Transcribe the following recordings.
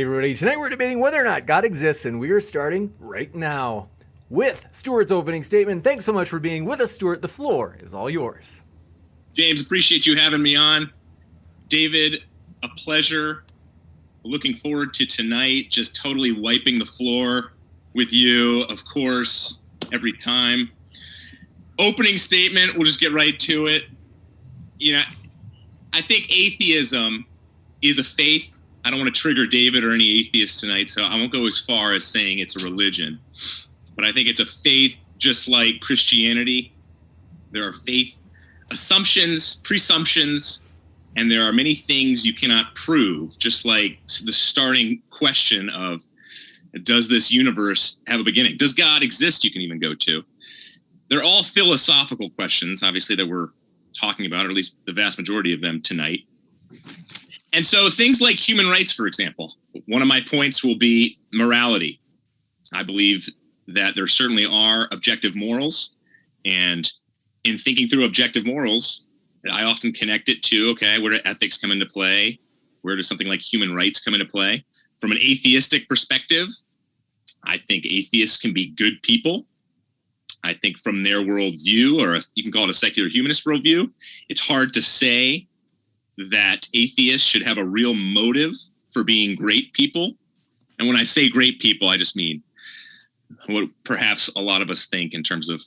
Hey everybody, tonight we're debating whether or not God exists, and we are starting right now with Stuart's opening statement. Thanks so much for being with us, Stuart. The floor is all yours. James, appreciate you having me on. David, a pleasure. Looking forward to tonight, just totally wiping the floor with you, of course, every time. Opening statement, we'll just get right to it. You know, I think atheism is a faith. I don't want to trigger David or any atheists tonight, so I won't go as far as saying it's a religion. But I think it's a faith just like Christianity. There are faith assumptions, presumptions, and there are many things you cannot prove, just like the starting question of, does this universe have a beginning? Does God exist? You can even go to. They're all philosophical questions, obviously, that we're talking about, or at least the vast majority of them tonight. And so things like human rights, for example, one of my points will be morality. I believe that there certainly are objective morals, and in thinking through objective morals, I often connect it to, okay, where do ethics come into play? Where does something like human rights come into play? From an atheistic perspective, I think atheists can be good people. I think from their worldview, or you can call it a secular humanist worldview, it's hard to say that atheists should have a real motive for being great people. And when I say great people, I just mean what perhaps a lot of us think in terms of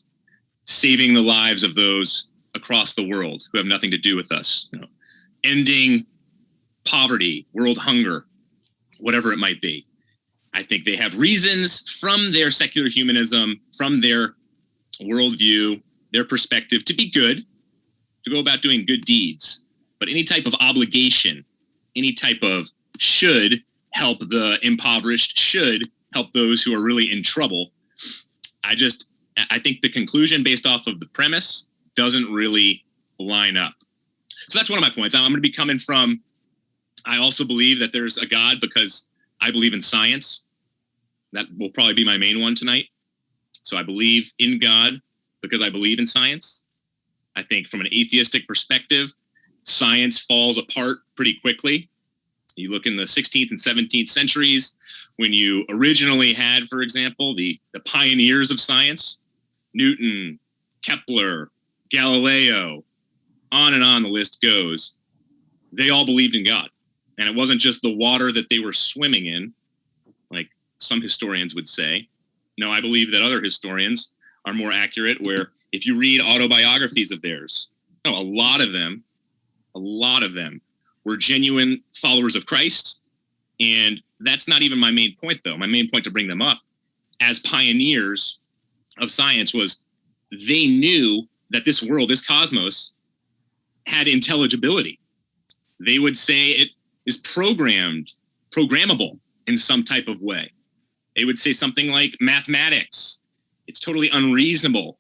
saving the lives of those across the world who have nothing to do with us, you know, ending poverty, world hunger, whatever it might be. I think they have reasons from their secular humanism, from their worldview, their perspective, to be good, to go about doing good deeds. But any type of obligation, any type of should help the impoverished, should help those who are really in trouble. I think the conclusion based off of the premise doesn't really line up. So that's one of my points. I'm going to be coming from, I also believe that there's a God because I believe in science. That will probably be my main one tonight. So I believe in God because I believe in science. I think from an atheistic perspective, science falls apart pretty quickly. You look in the 16th and 17th centuries, when you originally had, for example, the pioneers of science, Newton, Kepler, Galileo, on the list goes. They all believed in God. And it wasn't just the water that they were swimming in, like some historians would say. No, I believe that other historians are more accurate, where if you read autobiographies of theirs, a lot of them were genuine followers of Christ. And that's not even my main point, though. My main point to bring them up as pioneers of science was they knew that this world, this cosmos, had intelligibility. They would say it is programmable in some type of way. They would say something like mathematics. It's totally unreasonable,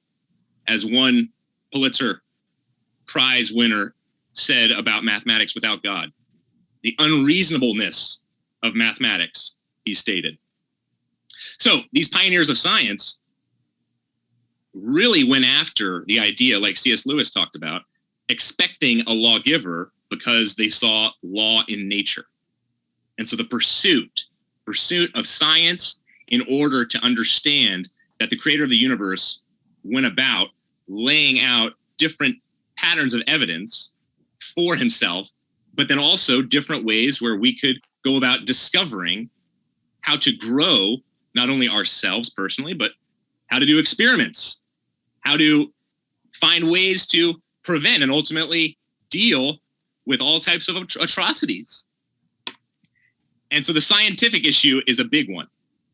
as one Pulitzer Prize winner said about mathematics without God. The unreasonableness of mathematics, he stated. So these pioneers of science really went after the idea, like C.S. Lewis talked about, expecting a lawgiver because they saw law in nature. And so the pursuit of science in order to understand that the creator of the universe went about laying out different patterns of evidence for himself, but then also different ways where we could go about discovering how to grow not only ourselves personally, but how to do experiments, how to find ways to prevent and ultimately deal with all types of atrocities. And so the scientific issue is a big one.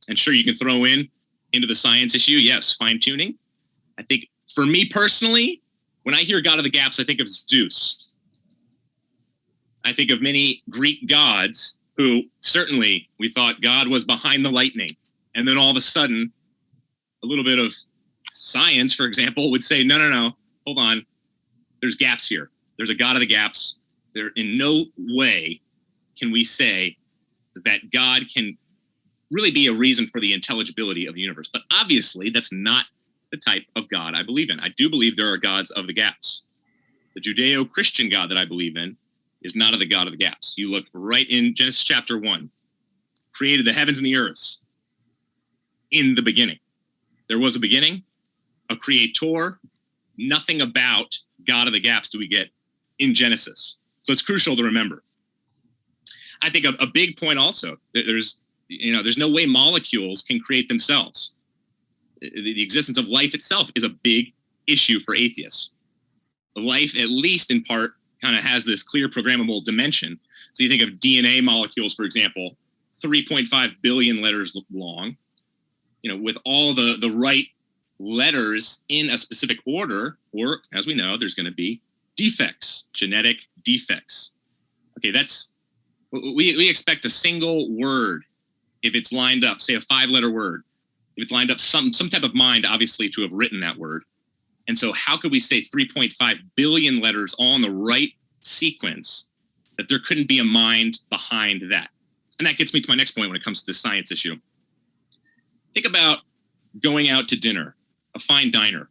And sure, you can throw into the science issue, yes, fine-tuning. I think for me personally, when I hear God of the Gaps, I think of Zeus. I think of many Greek gods who certainly we thought God was behind the lightning. And then all of a sudden, a little bit of science, for example, would say, no, hold on. There's gaps here. There's a God of the gaps. There, in no way can we say that God can really be a reason for the intelligibility of the universe. But obviously, that's not the type of God I believe in. I do believe there are gods of the gaps. The Judeo-Christian God that I believe in is not of the God of the gaps. You look right in Genesis chapter 1. created the heavens and the earths in the beginning. There was a beginning, a creator. Nothing about God of the gaps do we get in Genesis. So it's crucial to remember. I think a big point also, there's no way molecules can create themselves. The existence of life itself is a big issue for atheists. Life, at least in part, kind of has this clear programmable dimension. So you think of DNA molecules, for example, 3.5 billion letters long, with all the right letters in a specific order, or as we know, there's going to be defects, genetic defects. Okay, we expect a single word, if it's lined up, say a 5-letter word, if it's lined up some type of mind, obviously, to have written that word. And so how could we say 3.5 billion letters all in the right sequence that there couldn't be a mind behind that? And that gets me to my next point when it comes to this science issue. Think about going out to dinner, a fine diner.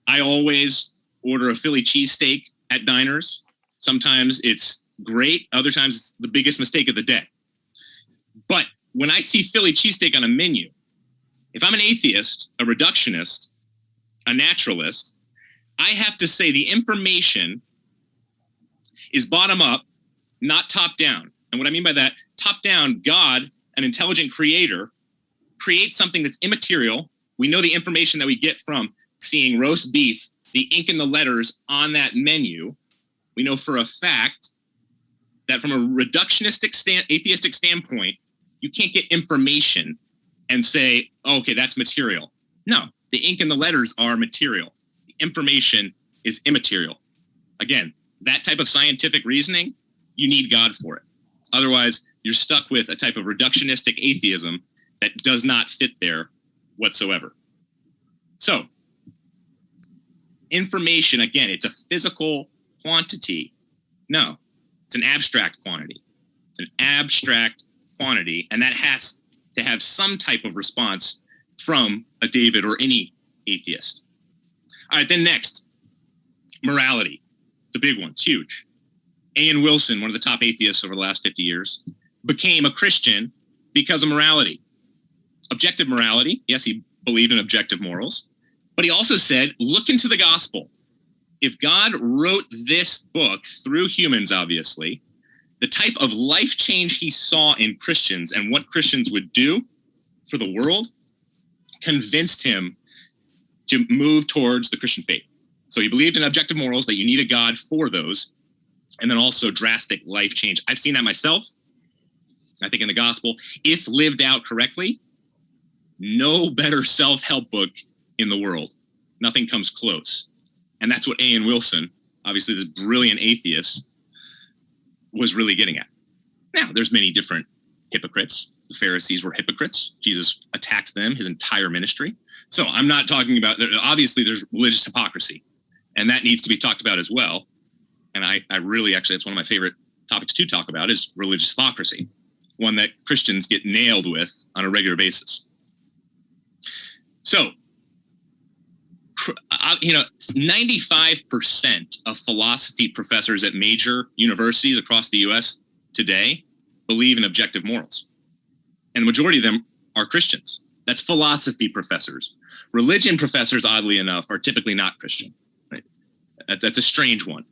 I always order a Philly cheesesteak at diners. Sometimes it's great. Other times it's the biggest mistake of the day. But when I see Philly cheesesteak on a menu, if I'm an atheist, a reductionist, a naturalist, I have to say the information is bottom up, not top down. And what I mean by that, top down, God, an intelligent creator, creates something that's immaterial. We know the information that we get from seeing roast beef, the ink and the letters on that menu. We know for a fact that from a reductionistic, atheistic standpoint, you can't get information and say, oh, okay, that's material. No, the ink and the letters are material. The information is immaterial. Again, that type of scientific reasoning, you need God for it. Otherwise, you're stuck with a type of reductionistic atheism that does not fit there whatsoever. So, information, again, it's a physical quantity. No, it's an abstract quantity. It's an abstract quantity, and that has to have some type of response from a David or any atheist. All right, then next, morality. It's a big one. It's huge. A.N. Wilson, one of the top atheists over the last 50 years, became a Christian because of morality. Objective morality. Yes, he believed in objective morals. But he also said, look into the gospel. If God wrote this book through humans, obviously, the type of life change he saw in Christians and what Christians would do for the world convinced him to move towards the Christian faith. So he believed in objective morals, that you need a God for those, and then also drastic life change. I've seen that myself. I think in the gospel, if lived out correctly, no better self-help book in the world. Nothing comes close. And that's what A.N. Wilson, obviously this brilliant atheist, was really getting at. Now, there's many different hypocrites. The Pharisees were hypocrites. Jesus attacked them his entire ministry. So I'm not talking about, obviously there's religious hypocrisy, and that needs to be talked about as well. And I really, actually, that's one of my favorite topics to talk about is religious hypocrisy, one that Christians get nailed with on a regular basis. So, 95% of philosophy professors at major universities across the U.S. today believe in objective morals. And the majority of them are Christians. That's philosophy professors. Religion professors, oddly enough, are typically not Christian. Right? That's a strange one.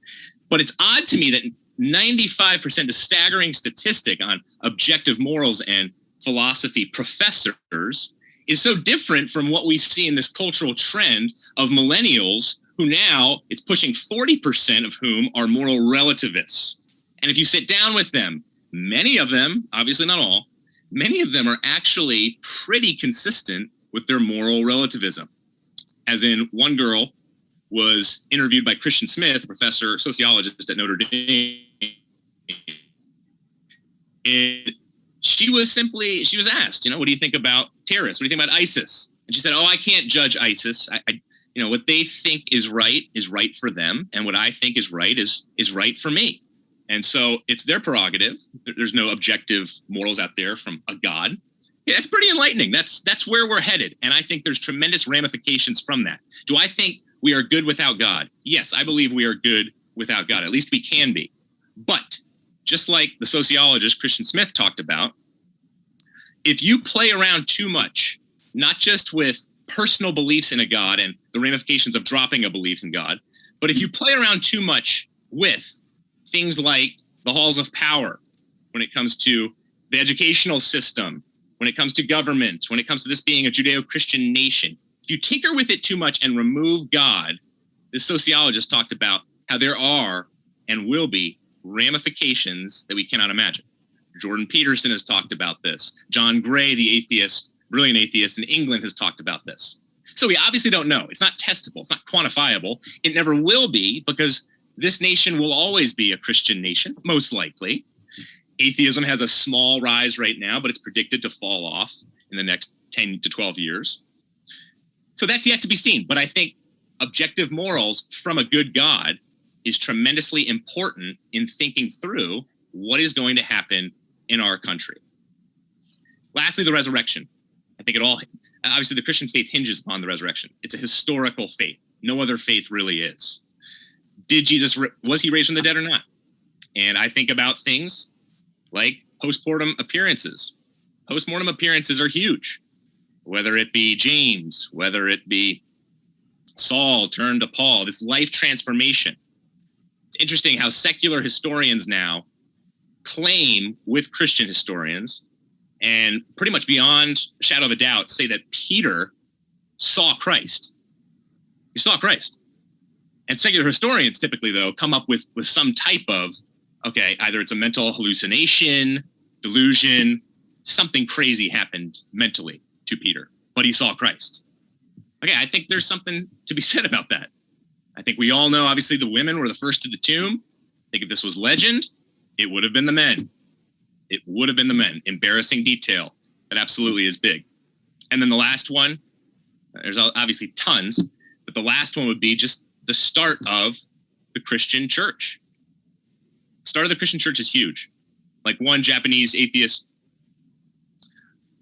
But it's odd to me that 95%, a staggering statistic on objective morals and philosophy professors, is so different from what we see in this cultural trend of millennials who now, it's pushing 40% of whom are moral relativists. And if you sit down with them, many of them, obviously not all, many of them are actually pretty consistent with their moral relativism. As in, one girl was interviewed by Christian Smith, a professor, sociologist at Notre Dame. And she was asked, what do you think about terrorists? What do you think about ISIS? And she said, I can't judge ISIS. What they think is right for them. And what I think is right is right for me. And so it's their prerogative. There's no objective morals out there from a God. Yeah, that's pretty enlightening. That's where we're headed. And I think there's tremendous ramifications from that. Do I think we are good without God? Yes, I believe we are good without God. At least we can be. But just like the sociologist Christian Smith talked about, if you play around too much, not just with personal beliefs in a God and the ramifications of dropping a belief in God, but if you play around too much with things like the halls of power, when it comes to the educational system, when it comes to government, when it comes to this being a Judeo-Christian nation, if you tinker with it too much and remove God, this sociologist talked about how there are and will be ramifications that we cannot imagine. Jordan Peterson has talked about this. John Gray, the atheist, brilliant atheist in England, has talked about this. So we obviously don't know. It's not testable. It's not quantifiable. It never will be, because this nation will always be a Christian nation, most likely. Atheism has a small rise right now, but it's predicted to fall off in the next 10 to 12 years. So that's yet to be seen. But I think objective morals from a good God is tremendously important in thinking through what is going to happen in our country. Lastly, the resurrection. I think obviously the Christian faith hinges upon the resurrection. It's a historical faith. No other faith really is. Was he raised from the dead or not? And I think about things like postmortem appearances. Postmortem appearances are huge, whether it be James, whether it be Saul turned to Paul, this life transformation. It's interesting how secular historians now claim with Christian historians, and pretty much beyond a shadow of a doubt, say that Peter saw Christ. He saw Christ. And secular historians typically, though, come up with some type of, okay, either it's a mental hallucination, delusion, something crazy happened mentally to Peter, but he saw Christ. Okay, I think there's something to be said about that. I think we all know, obviously, the women were the first to the tomb. I think if this was legend, it would have been the men. It would have been the men. Embarrassing detail. That absolutely is big. And then the last one, there's obviously tons, but the last one would be just the start of the Christian church. The start of the Christian church is huge. Like one Japanese atheist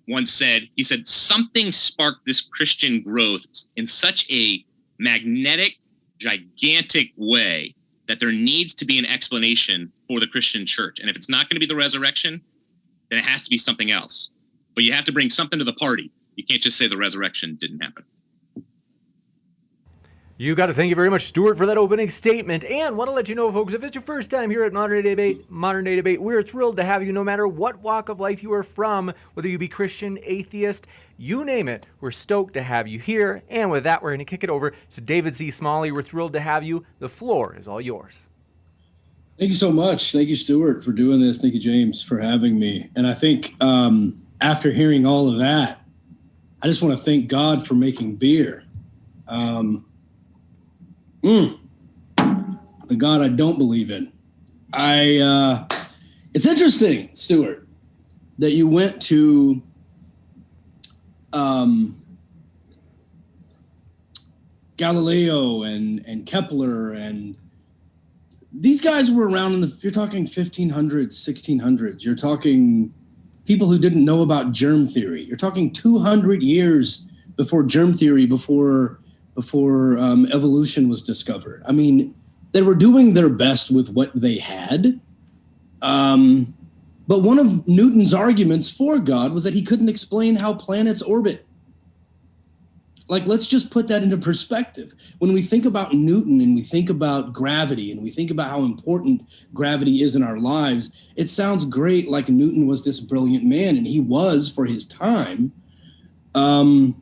once said, he said, something sparked this Christian growth in such a magnetic, gigantic way that there needs to be an explanation for the Christian church. And if it's not going to be the resurrection, then it has to be something else. But you have to bring something to the party. You can't just say the resurrection didn't happen. You got to thank you very much, Stuart, for that opening statement. And want to let you know, folks, if it's your first time here at Modern Day Debate, we're thrilled to have you no matter what walk of life you are from, whether you be Christian, atheist, you name it. We're stoked to have you here. And with that, we're going to kick it over to David C. Smalley. We're thrilled to have you. The floor is all yours. Thank you so much. Thank you, Stuart, for doing this. Thank you, James, for having me. And I think after hearing all of that, I just want to thank God for making beer. The God I don't believe in. It's interesting, Stuart, that you went to Galileo and Kepler, and these guys were around you're talking 1500s, 1600s. You're talking people who didn't know about germ theory. You're talking 200 years before germ theory, before evolution was discovered. I mean, they were doing their best with what they had. But one of Newton's arguments for God was that he couldn't explain how planets orbit. Like, let's just put that into perspective. When we think about Newton and we think about gravity and we think about how important gravity is in our lives, it sounds great, like Newton was this brilliant man, and he was for his time. But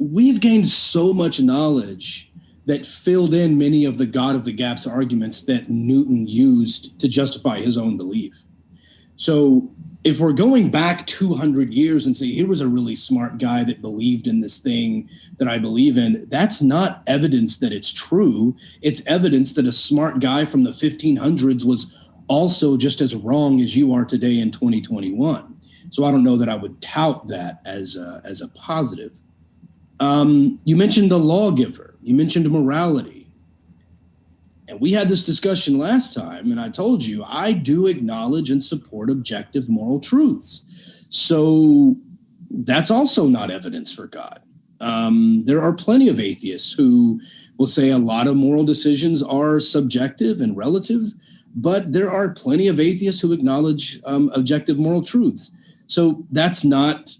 we've gained so much knowledge that filled in many of the God of the gaps arguments that Newton used to justify his own belief. So if we're going back 200 years and say, here was a really smart guy that believed in this thing that I believe in, that's not evidence that it's true. It's evidence that a smart guy from the 1500s was also just as wrong as you are today in 2021. So I don't know that I would tout that as a positive. You mentioned the lawgiver. You mentioned morality. And we had this discussion last time, and I told you I do acknowledge and support objective moral truths. So that's also not evidence for God. There are plenty of atheists who will say a lot of moral decisions are subjective and relative, but there are plenty of atheists who acknowledge objective moral truths. So that's not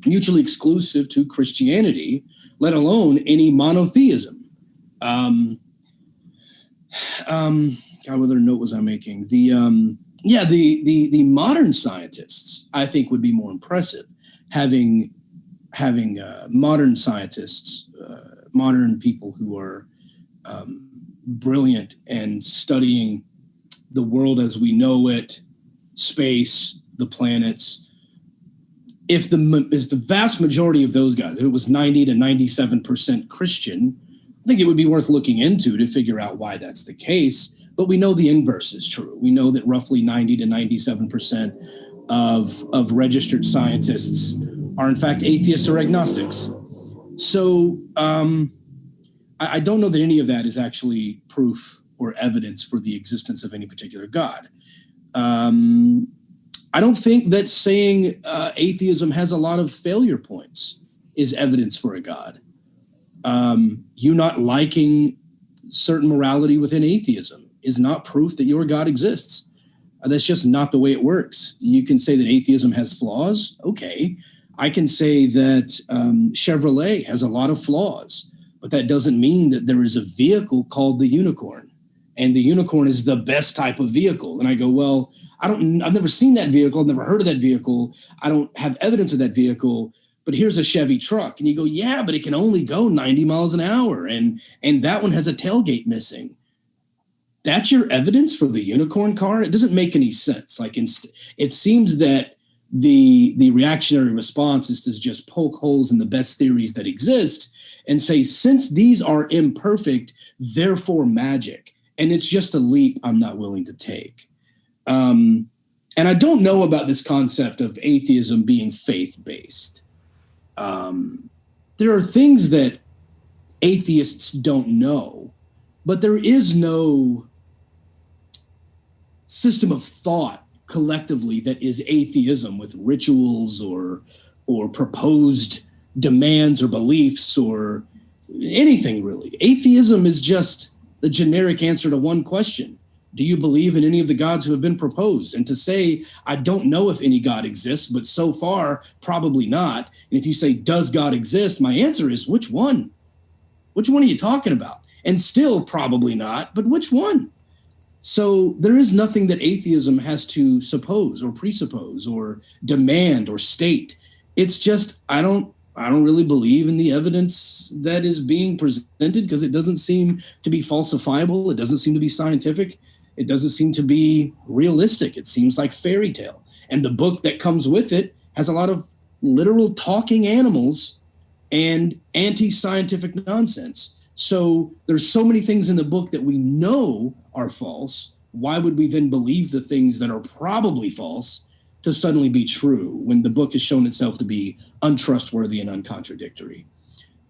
mutually exclusive to Christianity, let alone any monotheism. God, what other note was I making? The modern scientists, I think, would be more impressive. Having modern scientists, modern people who are brilliant and studying the world as we know it, space, the planets. If the vast majority of those guys, if it was 90 to 97% Christian, I think it would be worth looking into to figure out why that's the case. But we know the inverse is true. We know that roughly 90 to 97% of registered scientists are in fact atheists or agnostics. So I don't know that any of that is actually proof or evidence for the existence of any particular God. I don't think that saying atheism has a lot of failure points is evidence for a God. You not liking certain morality within atheism is not proof that your God exists. That's just not the way it works. You can say that atheism has flaws. Okay. I can say that Chevrolet has a lot of flaws, but that doesn't mean that there is a vehicle called the unicorn, and the unicorn is the best type of vehicle. And I go, well, I've never seen that vehicle. I've never heard of that vehicle. I don't have evidence of that vehicle, but here's a Chevy truck. And you go, yeah, but it can only go 90 miles an hour. And that one has a tailgate missing. That's your evidence for the unicorn car? It doesn't make any sense. Like it seems that the reactionary response is to just poke holes in the best theories that exist and say, since these are imperfect, therefore magic. And it's just a leap I'm not willing to take. And I don't know about this concept of atheism being faith-based. There are things that atheists don't know, but there is no system of thought collectively that is atheism with rituals or proposed demands or beliefs or anything really. Atheism is just the generic answer to one question. Do you believe in any of the gods who have been proposed? And to say, I don't know if any God exists, but so far, probably not. And if you say, does God exist? My answer is, which one? Which one are you talking about? And still probably not, but which one? So there is nothing that atheism has to suppose or presuppose or demand or state. It's just, I don't really believe in the evidence that is being presented because it doesn't seem to be falsifiable. It doesn't seem to be scientific. It doesn't seem to be realistic. It seems like fairy tale. And the book that comes with it has a lot of literal talking animals and anti-scientific nonsense. So there's so many things in the book that we know are false. Why would we then believe the things that are probably false to suddenly be true when the book has shown itself to be untrustworthy and uncontradictory?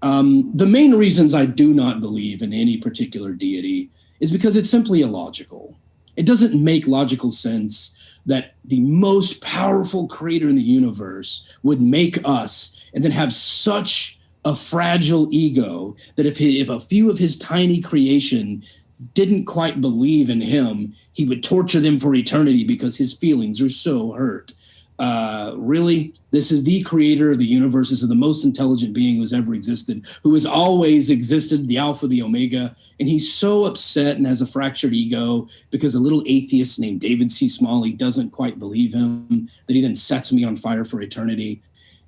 The main reasons I do not believe in any particular deity is because it's simply illogical. It doesn't make logical sense that the most powerful creator in the universe would make us and then have such a fragile ego that if a few of his tiny creation didn't quite believe in him, he would torture them for eternity because his feelings are so hurt. Really, this is the creator of the universe. This is the most intelligent being who's ever existed, who has always existed, the Alpha, the Omega. And he's so upset and has a fractured ego because a little atheist named David C. Smalley doesn't quite believe him, that he then sets me on fire for eternity.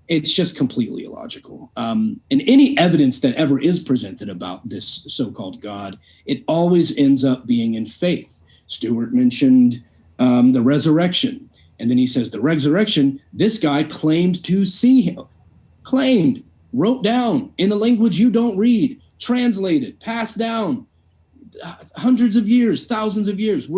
It's just completely illogical. And any evidence that ever is presented about this so-called God, it always ends up being in faith. Stuart mentioned the resurrection. And then he says, the resurrection, this guy claimed to see him. Claimed, wrote down in a language you don't read, translated, passed down. Hundreds of years, thousands of years.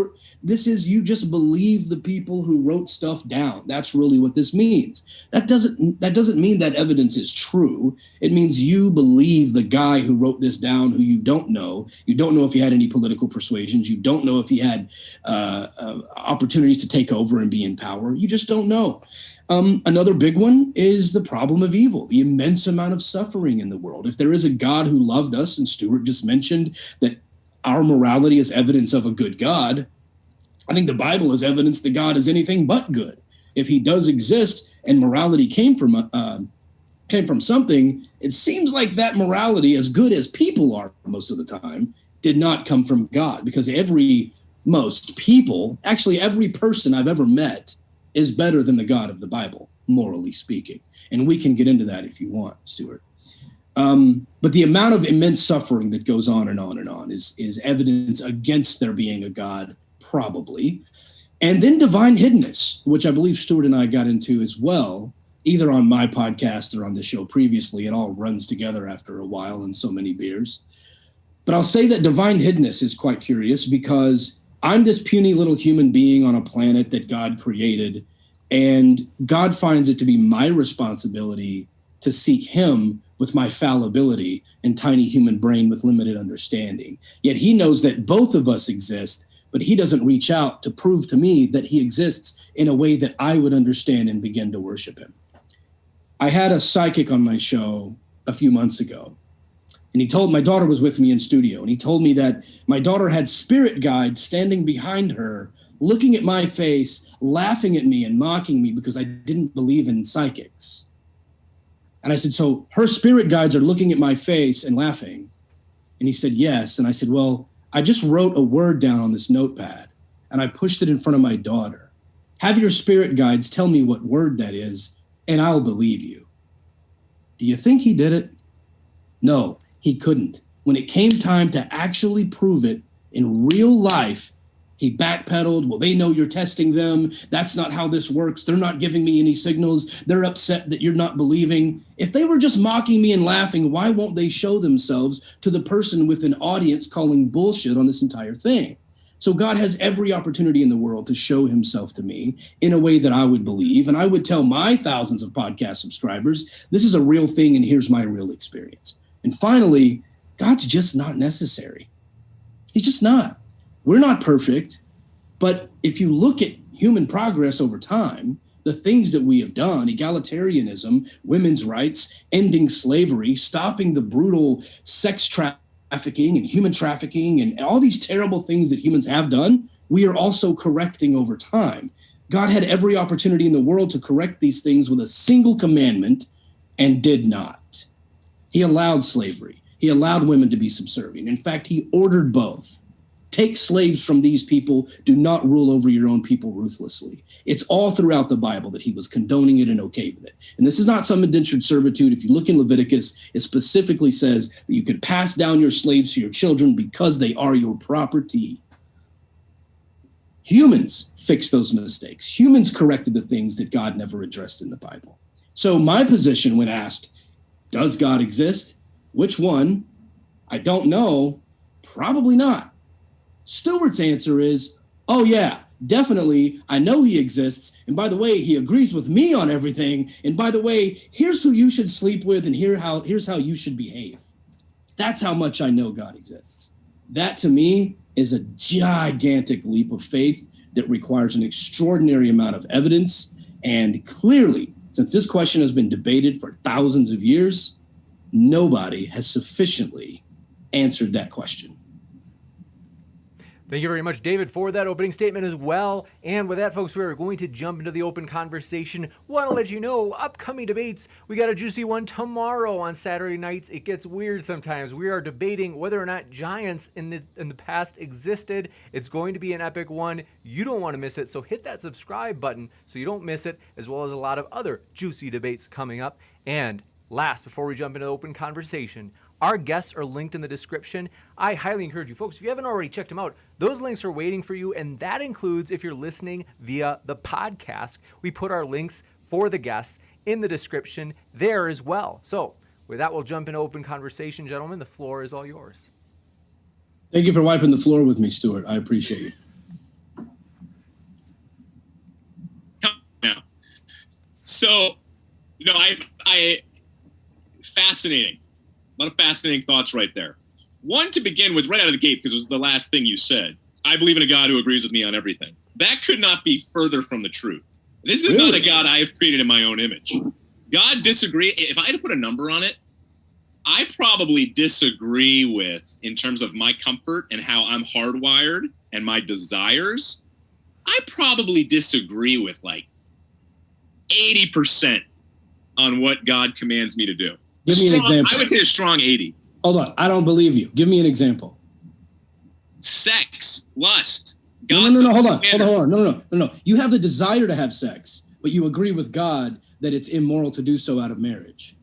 This is, you just believe the people who wrote stuff down. That's really what this means. That doesn't mean that evidence is true. It means you believe the guy who wrote this down, who you don't know. You don't know if he had any political persuasions. You don't know if he had opportunities to take over and be in power. You just don't know. Another big one is the problem of evil, the immense amount of suffering in the world. If there is a God who loved us, and Stuart just mentioned that our morality is evidence of a good God, I think the Bible is evidence that God is anything but good. If he does exist and morality came from something, it seems like that morality, as good as people are most of the time, did not come from God, because most people, actually every person I've ever met, is better than the God of the Bible, morally speaking. And we can get into that if you want, Stuart. But the amount of immense suffering that goes on and on and on is evidence against there being a God, probably. And then divine hiddenness, which I believe Stuart and I got into as well, either on my podcast or on the show previously. It all runs together after a while and so many beers. But I'll say that divine hiddenness is quite curious, because I'm this puny little human being on a planet that God created, and God finds it to be my responsibility to seek him with my fallibility and tiny human brain with limited understanding. Yet he knows that both of us exist, but he doesn't reach out to prove to me that he exists in a way that I would understand and begin to worship him. I had a psychic on my show a few months ago, and my daughter was with me in studio, and he told me that my daughter had spirit guides standing behind her, looking at my face, laughing at me and mocking me because I didn't believe in psychics. And I said, so her spirit guides are looking at my face and laughing? And he said, yes. And I said, well, I just wrote a word down on this notepad and I pushed it in front of my daughter. Have your spirit guides tell me what word that is, and I'll believe you. Do you think he did it? No, he couldn't. When it came time to actually prove it in real life, he backpedaled. Well, they know you're testing them. That's not how this works. They're not giving me any signals. They're upset that you're not believing. If they were just mocking me and laughing, why won't they show themselves to the person with an audience calling bullshit on this entire thing? So God has every opportunity in the world to show himself to me in a way that I would believe. And I would tell my thousands of podcast subscribers, this is a real thing and here's my real experience. And finally, God's just not necessary. He's just not. We're not perfect, but if you look at human progress over time, the things that we have done, egalitarianism, women's rights, ending slavery, stopping the brutal sex trafficking and human trafficking and all these terrible things that humans have done, we are also correcting over time. God had every opportunity in the world to correct these things with a single commandment and did not. He allowed slavery. He allowed women to be subservient. In fact, he ordered both. Take slaves from these people. Do not rule over your own people ruthlessly. It's all throughout the Bible that he was condoning it and okay with it. And this is not some indentured servitude. If you look in Leviticus, it specifically says that you could pass down your slaves to your children because they are your property. Humans fixed those mistakes. Humans corrected the things that God never addressed in the Bible. So my position when asked, does God exist? Which one? I don't know. Probably not. Stuart's answer is, oh yeah, definitely. I know he exists. And by the way, he agrees with me on everything. And by the way, here's who you should sleep with and here's how you should behave. That's how much I know God exists. That to me is a gigantic leap of faith that requires an extraordinary amount of evidence. And clearly, since this question has been debated for thousands of years, nobody has sufficiently answered that question. Thank you very much, David, for that opening statement as well. And with that, folks, we are going to jump into the open conversation. Want to let you know, upcoming debates, we got a juicy one tomorrow on Saturday nights. It gets weird sometimes. We are debating whether or not giants in the past existed. It's going to be an epic one. You don't want to miss it, so hit that subscribe button so you don't miss it, as well as a lot of other juicy debates coming up. And last, before we jump into the open conversation, our guests are linked in the description. I highly encourage you, folks, if you haven't already checked them out, those links are waiting for you, and that includes if you're listening via the podcast. We put our links for the guests in the description there as well. So with that, we'll jump into open conversation, gentlemen. The floor is all yours. Thank you for wiping the floor with me, Stuart. I appreciate it. Now, so, I fascinating. A lot of fascinating thoughts right there. One, to begin with, right out of the gate, because it was the last thing you said. I believe in a God who agrees with me on everything. That could not be further from the truth. This is not a God I have created in my own image. God disagree. If I had to put a number on it, I probably disagree with, in terms of my comfort and how I'm hardwired and my desires, I probably disagree with like 80% on what God commands me to do. Give me an example. I would say a strong 80. Hold on. I don't believe you. Give me an example. Sex, lust, gossip. No. Hold on. No. You have the desire to have sex, but you agree with God that it's immoral to do so out of marriage.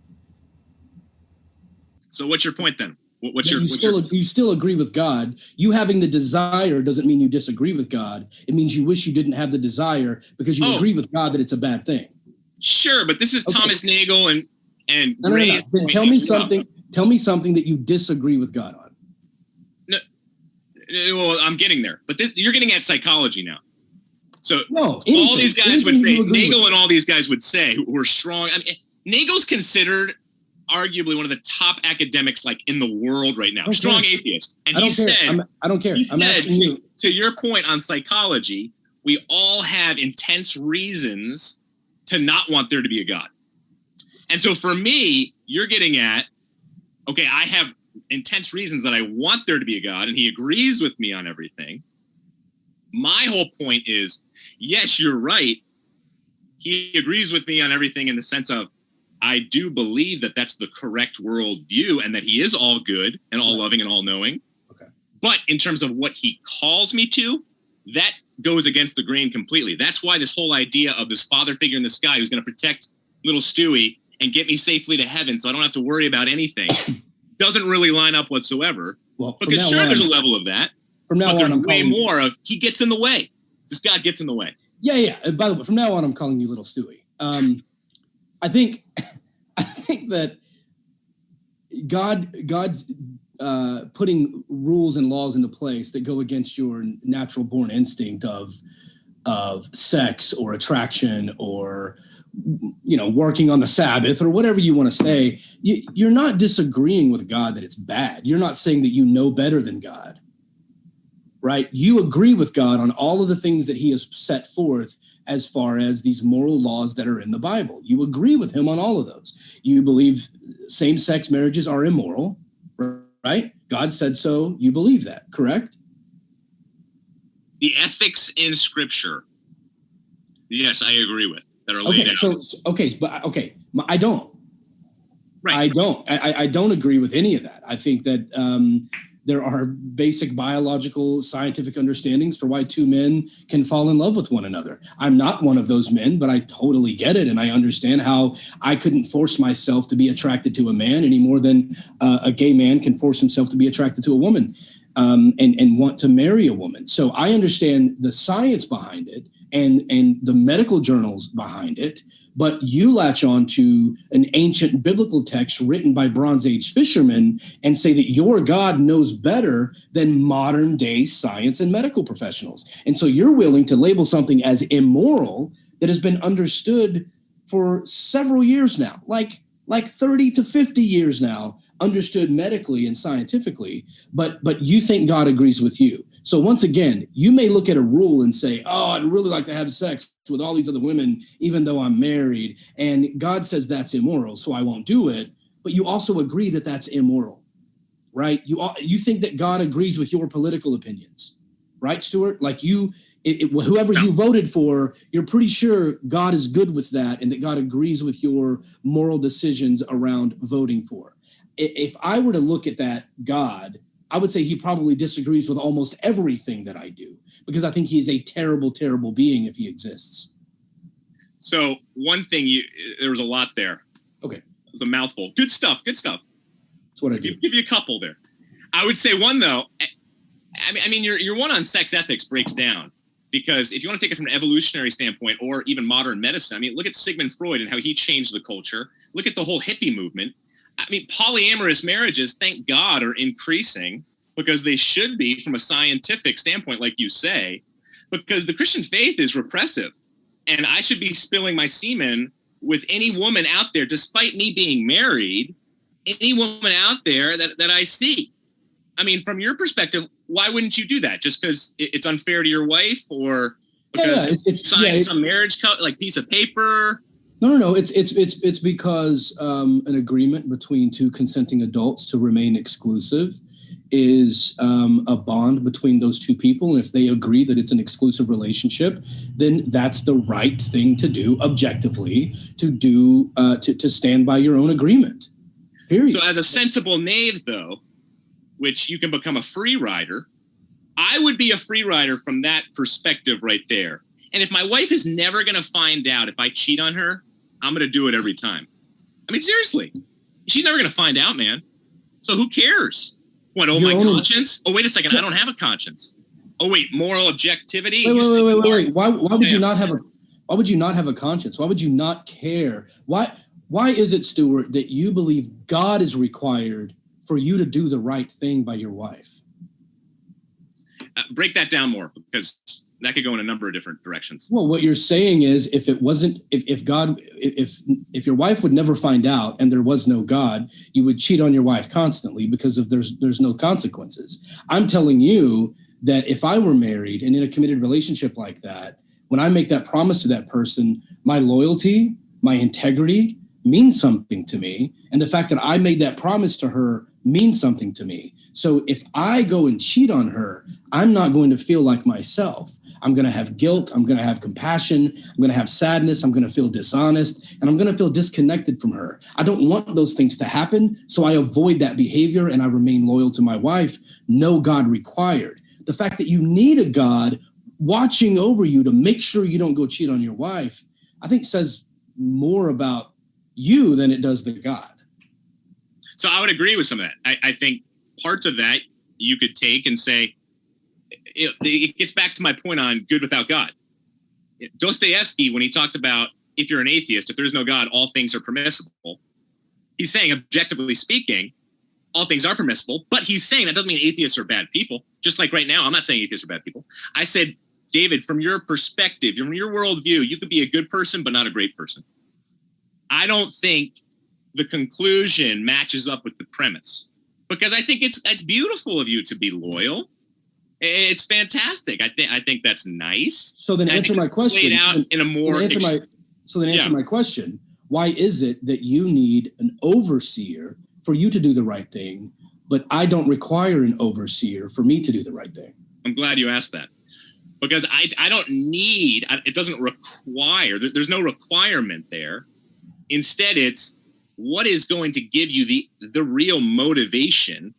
So what's your point then? You still agree with God. You having the desire doesn't mean you disagree with God. It means you wish you didn't have the desire because you agree with God that it's a bad thing. Sure, but this is Thomas Nagel and No. Then tell me something. Tell me something that you disagree with God on. No, well, I'm getting there, but you're getting at psychology now. So all these guys would say, Nagel and all these guys would say, who are strong. I mean, Nagel's considered arguably one of the top academics like in the world right now, strong atheist. And he said, I don't care. He said, to your point on psychology, we all have intense reasons to not want there to be a God. And so for me, you're getting at, okay, I have intense reasons that I want there to be a God, and he agrees with me on everything. My whole point is, yes, you're right. He agrees with me on everything in the sense of, I do believe that that's the correct worldview and that he is all good and all loving and all knowing. Okay. But in terms of what he calls me to, that goes against the grain completely. That's why this whole idea of this father figure in the sky who's going to protect little Stewie and get me safely to heaven so I don't have to worry about anything doesn't really line up whatsoever. Well, because sure, there's a level of that. From now but on, there's way more of he gets in the way. This God gets in the way. Yeah. By the way, from now on, I'm calling you little Stewie. I think that God's putting rules and laws into place that go against your natural born instinct of sex or attraction or working on the Sabbath or whatever you want to say. You're not disagreeing with God that it's bad. You're not saying that you know better than God, right? You agree with God on all of the things that he has set forth as far as these moral laws that are in the Bible. You agree with him on all of those. You believe same-sex marriages are immoral, right? God said so. You believe that, correct? The ethics in Scripture, yes, I agree with, that are laid out. I don't. Right. I don't agree with any of that. I think that there are basic biological scientific understandings for why two men can fall in love with one another. I'm not one of those men, but I totally get it. And I understand how I couldn't force myself to be attracted to a man any more than a gay man can force himself to be attracted to a woman and want to marry a woman. So I understand the science behind it and the medical journals behind it, but you latch on to an ancient biblical text written by Bronze Age fishermen and say that your God knows better than modern day science and medical professionals. And so you're willing to label something as immoral that has been understood for several years now, like 30 to 50 years now, understood medically and scientifically, but you think God agrees with you. So once again, you may look at a rule and say, oh, I'd really like to have sex with all these other women, even though I'm married. And God says that's immoral, so I won't do it. But you also agree that that's immoral, right? You think that God agrees with your political opinions, right, Stuart? Like whoever you voted for, you're pretty sure God is good with that and that God agrees with your moral decisions around voting for. If I were to look at that God, I would say he probably disagrees with almost everything that I do because I think he's a terrible, terrible being if he exists. So one thing, there was a lot there. Okay. It was a mouthful. Good stuff. That's what I do. Give you a couple there. I would say one, though, I mean, your one on sex ethics breaks down because if you want to take it from an evolutionary standpoint or even modern medicine, I mean, look at Sigmund Freud and how he changed the culture. Look at the whole hippie movement. I mean, polyamorous marriages, thank God, are increasing because they should be from a scientific standpoint, like you say, because the Christian faith is repressive. And I should be spilling my semen with any woman out there, despite me being married, any woman out there that I see. I mean, from your perspective, why wouldn't you do that? Just because it's unfair to your wife or because signing some marriage piece of paper? No. It's because an agreement between two consenting adults to remain exclusive is a bond between those two people. And if they agree that it's an exclusive relationship, then that's the right thing to do objectively, to do, to stand by your own agreement. Period. So as a sensible knave, though, which you can become a free rider, I would be a free rider from that perspective right there. And if my wife is never going to find out if I cheat on her, I'm going to do it every time. I mean, seriously, she's never going to find out, man. So who cares? What, my conscience? Oh, wait a second. I don't have a conscience. Oh, wait, moral objectivity? Wait. Why would you not have a conscience? Why would you not care? Why is it, Stuart, that you believe God is required for you to do the right thing by your wife? Break that down more, because that could go in a number of different directions. Well, what you're saying is, if your wife would never find out and there was no God, you would cheat on your wife constantly because there's no consequences. I'm telling you that if I were married and in a committed relationship like that, when I make that promise to that person, my loyalty, my integrity means something to me. And the fact that I made that promise to her means something to me. So if I go and cheat on her, I'm not going to feel like myself. I'm going to have guilt. I'm going to have compassion. I'm going to have sadness. I'm going to feel dishonest, and I'm going to feel disconnected from her. I don't want those things to happen. So I avoid that behavior and I remain loyal to my wife. No God required. The fact that you need a God watching over you to make sure you don't go cheat on your wife, I think says more about you than it does the God. So I would agree with some of that. I think parts of that you could take and say, it gets back to my point on good without God. Dostoevsky, when he talked about if you're an atheist, if there's no God, all things are permissible. He's saying, objectively speaking, all things are permissible, but he's saying that doesn't mean atheists are bad people. Just like right now, I'm not saying atheists are bad people. I said, David, from your perspective, from your worldview, you could be a good person, but not a great person. I don't think the conclusion matches up with the premise, because I think it's beautiful of you to be loyal. It's fantastic. I think that's nice. So then answer my question. Laid out in a more answer my question. Why is it that you need an overseer for you to do the right thing, but I don't require an overseer for me to do the right thing? I'm glad you asked that, because I don't need, it doesn't require, there's no requirement there. Instead, it's what is going to give you the real motivation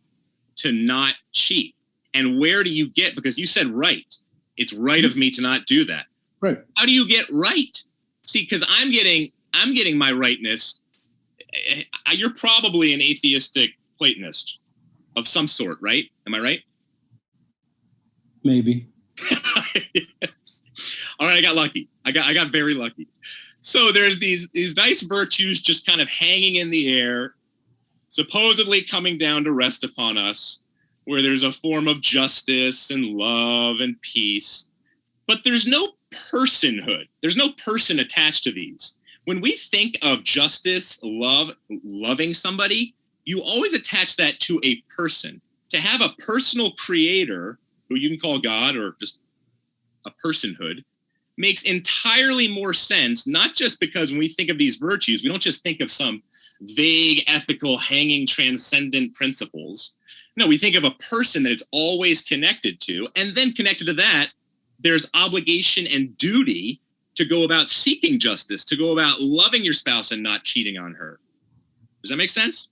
to not cheat. And where do you get, because you said right, it's right of me to not do that. Right. How do you get right? See, because I'm getting my rightness. You're probably an atheistic Platonist of some sort, right? Am I right? Maybe. Yes. All right, I got lucky. I got very lucky. So there's these nice virtues just kind of hanging in the air, supposedly coming down to rest upon us, where there's a form of justice and love and peace. But there's no personhood. There's no person attached to these. When we think of justice, love, loving somebody, you always attach that to a person. To have a personal creator, who you can call God or just a personhood, makes entirely more sense, not just because when we think of these virtues, we don't just think of some vague, ethical, hanging, transcendent principles. No, we think of a person that it's always connected to, and then connected to that, there's obligation and duty to go about seeking justice, to go about loving your spouse and not cheating on her. Does that make sense?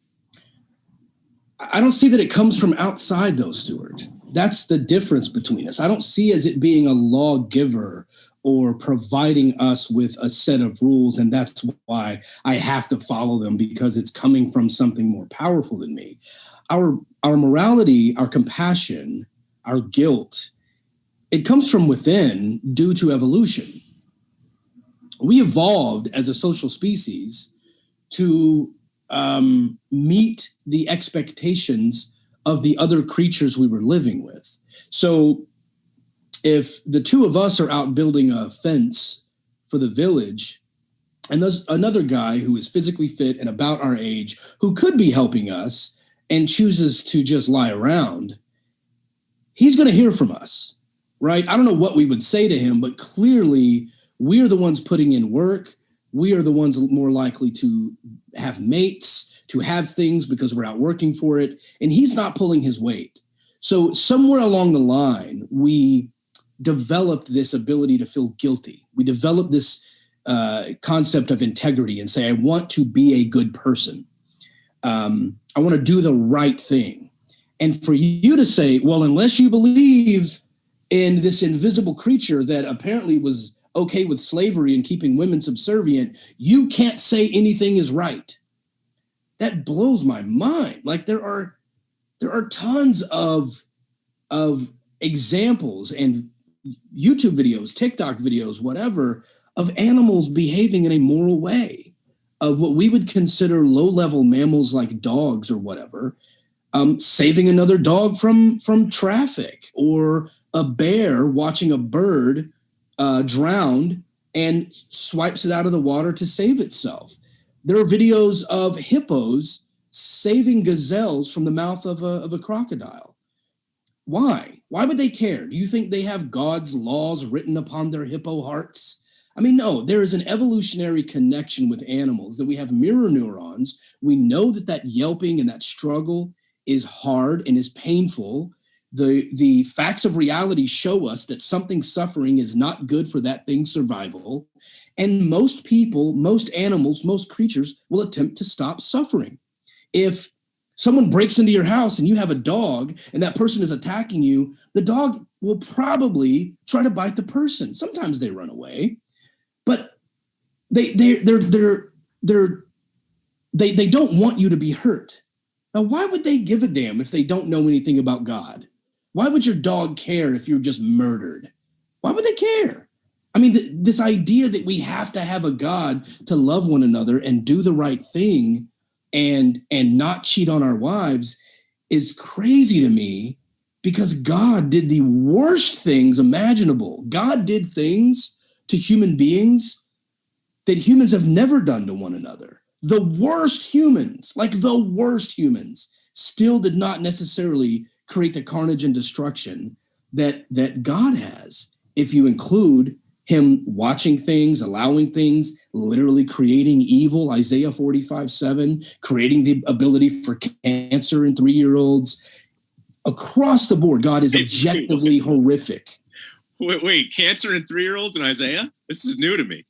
I don't see that it comes from outside, though, Stuart. That's the difference between us. I don't see as it being a lawgiver or providing us with a set of rules, and that's why I have to follow them, because it's coming from something more powerful than me. Our morality, our compassion, our guilt, it comes from within due to evolution. We evolved as a social species to meet the expectations of the other creatures we were living with. So if the two of us are out building a fence for the village, and there's another guy who is physically fit and about our age who could be helping us and chooses to just lie around, he's going to hear from us, right? I don't know what we would say to him, but clearly we are the ones putting in work. We are the ones more likely to have mates, to have things because we're out working for it. And he's not pulling his weight. So somewhere along the line, we developed this ability to feel guilty. We developed this concept of integrity and say, I want to be a good person. I want to do the right thing. And for you to say, well, unless you believe in this invisible creature that apparently was okay with slavery and keeping women subservient, you can't say anything is right. That blows my mind. Like there are tons of examples and YouTube videos, TikTok videos, whatever, of animals behaving in a moral way, of what we would consider low-level mammals like dogs or whatever, saving another dog from traffic, or a bear watching a bird drowned and swipes it out of the water to save itself. There are videos of hippos saving gazelles from the mouth of a crocodile. Why? Why would they care? Do you think they have God's laws written upon their hippo hearts? I mean, no, there is an evolutionary connection with animals, that we have mirror neurons. We know that yelping and that struggle is hard and is painful. The facts of reality show us that something suffering is not good for that thing's survival. And most people, most animals, most creatures will attempt to stop suffering. If someone breaks into your house and you have a dog and that person is attacking you, the dog will probably try to bite the person. Sometimes they run away, but they don't want you to be hurt. Now, why would they give a damn if they don't know anything about God? Why would your dog care if you're just murdered? Why would they care? I mean, this idea that we have to have a God to love one another and do the right thing and not cheat on our wives is crazy to me, because God did the worst things imaginable. God did things to human beings that humans have never done to one another. The worst humans, still did not necessarily create the carnage and destruction that God has. If you include him watching things, allowing things, literally creating evil, Isaiah 45:7, creating the ability for cancer in 3-year-olds. Across the board, God is objectively horrific. Wait, cancer in 3-year-olds in Isaiah? This is new to me.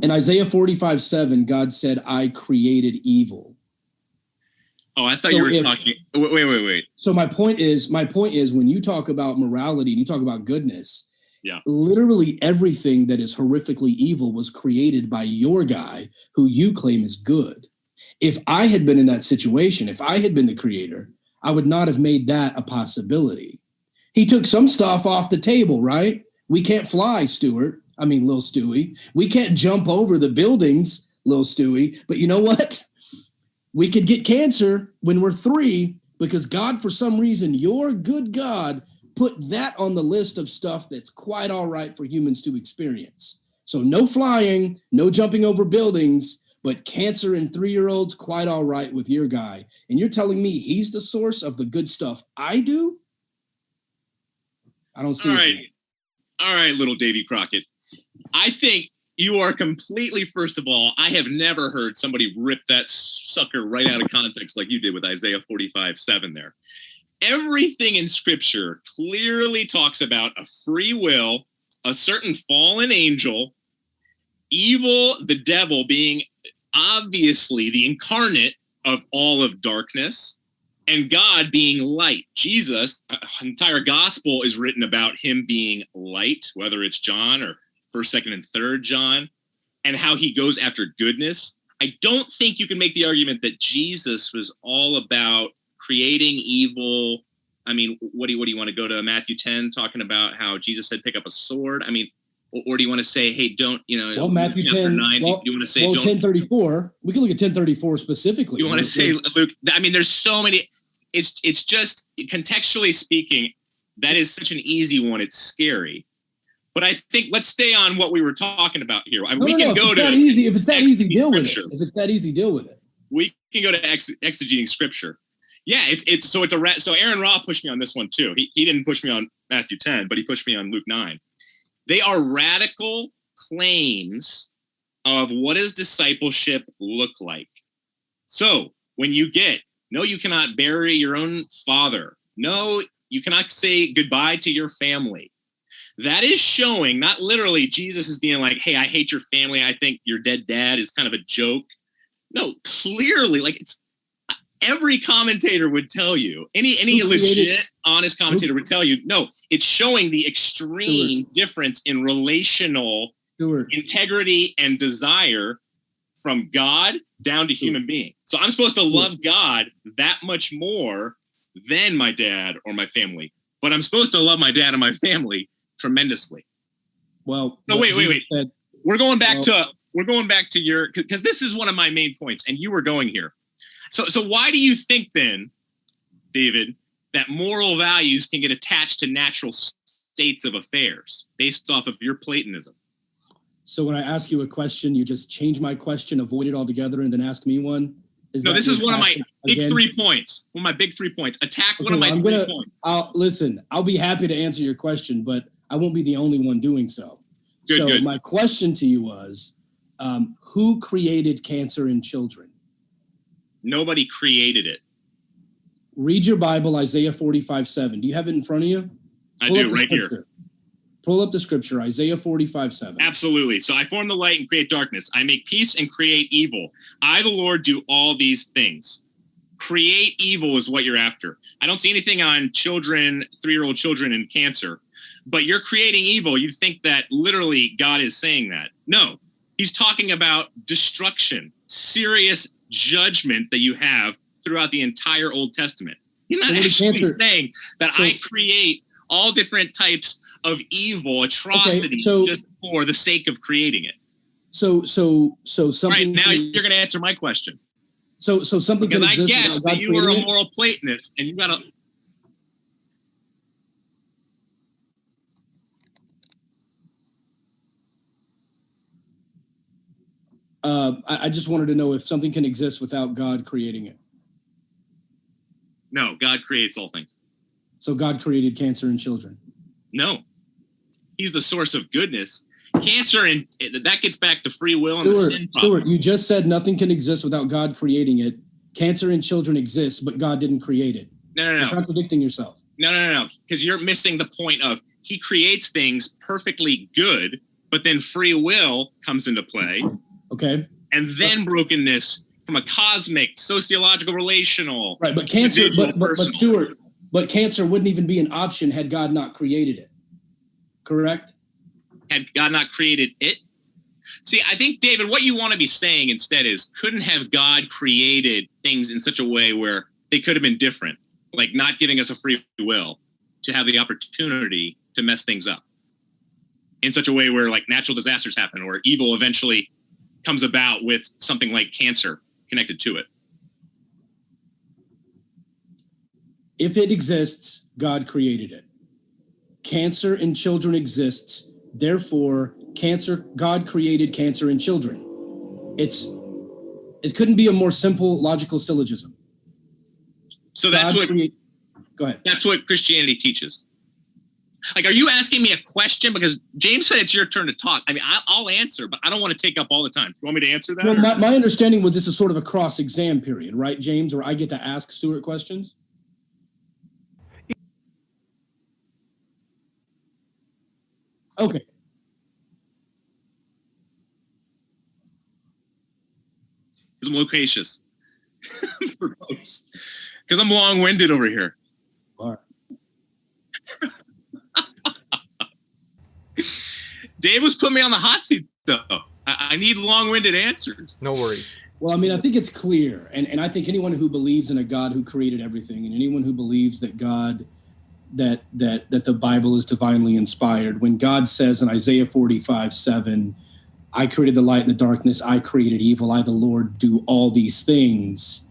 In Isaiah 45:7, God said, I created evil. Oh, I thought you were talking. Wait. So my point is, when you talk about morality and you talk about goodness, yeah, literally everything that is horrifically evil was created by your guy who you claim is good. If I had been in that situation, if I had been the creator, I would not have made that a possibility. He took some stuff off the table, right? We can't fly, Stuart. I mean, little Stewie. We can't jump over the buildings, little Stewie. But you know what? We could get cancer when we're 3 because God, for some reason, your good God, put that on the list of stuff that's quite all right for humans to experience. So no flying, no jumping over buildings, but cancer in 3-year-olds, quite all right with your guy. And you're telling me he's the source of the good stuff I do? I don't see it. All right, little Davy Crockett. I think you are completely, first of all, I have never heard somebody rip that sucker right out of context like you did with Isaiah 45:7 there. Everything in Scripture clearly talks about a free will, a certain fallen angel, evil, the devil being obviously the incarnate of all of darkness, and God being light. Jesus, entire gospel is written about him being light, whether it's John or 1st, 2nd, and 3rd John, and how he goes after goodness. I don't think you can make the argument that Jesus was all about creating evil. I mean, what do you want to go to Matthew 10 talking about how Jesus said pick up a sword? I mean, or do you want to say, hey, don't, well, Matthew 10, 9, do you want to say, well, don't, 1034, we can look at 1034 specifically. You want to say, Luke, I mean, there's so many, it's just contextually speaking, that is such an easy one. It's scary. But I think let's stay on what we were talking about here. I mean, we can go to easy. If it's that easy, deal with it. If it's that easy, deal with it. We can go to exegeting Scripture. Yeah, so Aaron Ra pushed me on this one too. He didn't push me on Matthew 10, but he pushed me on Luke 9. They are radical claims of what does discipleship look like. So when you get, no, you cannot bury your own father. No, you cannot say goodbye to your family. That is showing, not literally Jesus is being like, hey, I hate your family. I think your dead dad is kind of a joke. No, clearly, like it's every commentator would tell you, any legit, honest commentator would tell you, no, it's showing the extreme difference in relational integrity and desire from God down to human being. So I'm supposed to love God that much more than my dad or my family, but I'm supposed to love my dad and my family tremendously. Well, so wait. We're going back to your, because this is one of my main points, and you were going here. So why do you think then, David, that moral values can get attached to natural states of affairs based off of your Platonism? So when I ask you a question, you just change my question, avoid it altogether, and then ask me one? This is one of my big 3 points. One of my big 3 points. Attack one of my 3 points. I'll be happy to answer your question, but I won't be the only one doing so. Good. My question to you was, who created cancer in children? Nobody created it. Read your Bible, Isaiah 45:7. Do you have it in front of you? I do, right here. Pull up the scripture, Isaiah 45:7. Absolutely. So I form the light and create darkness. I make peace and create evil. I, the Lord, do all these things. Create evil is what you're after. I don't see anything on children, 3-year-old children and cancer, but you're creating evil. You think that literally God is saying that. No, he's talking about destruction, serious judgment that you have throughout the entire Old Testament. He's not actually saying that I create all different types of evil, atrocities, just for the sake of creating it. So something. Right, now you're going to answer my question. So something can exist. Because I guess that you were a moral Platonist, and you got to. I just wanted to know if something can exist without God creating it. No, God creates all things. So God created cancer in children. No, he's the source of goodness. Cancer, and that gets back to free will and the sin problem. Stuart, you just said nothing can exist without God creating it. Cancer in children exists, but God didn't create it. No. You're contradicting yourself. No. Because you're missing the point of he creates things perfectly good, but then free will comes into play. Okay. And then brokenness from a cosmic, sociological, relational. Right, but cancer, but Stuart, but cancer wouldn't even be an option had God not created it. Correct? Had God not created it? See, I think, David, what you want to be saying instead is, couldn't have God created things in such a way where they could have been different, like not giving us a free will to have the opportunity to mess things up in such a way where like natural disasters happen or evil eventually comes about with something like cancer connected to it. If it exists, God created it. Cancer in children exists. Therefore, God created cancer in children. It couldn't be a more simple logical syllogism. So that's go ahead. That's what Christianity teaches. Like, are you asking me a question? Because James said it's your turn to talk. I mean, I'll answer, but I don't want to take up all the time. Do you want me to answer that? Well, my understanding was this is sort of a cross-exam period, right, James, where I get to ask Stuart questions? Okay. Because I'm loquacious. Because I'm long-winded over here. All right. Dave was putting me on the hot seat, though. I need long-winded answers. No worries. Well, I mean, I think it's clear, and I think anyone who believes in a God who created everything, and anyone who believes that God, that the Bible is divinely inspired, when God says in Isaiah 45:7, I created the light and the darkness, I created evil, I, the Lord, do all these things,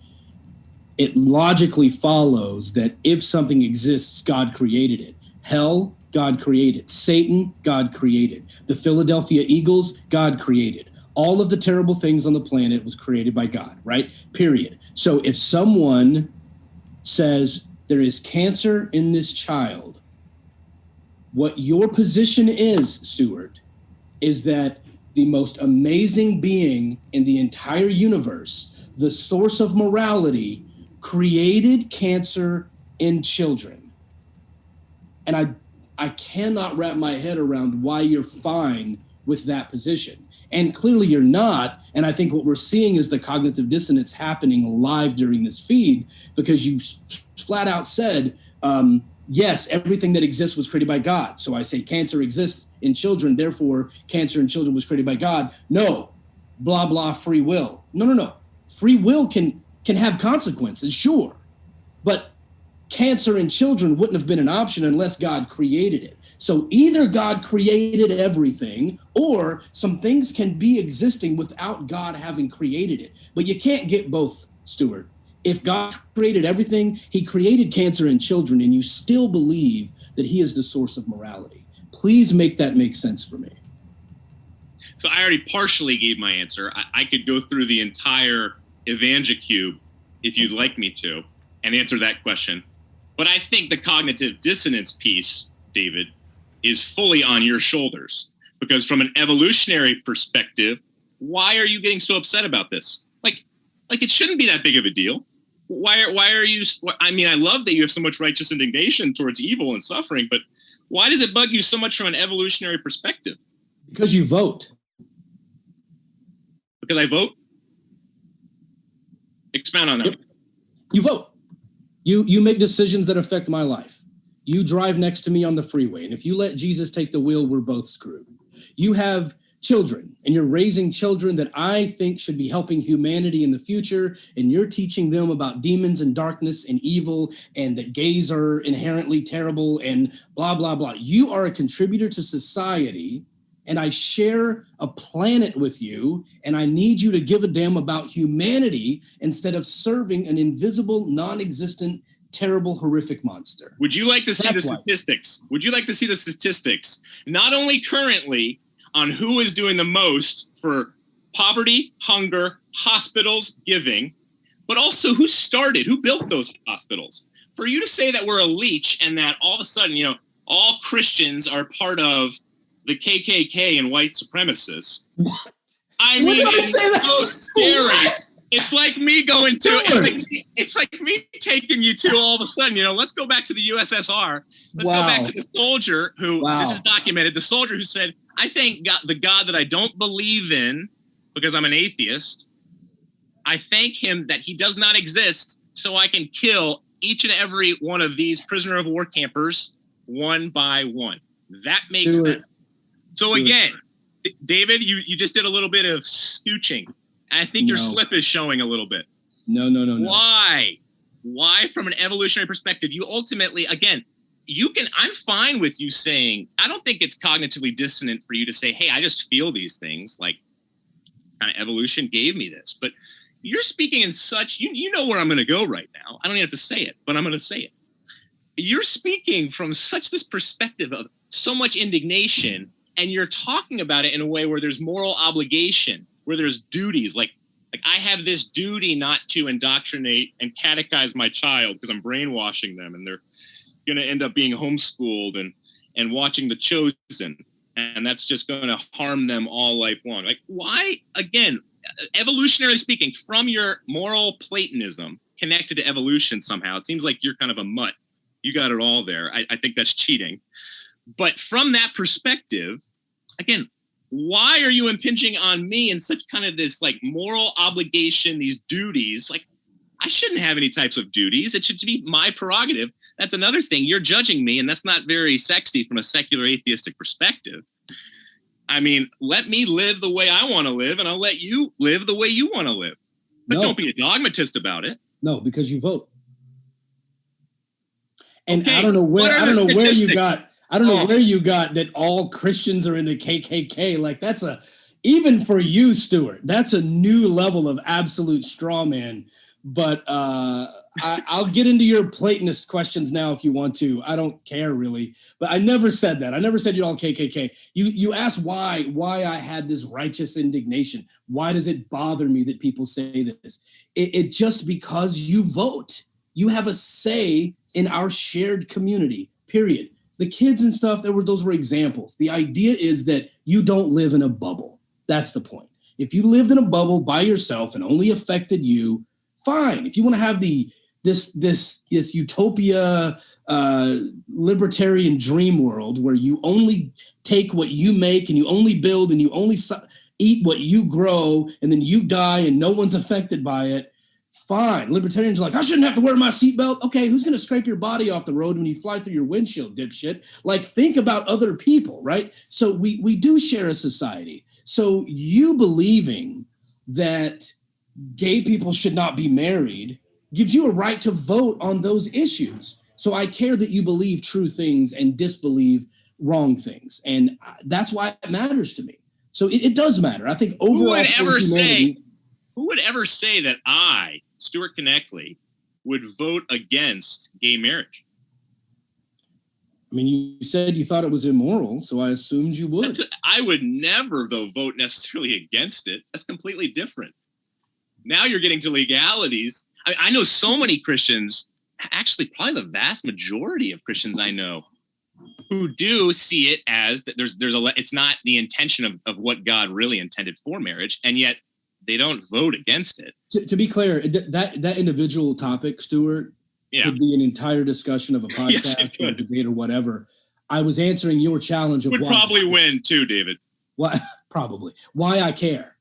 it logically follows that if something exists, God created it. Hell, God created. Satan, God created. The Philadelphia Eagles, God created. All of the terrible things on the planet was created by God, right? Period. So if someone says there is cancer in this child, what your position is, Stuart, is that the most amazing being in the entire universe, the source of morality, created cancer in children. And I cannot wrap my head around why you're fine with that position. And clearly you're not. And I think what we're seeing is the cognitive dissonance happening live during this feed, because you flat out said, yes, everything that exists was created by God. So I say cancer exists in children, therefore cancer in children was created by God. No, blah, blah, free will. No. Free will can have consequences, sure. But cancer in children wouldn't have been an option unless God created it. So either God created everything, or some things can be existing without God having created it. But you can't get both, Stuart. If God created everything, he created cancer in children, and you still believe that he is the source of morality. Please make that make sense for me. So I already partially gave my answer. I could go through the entire EvangeCube if you'd like me to and answer that question. But I think the cognitive dissonance piece, David, is fully on your shoulders. Because from an evolutionary perspective, why are you getting so upset about this? Like it shouldn't be that big of a deal. Why are you, I mean, I love that you have so much righteous indignation towards evil and suffering, but why does it bug you so much from an evolutionary perspective? Because you vote. Because I vote? Expound on that. Yep. You vote. You make decisions that affect my life. You drive next to me on the freeway, and if you let Jesus take the wheel, we're both screwed. You have children, and you're raising children that I think should be helping humanity in the future, and you're teaching them about demons and darkness and evil, and that gays are inherently terrible, and blah, blah, blah. You are a contributor to society, and I share a planet with you, and I need you to give a damn about humanity instead of serving an invisible, non-existent, terrible, horrific monster. Would you like to see the statistics? Would you like to see the statistics? Not only currently on who is doing the most for poverty, hunger, hospitals, giving, but also who built those hospitals. For you to say that we're a leech and that all of a sudden, all Christians are part of the KKK and white supremacists. I mean, it's so scary. What? It's like me going to, it's like me taking you to all of a sudden, let's go back to the USSR. Let's go back to the soldier who, this is documented, the soldier who said, I thank God, the God that I don't believe in because I'm an atheist, I thank him that he does not exist so I can kill each and every one of these prisoner of war campers one by one. That makes sense. So again, David, you just did a little bit of scooching. I think your slip is showing a little bit. No. Why? Why, from an evolutionary perspective, you ultimately, again, I'm fine with you saying, I don't think it's cognitively dissonant for you to say, hey, I just feel these things, like kind of evolution gave me this. But you're speaking in such, you know where I'm going to go right now. I don't even have to say it, but I'm going to say it. You're speaking from such this perspective of so much indignation, and you're talking about it in a way where there's moral obligation, where there's duties, like I have this duty not to indoctrinate and catechize my child because I'm brainwashing them, and they're going to end up being homeschooled and watching The Chosen, and that's just going to harm them all life long. Like, why, again, evolutionarily speaking, from your moral Platonism connected to evolution somehow, it seems like you're kind of a mutt. You got it all there. I think that's cheating. But from that perspective, again, why are you impinging on me in such kind of this like moral obligation, these duties? Like, I shouldn't have any types of duties. It should be my prerogative. That's another thing. You're judging me, and that's not very sexy from a secular atheistic perspective. I mean, let me live the way I want to live, and I'll let you live the way you want to live. But don't be a dogmatist about it. No, because you vote. And okay, I don't know where you got that all Christians are in the KKK. Like, that's even for you, Stuart, that's a new level of absolute straw man. But I'll get into your Platonist questions now if you want to. I don't care really, but I never said that. I never said you're all KKK. You asked why I had this righteous indignation. Why does it bother me that people say this? It just because you vote. You have a say in our shared community, period. The kids and stuff, those were examples. The idea is that you don't live in a bubble. That's the point. If you lived in a bubble by yourself and only affected you, fine. If you want to have the this utopia, libertarian dream world where you only take what you make and you only build and you only eat what you grow and then you die and no one's affected by it. Fine. Libertarians are like, I shouldn't have to wear my seatbelt. Okay, who's going to scrape your body off the road when you fly through your windshield, dipshit? Like, think about other people, right? So we do share a society. So you believing that gay people should not be married gives you a right to vote on those issues. So I care that you believe true things and disbelieve wrong things. And that's why it matters to me. So it does matter. I think overall, who would ever say that I, Stuart Knechtle, would vote against gay marriage? I mean, you said you thought it was immoral, so I assumed you would. I would never, though, vote necessarily against it. That's completely different. Now you're getting to legalities. I know so many Christians, actually probably the vast majority of Christians I know, who do see it as that it's not the intention of what God really intended for marriage, and yet they don't vote against it. To be clear, that individual topic, Stuart, could be an entire discussion of a podcast or a debate or whatever. I was answering your challenge of would probably win too, David. Why? Probably. Why I care.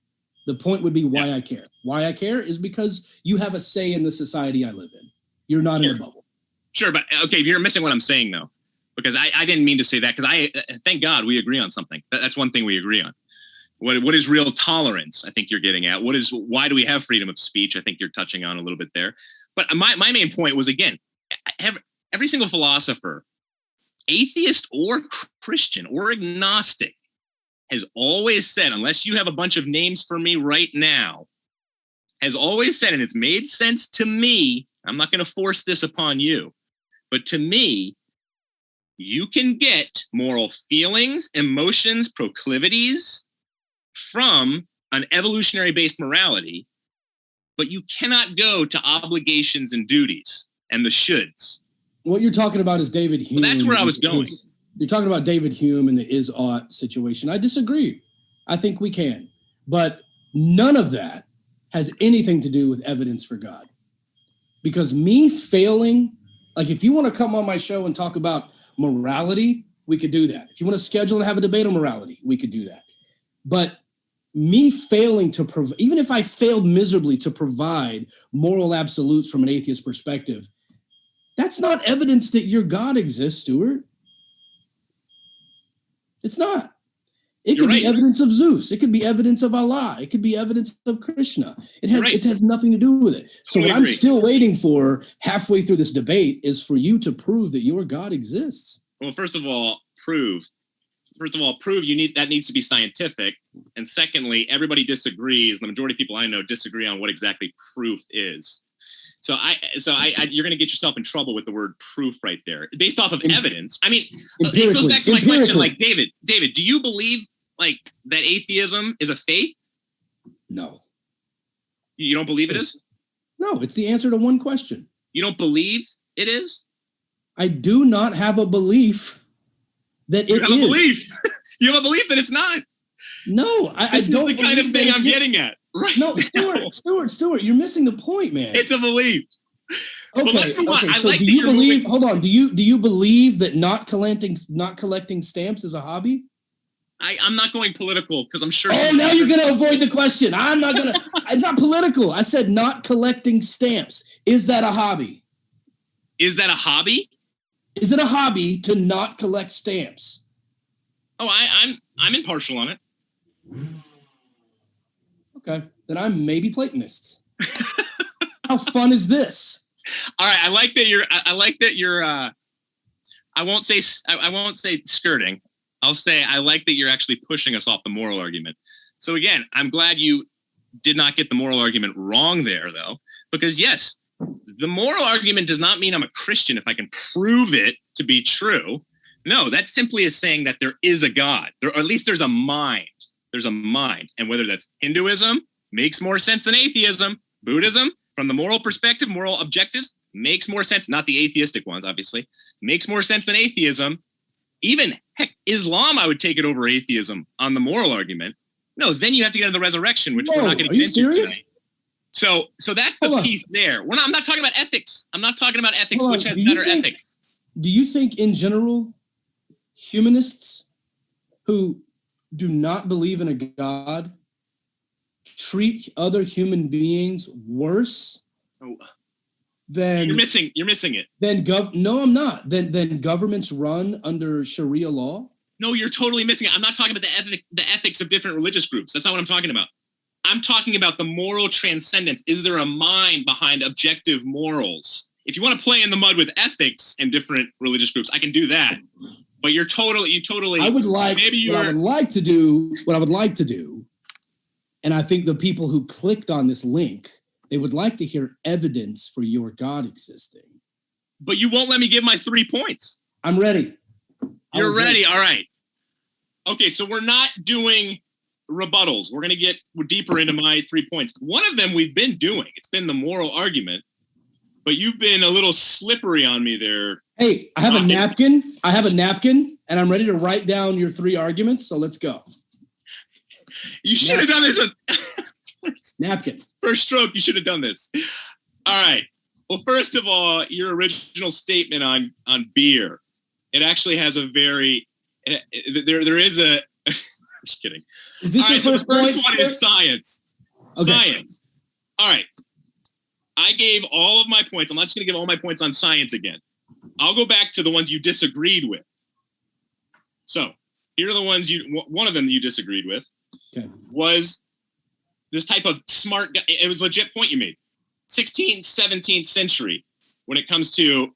The point would be why I care. Why I care is because you have a say in the society I live in. You're not in a bubble. Sure, but okay, you're missing what I'm saying though, because I didn't mean to say that, because thank God we agree on something. That's one thing we agree on. What is real tolerance? I think you're getting at. Why do we have freedom of speech? I think you're touching on a little bit there. But my main point was, again, every single philosopher, atheist or Christian or agnostic, has always said, unless you have a bunch of names for me right now, has always said, and it's made sense to me, I'm not going to force this upon you, but to me, you can get moral feelings, emotions, proclivities from an evolutionary-based morality, but you cannot go to obligations and duties and the shoulds. What you're talking about is David Hume. Well, that's where I was going. You're talking about David Hume and the is-ought situation. I disagree. I think we can. But none of that has anything to do with evidence for God. Because me failing, like if you want to come on my show and talk about morality, we could do that. If you want to schedule and have a debate on morality, we could do that. But me failing to provide, even if I failed miserably to provide moral absolutes from an atheist perspective, that's not evidence that your God exists, Stuart. It's not. It could be evidence of Zeus. It could be evidence of Allah. It could be evidence of Krishna. It has nothing to do with it. So what I'm still waiting for halfway through this debate is for you to prove that your God exists. Well, first of all, prove that needs to be scientific. And secondly, everybody disagrees. The majority of people I know disagree on what exactly proof is. So you're going to get yourself in trouble with the word proof right there, based off of evidence. I mean, it goes back to my question. Like, David, do you believe like that atheism is a faith? No. You don't believe it is? No, it's the answer to one question. You don't believe it is? I do not have a belief that it is. You have a belief that it's not. No, I don't. This is the kind of thing I'm getting at. Right. No, Stuart, you're missing the point, man. It's a belief. Okay. Do you believe that not collecting stamps is a hobby? I'm not going political because I'm sure. Oh, now you're going to avoid the question. I'm not going to. It's not political. I said not collecting stamps. Is that a hobby? Is that a hobby? Is it a hobby to not collect stamps? Oh, I'm impartial on it. Okay, then I'm maybe Platonists. How fun is this? All right, I like that you're. I won't say skirting. I'll say I like that you're actually pushing us off the moral argument. So again, I'm glad you did not get the moral argument wrong there, though, because yes, the moral argument does not mean I'm a Christian if I can prove it to be true. No, that simply is saying that there is a God, or at least there's a mind. There's a mind. And whether that's Hinduism makes more sense than atheism. Buddhism, from the moral perspective, moral objectives, makes more sense. Not the atheistic ones, obviously. Makes more sense than atheism. Even, heck, Islam, I would take it over atheism on the moral argument. No, then you have to get into the resurrection, which we're not going to get into tonight. So that's the piece there. I'm not talking about ethics. I'm not talking about ethics, which has better ethics. Do you think in general, humanists who do not believe in a God treat other human beings worse than you're missing it. No, I'm not. Then governments run under Sharia law? No, you're totally missing it. I'm not talking about the ethics of different religious groups. That's not what I'm talking about. I'm talking about the moral transcendence. Is there a mind behind objective morals? If you want to play in the mud with ethics and different religious groups, I can do that. But you totally. I would like to do, and I think the people who clicked on this link, they would like to hear evidence for your God existing. But you won't let me give my 3 points. I'm ready. You're ready. All right. Okay, so we're not doing rebuttals. We're going to get deeper into my 3 points. One of them we've been doing. It's been the moral argument, but you've been a little slippery on me there. Hey, I have a napkin. And I'm ready to write down your 3 arguments. So let's go. You should have done this. Napkin. First stroke, you should have done this. All right. Well, first of all, your original statement on beer, it actually has a very there is a. I'm just kidding. Is this your first point? The first one is science. Okay. Science. All right. I gave all of my points. I'm not just going to give all my points on science again. I'll go back to the ones you disagreed with. So here are the ones one of them that you disagreed with was this type of smart guy. It was a legit point you made. 16th, 17th century, when it comes to,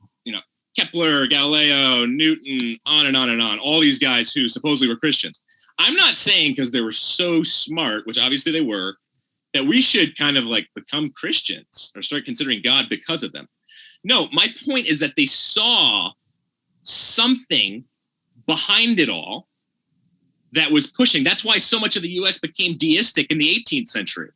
Kepler, Galileo, Newton, on and on and on, all these guys who supposedly were Christians. I'm not saying because they were so smart, which obviously they were, that we should kind of like become Christians or start considering God because of them. No, my point is that they saw something behind it all that was pushing. That's why so much of the US became deistic in the 18th century.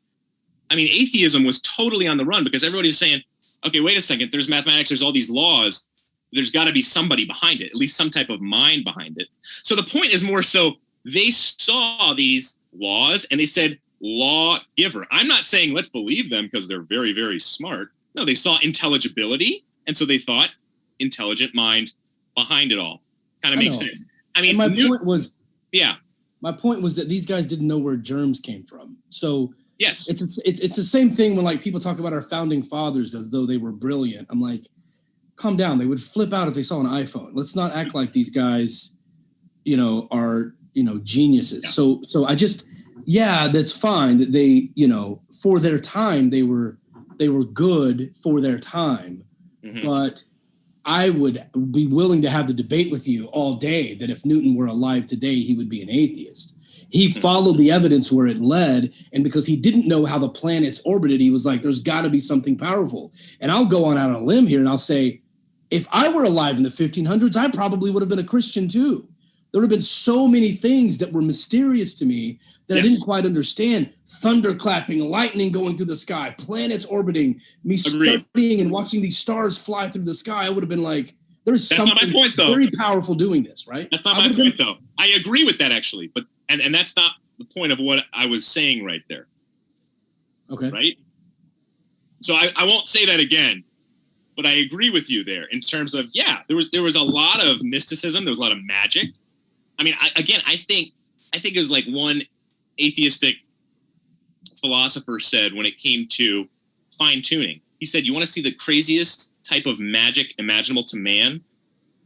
I mean, atheism was totally on the run because everybody was saying, okay, wait a second, there's mathematics, there's all these laws. There's got to be somebody behind it, at least some type of mind behind it. So the point is more so they saw these laws and they said, lawgiver. I'm not saying let's believe them because they're very, very smart. No, they saw intelligibility. And so they thought intelligent mind behind it all. Kind of makes sense. I mean, my point was that these guys didn't know where germs came from. So yes, it's the same thing when like people talk about our founding fathers as though they were brilliant. I'm like, calm down. They would flip out if they saw an iPhone. Let's not act like these guys, are, geniuses. Yeah. So I just, that's fine that they, for their time, they were good for their time. Mm-hmm. But I would be willing to have the debate with you all day that if Newton were alive today, he would be an atheist. He followed the evidence where it led, and because he didn't know how the planets orbited, he was like, there's got to be something powerful. And I'll go out on a limb here and I'll say, if I were alive in the 1500s, I probably would have been a Christian too. There would have been so many things that were mysterious to me that I didn't quite understand. Thunder clapping, lightning going through the sky, planets orbiting, me studying and watching these stars fly through the sky. I would have been like, there's something very powerful doing this, right? That's not my point, though. I agree with that, actually. But and that's not the point of what I was saying right there. Okay. Right? So I won't say that again. But I agree with you there in terms of, there was a lot of mysticism. There was a lot of magic. I mean, I think it was like one atheistic philosopher said when it came to fine tuning. He said, you want to see the craziest type of magic imaginable to man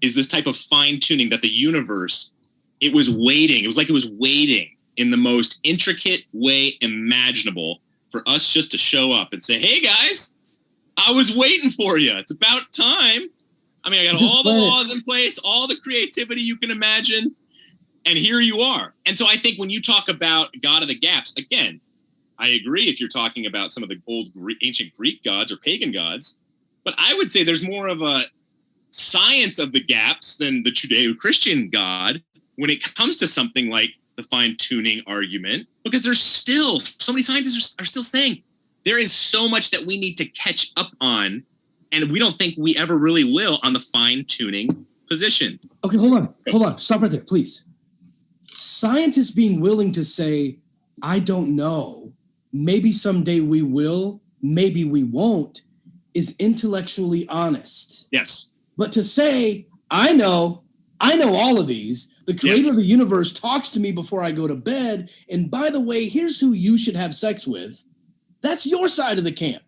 is this type of fine tuning that the universe, it was waiting. It was like it was waiting in the most intricate way imaginable for us just to show up and say, hey guys, I was waiting for you. It's about time. I mean, I got all the laws in place, all the creativity you can imagine, and here you are. And so I think when you talk about God of the gaps, again, I agree if you're talking about some of the old ancient Greek gods or pagan gods, but I would say there's more of a science of the gaps than the Judeo-Christian God when it comes to something like the fine-tuning argument, because there's still, so many scientists are still saying, there is so much that we need to catch up on, and we don't think we ever really will on the fine-tuning position. Okay, hold on. Stop right there, please. Scientists being willing to say, I don't know, maybe someday we will, maybe we won't, is intellectually honest. Yes. But to say, I know all of these, the creator of the universe talks to me before I go to bed, and by the way, here's who you should have sex with, that's your side of the camp.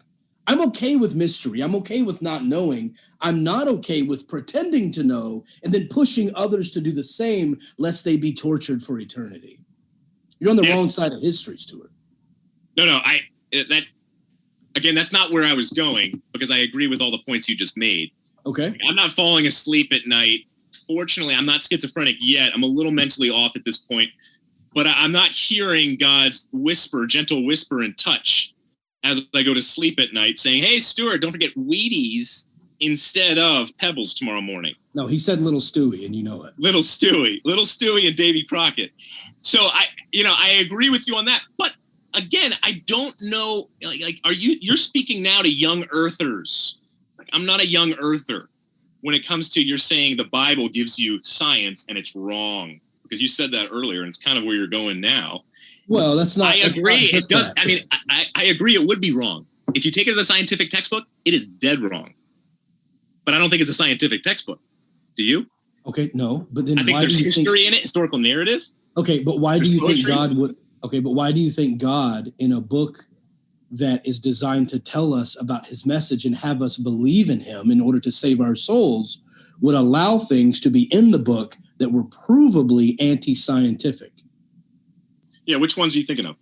I'm okay with mystery. I'm okay with not knowing. I'm not okay with pretending to know and then pushing others to do the same, lest they be tortured for eternity. You're on the wrong side of history, Stuart. No, that's not where I was going, because I agree with all the points you just made. Okay. I'm not falling asleep at night. Fortunately, I'm not schizophrenic yet. I'm a little mentally off at this point, but I'm not hearing God's whisper, gentle whisper and touch as I go to sleep at night saying, hey, Stuart, don't forget Wheaties instead of Pebbles tomorrow morning. No, he said Little Stewie, and you know it. Little Stewie and Davy Crockett. So I agree with you on that. But again, I don't know, you're speaking now to young earthers. Like, I'm not a young earther when it comes to, you're saying the Bible gives you science and it's wrong, because you said that earlier and it's kind of where you're going now. Well, that's not. I agree. It does. I mean, I agree. It would be wrong. If you take it as a scientific textbook, it is dead wrong. But I don't think it's a scientific textbook. Do you? Okay, no. But then I think there's history in it, historical narrative. Okay, but why do you think God would? Okay, but why do you think God, in a book that is designed to tell us about his message and have us believe in him in order to save our souls, would allow things to be in the book that were provably anti-scientific? Yeah, which ones are you thinking of?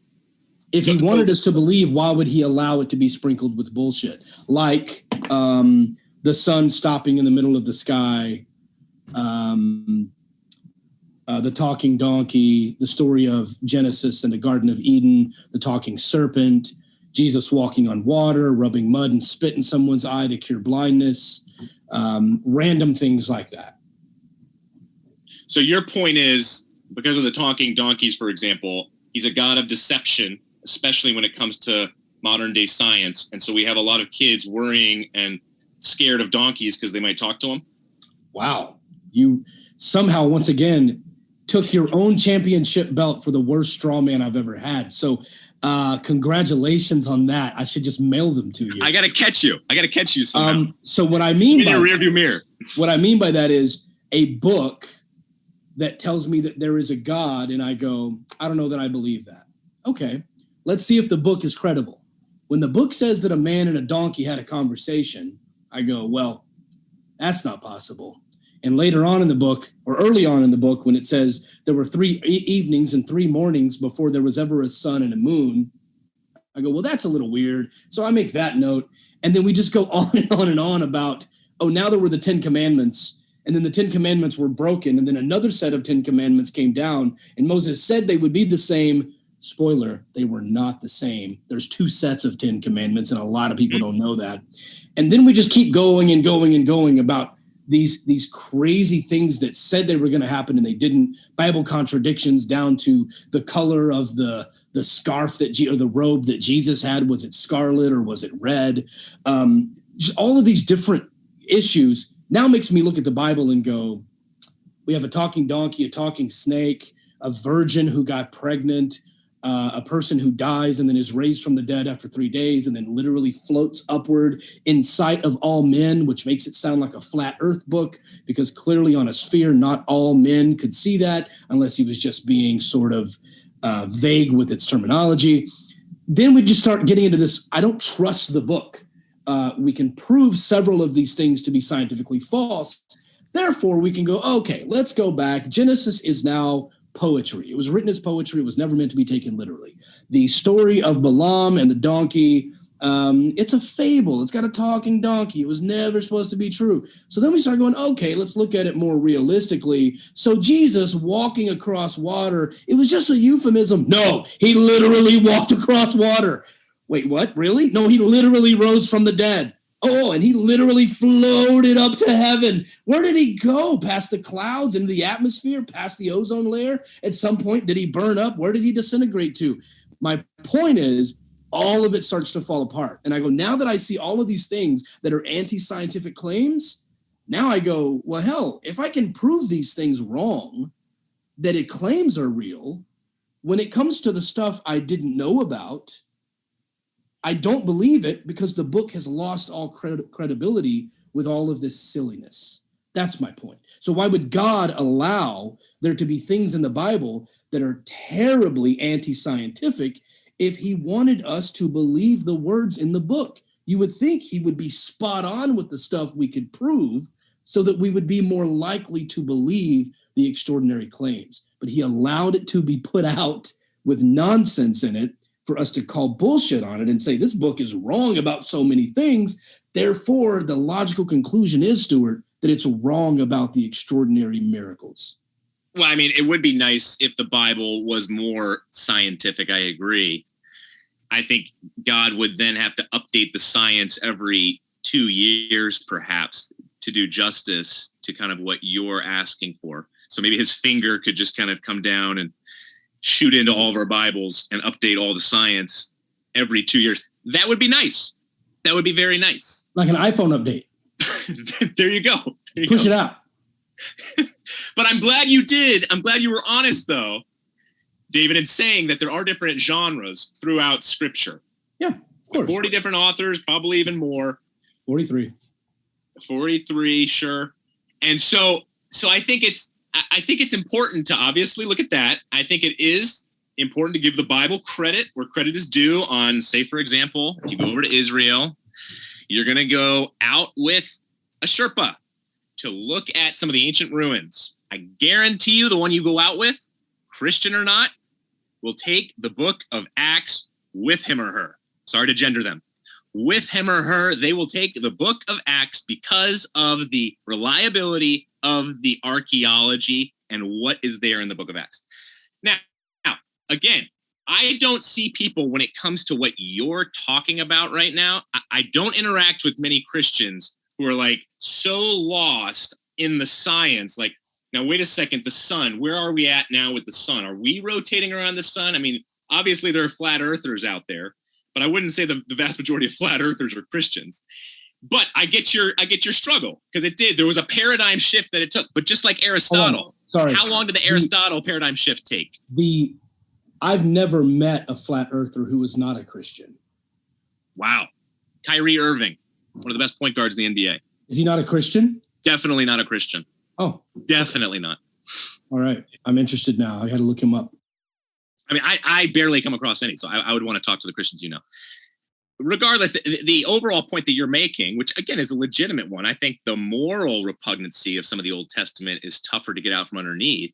If he wanted us to believe, why would he allow it to be sprinkled with bullshit? Like the sun stopping in the middle of the sky, the talking donkey, the story of Genesis and the Garden of Eden, the talking serpent, Jesus walking on water, rubbing mud and spit in someone's eye to cure blindness, random things like that. So your point is, because of the talking donkeys, for example, he's a god of deception, especially when it comes to modern day science. And so we have a lot of kids worrying and scared of donkeys because they might talk to them. Wow. You somehow, once again, took your own championship belt for the worst straw man I've ever had. So congratulations on that. I should just mail them to you. I got to catch you. Somehow. So what I mean in your rearview mirror. What I mean by that is a book that tells me that there is a God, and I go, I don't know that I believe that. Okay, let's see if the book is credible. When the book says that a man and a donkey had a conversation, I go, well, that's not possible. And later on in the book, or early on in the book, when it says there were 3 evenings and 3 mornings before there was ever a sun and a moon, I go, well, that's a little weird. So I make that note. And then we just go on and on and on about, oh, now there were the 10 commandments. And then the 10 commandments were broken. And then another set of 10 commandments came down. And Moses said they would be the same. Spoiler, they were not the same. There's 2 sets of 10 commandments, and a lot of people don't know that. And then we just keep going and going and going about these crazy things that said they were going to happen and they didn't. Bible contradictions down to the color of the scarf or the robe that Jesus had. Was it scarlet or was it red? Just all of these different issues now makes me look at the Bible and go, we have a talking donkey, a talking snake, a virgin who got pregnant, a person who dies and then is raised from the dead after 3 days and then literally floats upward in sight of all men, which makes it sound like a flat earth book, because clearly on a sphere, not all men could see that unless he was just being sort of vague with its terminology. Then we just start getting into this, I don't trust the book. We can prove several of these things to be scientifically false. Therefore, we can go, okay, let's go back. Genesis is now poetry. It was written as poetry. It was never meant to be taken literally. The story of Balaam and the donkey, it's a fable. It's got a talking donkey. It was never supposed to be true. So then we start going, okay, let's look at it more realistically. So Jesus walking across water, it was just a euphemism. No, he literally walked across water. Wait, what? Really? No, he literally rose from the dead. Oh, and he literally floated up to heaven. Where did he go? Past the clouds, into the atmosphere, past the ozone layer? At some point, did he burn up? Where did he disintegrate to? My point is, all of it starts to fall apart. And I go, now that I see all of these things that are anti-scientific claims, now I go, well, hell, if I can prove these things wrong, that it claims are real, when it comes to the stuff I didn't know about, I don't believe it because the book has lost all credibility with all of this silliness. That's my point. So why would God allow there to be things in the Bible that are terribly anti-scientific if he wanted us to believe the words in the book? You would think he would be spot on with the stuff we could prove so that we would be more likely to believe the extraordinary claims. But he allowed it to be put out with nonsense in it for us to call bullshit on it and say this book is wrong about so many things. Therefore, the logical conclusion is, Stuart, that it's wrong about the extraordinary miracles. Well, I mean, it would be nice if the Bible was more scientific. I agree. I think God would then have to update the science every 2 years, perhaps, to do justice to kind of what you're asking for. So maybe his finger could just kind of come down and shoot into all of our Bibles and update all the science every 2 years. That would be nice. That would be very nice. Like an iPhone update. There you go. Push it out. But I'm glad you did. I'm glad you were honest, though, David, in saying that there are different genres throughout Scripture. Yeah, of course. 40 different authors, probably even more. 43. 43, sure. And so I think it's important to obviously look at that. I think it is important to give the Bible credit where credit is due on, say, for example, if you go over to Israel, you're going to go out with a Sherpa to look at some of the ancient ruins. I guarantee you the one you go out with, Christian or not, will take the book of Acts with him or her. Sorry to gender them. With him or her, they will take the book of Acts because of the reliability of the archaeology and what is there in the book of Acts. Now, again, I don't see people when it comes to what you're talking about right now. I don't interact with many Christians who are like so lost in the science. Like, now, wait a second, the sun, where are we at now with the sun? Are we rotating around the sun? I mean, obviously there are flat earthers out there, but I wouldn't say the vast majority of flat earthers are Christians. But I get your struggle because there was a paradigm shift that it took. But just like Aristotle, how long did the Aristotle paradigm shift take? I've never met a flat earther who was not a Christian. Wow. Kyrie Irving, one of the best point guards in the NBA. Is he not a Christian? Definitely not a Christian. Oh. Definitely not. All right. I'm interested now. I got to look him up. I mean, I barely come across any, so I would want to talk to the Christians, Regardless, the overall point that you're making, which again is a legitimate one, I think the moral repugnancy of some of the Old Testament is tougher to get out from underneath.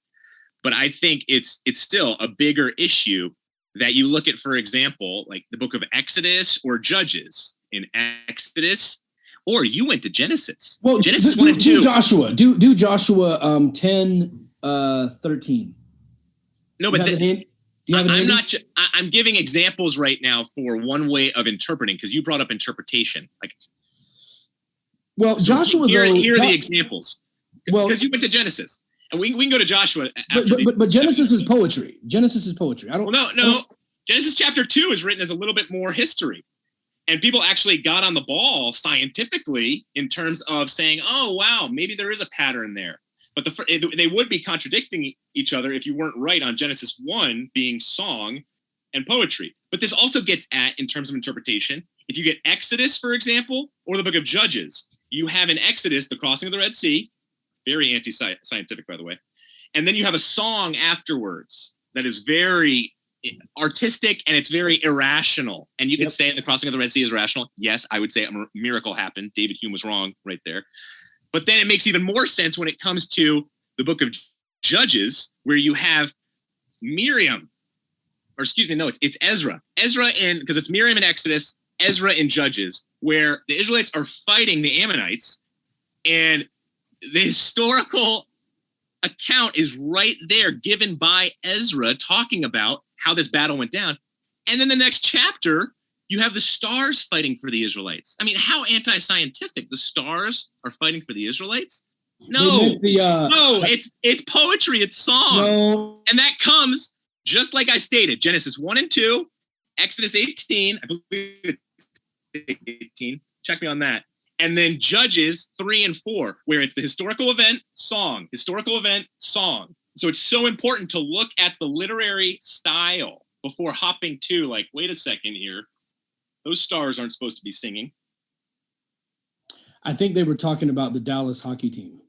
But I think it's still a bigger issue that you look at, for example, like the book of Exodus or Judges. In Exodus, or you went to Genesis. Well, Genesis 1 and 2. Do Joshua. Do Joshua 10, 13. No, but I'm I'm giving examples right now for one way of interpreting because you brought up interpretation. Well, so Joshua. Here are the examples. Because you went to Genesis, and we can go to Joshua. But Genesis is poetry. Genesis is poetry. No. Genesis chapter 2 is written as a little bit more history, and people actually got on the ball scientifically in terms of saying, "Oh, wow, maybe there is a pattern there." But they would be contradicting each other if you weren't right on Genesis 1 being song and poetry. But this also gets at, in terms of interpretation, if you get Exodus, for example, or the book of Judges, you have in Exodus the crossing of the Red Sea, very anti-scientific, by the way. And then you have a song afterwards that is very artistic and it's very irrational. And you could say the crossing of the Red Sea is rational. Yes, I would say a miracle happened. David Hume was wrong right there. But then it makes even more sense when it comes to the book of Judges, where you have Miriam, or excuse me, no, it's Ezra. Ezra because it's Miriam in Exodus, Ezra in Judges, where the Israelites are fighting the Ammonites, and the historical account is right there given by Ezra talking about how this battle went down. And then the next chapter, you have the stars fighting for the Israelites. I mean, how anti-scientific. The stars are fighting for the Israelites? No, it's poetry, it's song. No. And that comes, just like I stated, Genesis 1 and 2, Exodus 18, I believe it's 18, check me on that. And then Judges 3 and 4, where it's the historical event, song, historical event, song. So it's so important to look at the literary style before hopping to, like, wait a second here. Those stars aren't supposed to be singing. I think they were talking about the Dallas hockey team.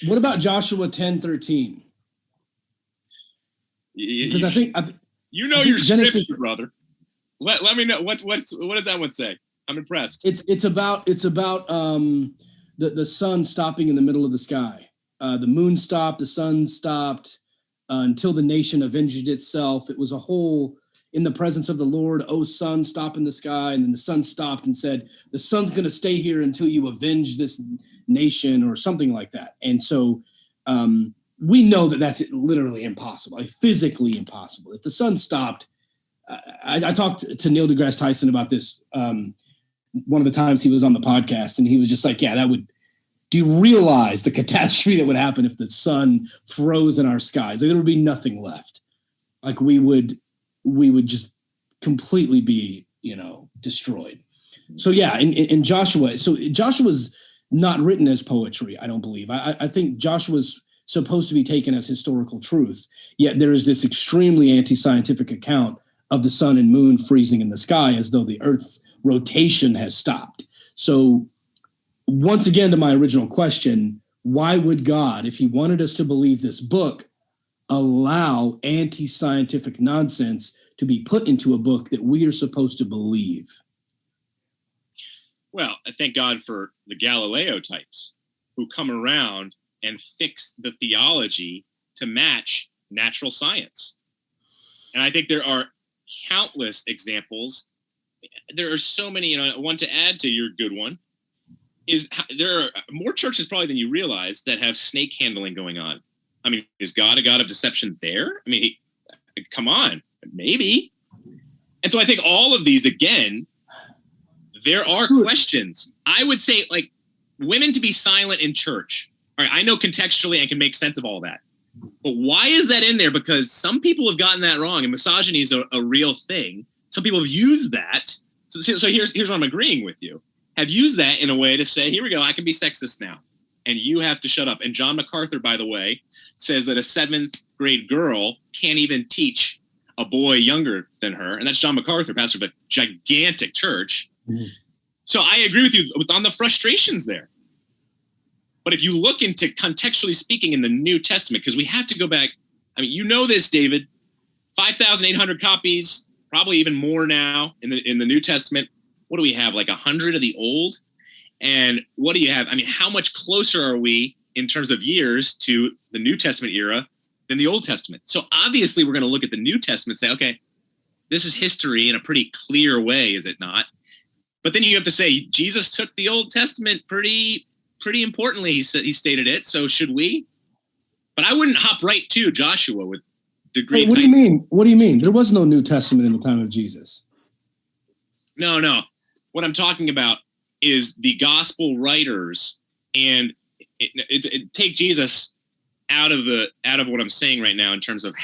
What about Joshua 10:13? Because I think your scripture, brother. Let me know what does that one say? I'm impressed. It's about the sun stopping in the middle of the sky. The moon stopped, the sun stopped until the nation avenged itself. It was a whole in the presence of the Lord, O sun, stop in the sky. And then the sun stopped and said, the sun's going to stay here until you avenge this nation or something like that. And so we know that that's literally impossible, like physically impossible. If the sun stopped, I talked to Neil deGrasse Tyson about this one of the times he was on the podcast, and he was just like, yeah, that would, do you realize the catastrophe that would happen if the sun froze in our skies? Like, there would be nothing left. Like we would just completely be, destroyed. So yeah, in Joshua, so Joshua's not written as poetry, I don't believe. I think Joshua's supposed to be taken as historical truth, yet there is this extremely anti-scientific account of the sun and moon freezing in the sky as though the Earth's rotation has stopped. So once again, to my original question, why would God, if he wanted us to believe this book, allow anti-scientific nonsense to be put into a book that we are supposed to believe? Well, I thank God for the Galileo types who come around and fix the theology to match natural science. And I think there are countless examples. There are so many, one to add to your good one is there are more churches probably than you realize that have snake handling going on. I mean, is God a God of deception there? I mean, come on, maybe. And so I think all of these, again, there are questions. I would say, like, women to be silent in church. All right, I know contextually I can make sense of all that. But why is that in there? Because some people have gotten that wrong, and misogyny is a real thing. Some people have used that. So here's what I'm agreeing with you. Have used that in a way to say, here we go, I can be sexist now, and you have to shut up. And John MacArthur, by the way, says that a 7th grade girl can't even teach a boy younger than her. And that's John MacArthur, pastor of a gigantic church. Mm-hmm. So I agree with you on the frustrations there. But if you look into contextually speaking in the New Testament, because we have to go back, I mean, you know this, David, 5,800 copies, probably even more now in the New Testament. What do we have, like 100 of the Old? And what do you have? I mean, how much closer are we in terms of years to the New Testament era than the Old Testament? So obviously we're going to look at the New Testament and say, okay, this is history in a pretty clear way, is it not? But then you have to say, Jesus took the Old Testament pretty importantly, he stated it. So should we? But I wouldn't hop right to Joshua with degree. Hey, what do you mean? What do you mean? There was no New Testament in the time of Jesus. No. What I'm talking about is the gospel writers, and take Jesus out of what I'm saying right now in terms of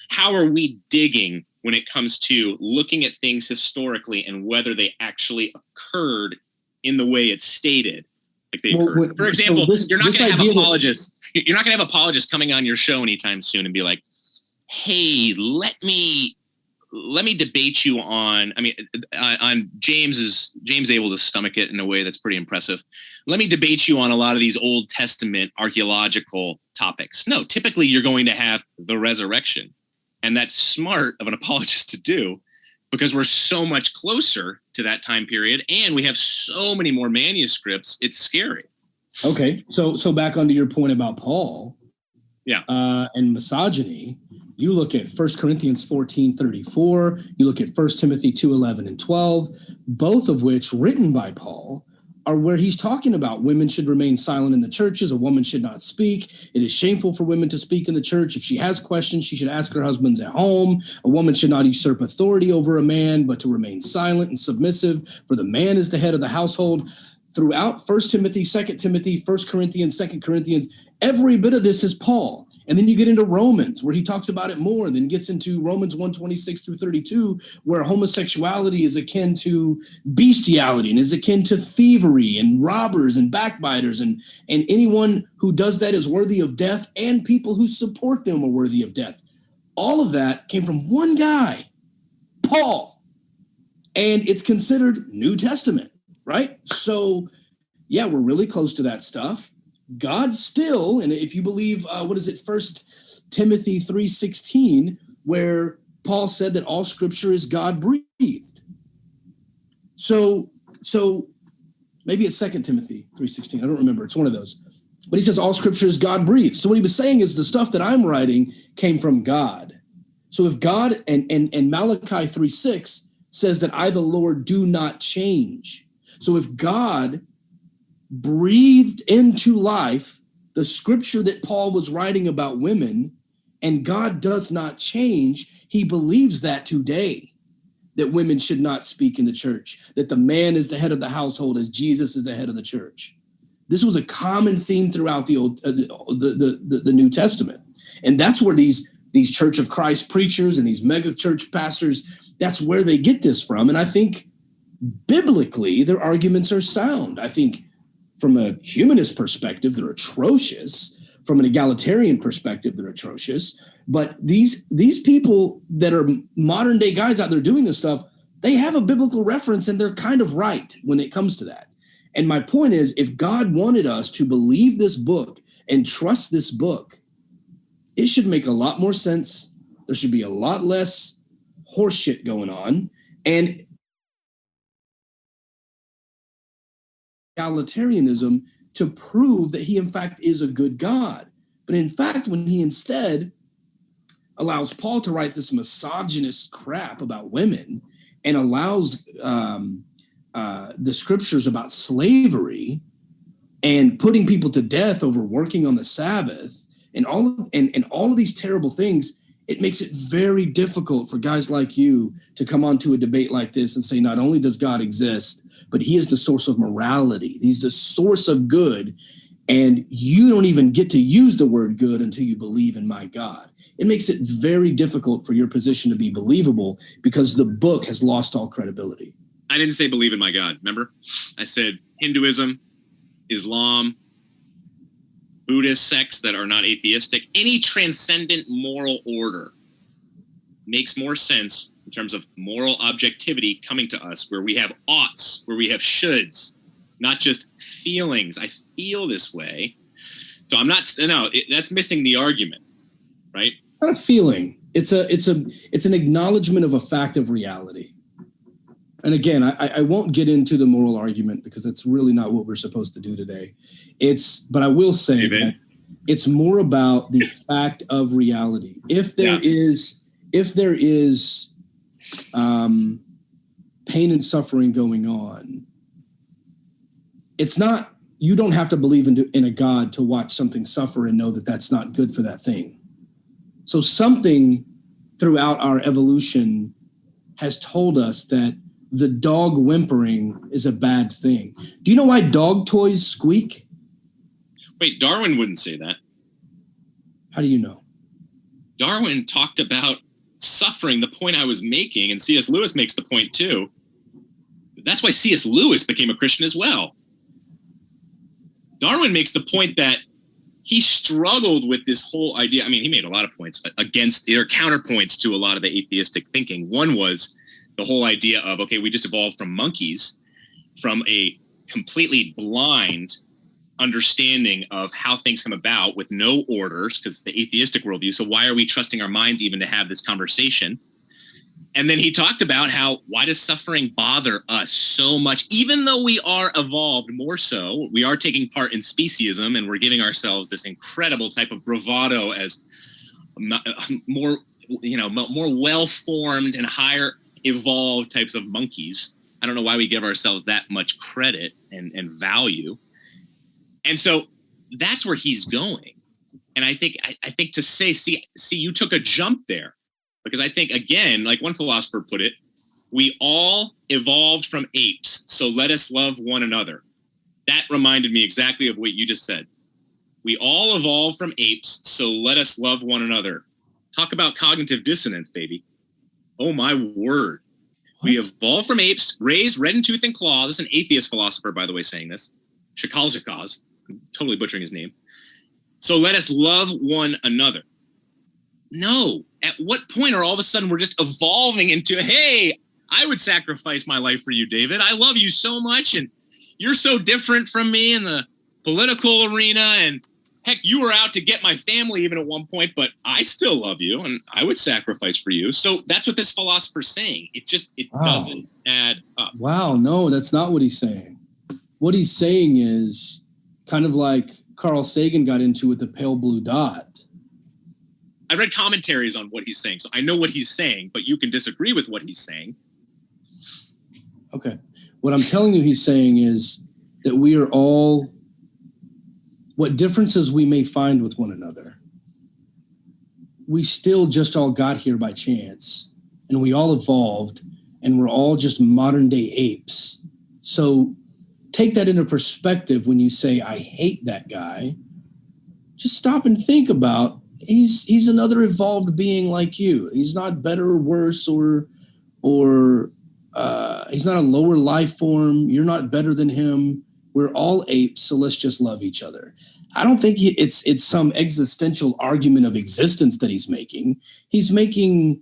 how are we digging when it comes to looking at things historically and whether they actually occurred in the way it's stated. Like they occurred. For example, you're not going to have apologists. You're not going to have apologists coming on your show anytime soon and be like, "Hey, let me debate you on." I mean, on James able to stomach it in a way that's pretty impressive. Let me debate you on a lot of these Old Testament archaeological topics. No, typically you're going to have the resurrection, and that's smart of an apologist to do because we're so much closer to that time period, and we have so many more manuscripts. It's scary. Okay, so back onto your point about Paul, yeah, and misogyny. You look at 1 Corinthians 14:34, you look at 1 Timothy 2:11 and 12, both of which written by Paul are where he's talking about women should remain silent in the churches, a woman should not speak. It is shameful for women to speak in the church. If she has questions, she should ask her husbands at home. A woman should not usurp authority over a man, but to remain silent and submissive, for the man is the head of the household. Throughout 1 Timothy, 2 Timothy, 1 Corinthians, 2 Corinthians, every bit of this is Paul. And then you get into Romans, where he talks about it more, and then gets into Romans 1:26 through 32, where homosexuality is akin to bestiality and is akin to thievery and robbers and backbiters. And anyone who does that is worthy of death, and people who support them are worthy of death. All of that came from one guy, Paul, and it's considered New Testament, right? So, yeah, we're really close to that stuff. God still, and if you believe, First Timothy 3:16, where Paul said that all scripture is God breathed. So maybe it's 2 Timothy 3:16. I don't remember. It's one of those. But he says all scripture is God breathed. So what he was saying is the stuff that I'm writing came from God. So if God and Malachi 3:6 says that I, the Lord, do not change. So if God breathed into life the scripture that Paul was writing about women, and God does not change, he believes that today, that women should not speak in the church, that the man is the head of the household as Jesus is the head of the church. This was a common theme throughout the New Testament. And that's where these Church of Christ preachers and these mega church pastors, that's where they get this from. And I think biblically, their arguments are sound. I think from a humanist perspective, they're atrocious. From an egalitarian perspective, they're atrocious. But these people that are modern day guys out there doing this stuff, they have a biblical reference and they're kind of right when it comes to that. And my point is, if God wanted us to believe this book and trust this book, it should make a lot more sense. There should be a lot less horseshit going on. And egalitarianism to prove that he, in fact, is a good God. But in fact, when he instead allows Paul to write this misogynist crap about women and allows the scriptures about slavery and putting people to death over working on the Sabbath and all of these terrible things, it makes it very difficult for guys like you to come onto a debate like this and say, not only does God exist, but he is the source of morality. He's the source of good. And you don't even get to use the word good until you believe in my God. It makes it very difficult for your position to be believable because the book has lost all credibility. I didn't say believe in my God, remember? I said Hinduism, Islam, Buddhist sects that are not atheistic, any transcendent moral order makes more sense in terms of moral objectivity coming to us, where we have oughts, where we have shoulds, not just feelings. I feel this way. So I'm not, that's missing the argument, right? It's not a feeling. It's an acknowledgement of a fact of reality. And again, I won't get into the moral argument because that's really not what we're supposed to do today. But I will say that it's more about the fact of reality. If there is pain and suffering going on, it's not, you don't have to believe in a God to watch something suffer and know that that's not good for that thing. So something throughout our evolution has told us that the dog whimpering is a bad thing. Do you know why dog toys squeak? Wait, Darwin wouldn't say that. How do you know? Darwin talked about suffering, the point I was making, and C.S. Lewis makes the point too. That's why C.S. Lewis became a Christian as well. Darwin makes the point that he struggled with this whole idea. I mean, he made a lot of points against, or counterpoints to a lot of the atheistic thinking. One was the whole idea of, okay, we just evolved from monkeys, from a completely blind understanding of how things come about with no orders, because it's the atheistic worldview. So why are we trusting our minds even to have this conversation? And then he talked about why does suffering bother us so much? Even though we are evolved more so, we are taking part in speciesism and we're giving ourselves this incredible type of bravado as more well-formed and higher evolved types of monkeys. I don't know why we give ourselves that much credit and value. And so that's where he's going. And I think to say, see, you took a jump there. Because I think, again, like one philosopher put it, we all evolved from apes, so let us love one another. That reminded me exactly of what you just said. We all evolved from apes, so let us love one another. Talk about cognitive dissonance, baby. Oh, my word. What? We evolved from apes, raised red in tooth and claw. This is an atheist philosopher, by the way, saying this. Shakal, I'm totally butchering his name. So let us love one another. no. At what point are all of a sudden we're just evolving into, hey, I would sacrifice my life for you, David. I love you so much, and you're so different from me in the political arena, and heck, you were out to get my family even at one point, but I still love you, and I would sacrifice for you. So that's what this philosopher's saying. It doesn't add up. Wow, no, that's not what he's saying. What he's saying is kind of like Carl Sagan got into with the pale blue dot. I read commentaries on what he's saying, so I know what he's saying, but you can disagree with what he's saying. Okay. What I'm telling you he's saying is that we are all, what differences we may find with one another, we still just all got here by chance, and we all evolved, and we're all just modern day apes. So take that into perspective when you say, I hate that guy. Just stop and think about, he's another evolved being like you. He's not better or worse or he's not a lower life form. You're not better than him. We're all apes, so let's just love each other. I don't think it's some existential argument of existence that he's making. He's making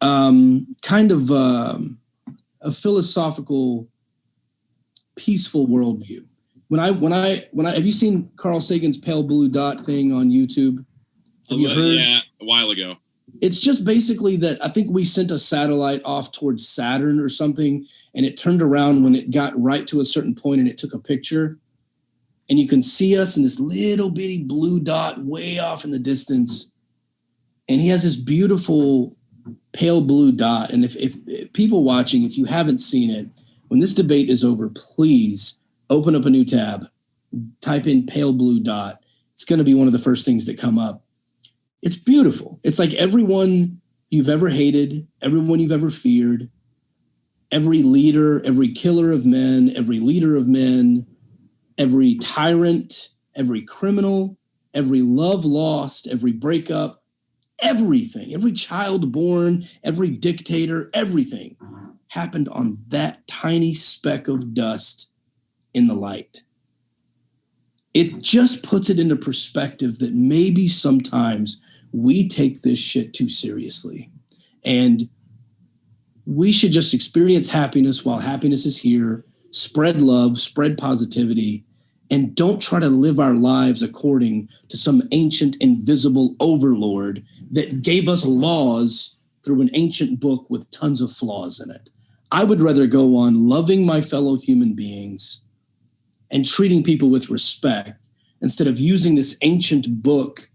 kind of a philosophical, peaceful worldview. When I have you seen Carl Sagan's pale blue dot thing on YouTube? Have you heard? Yeah, a while ago. It's just basically that I think we sent a satellite off towards Saturn or something, and it turned around when it got right to a certain point and it took a picture. And you can see us in this little bitty blue dot way off in the distance. And he has this beautiful pale blue dot. And if people watching, if you haven't seen it, when this debate is over, please open up a new tab, type in pale blue dot. It's going to be one of the first things that come up. It's beautiful. It's like everyone you've ever hated, everyone you've ever feared, every leader, every killer of men, every leader of men, every tyrant, every criminal, every love lost, every breakup, everything, every child born, every dictator, everything happened on that tiny speck of dust in the light. It just puts it into perspective that maybe sometimes we take this shit too seriously, and we should just experience happiness while happiness is here, spread love, spread positivity, and don't try to live our lives according to some ancient invisible overlord that gave us laws through an ancient book with tons of flaws in it. I would rather go on loving my fellow human beings and treating people with respect instead of using this ancient book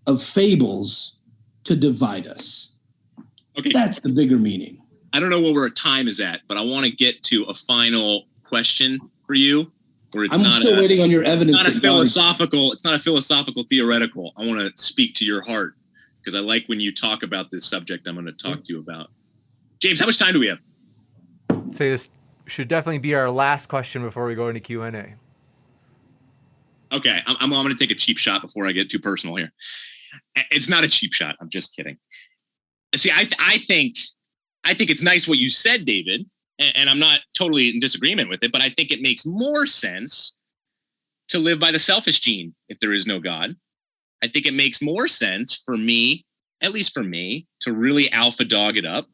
of fables to divide us. Okay. That's the bigger meaning. I don't know where time is at, but I want to get to a final question for you. Where it's I'm not still waiting on your evidence. It's not a philosophical theoretical. I want to speak to your heart because I like when you talk about this subject I'm going to talk to you about. James, how much time do we have? I'd say this should definitely be our last question before we go into Q&A. Okay, I'm going to take a cheap shot before I get too personal here. It's not a cheap shot. I'm just kidding. See, I think it's nice what you said, David, and I'm not totally in disagreement with it, but I think it makes more sense to live by the selfish gene if there is no God. I think it makes more sense for me, at least for me, to really alpha dog it up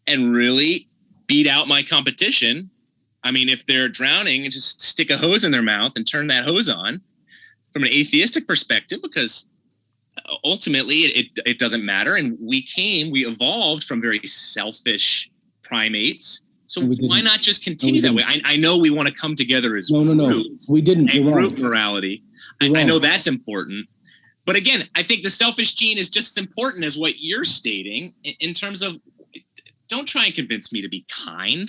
and really beat out my competition. I mean, if they're drowning, and just stick a hose in their mouth and turn that hose on from an atheistic perspective, because ultimately it doesn't matter. And we evolved from very selfish primates. So why not just continue that way? I know we want to come together as groups. We didn't. And group morality. I know that's important. But again, I think the selfish gene is just as important as what you're stating in terms of, don't try and convince me to be kind.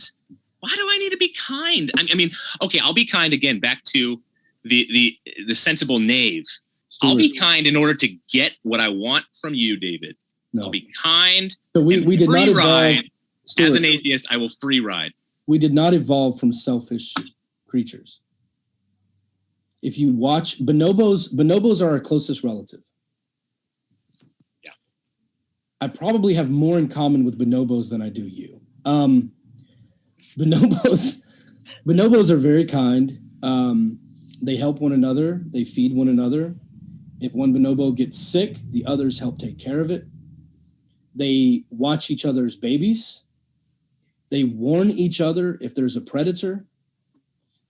Why do I need to be kind? I mean, okay, I'll be kind again, back to the sensible knave. Stuart. I'll be kind in order to get what I want from you, David. No. I'll be kind. So we did not evolve. As an atheist, I will free ride. We did not evolve from selfish creatures. If you watch bonobos are our closest relative. Yeah. I probably have more in common with bonobos than I do you. Bonobos are very kind. They help one another. They feed one another. If one bonobo gets sick, the others help take care of it. They watch each other's babies. They warn each other if there's a predator.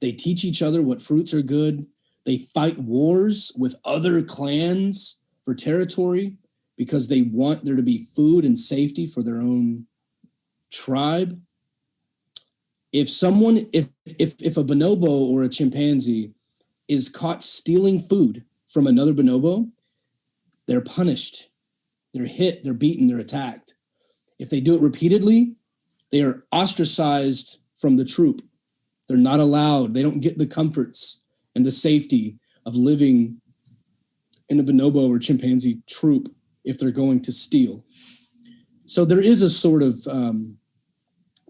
They teach each other what fruits are good. They fight wars with other clans for territory because they want there to be food and safety for their own tribe. If a bonobo or a chimpanzee is caught stealing food from another bonobo, they're punished. They're hit, they're beaten, they're attacked. If they do it repeatedly, they are ostracized from the troop. They're not allowed. They don't get the comforts and the safety of living in a bonobo or chimpanzee troop if they're going to steal. So there is a sort of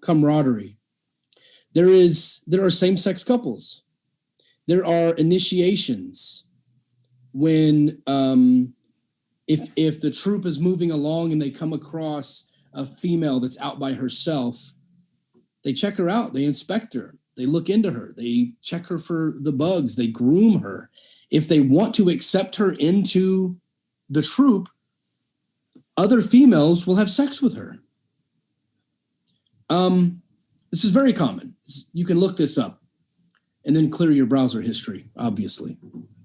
camaraderie. There are same-sex couples. There are initiations when if the troop is moving along and they come across a female that's out by herself, they check her out, they inspect her, they look into her, they check her for the bugs, they groom her. If they want to accept her into the troop, other females will have sex with her. This is very common. You can look this up and then clear your browser history, obviously.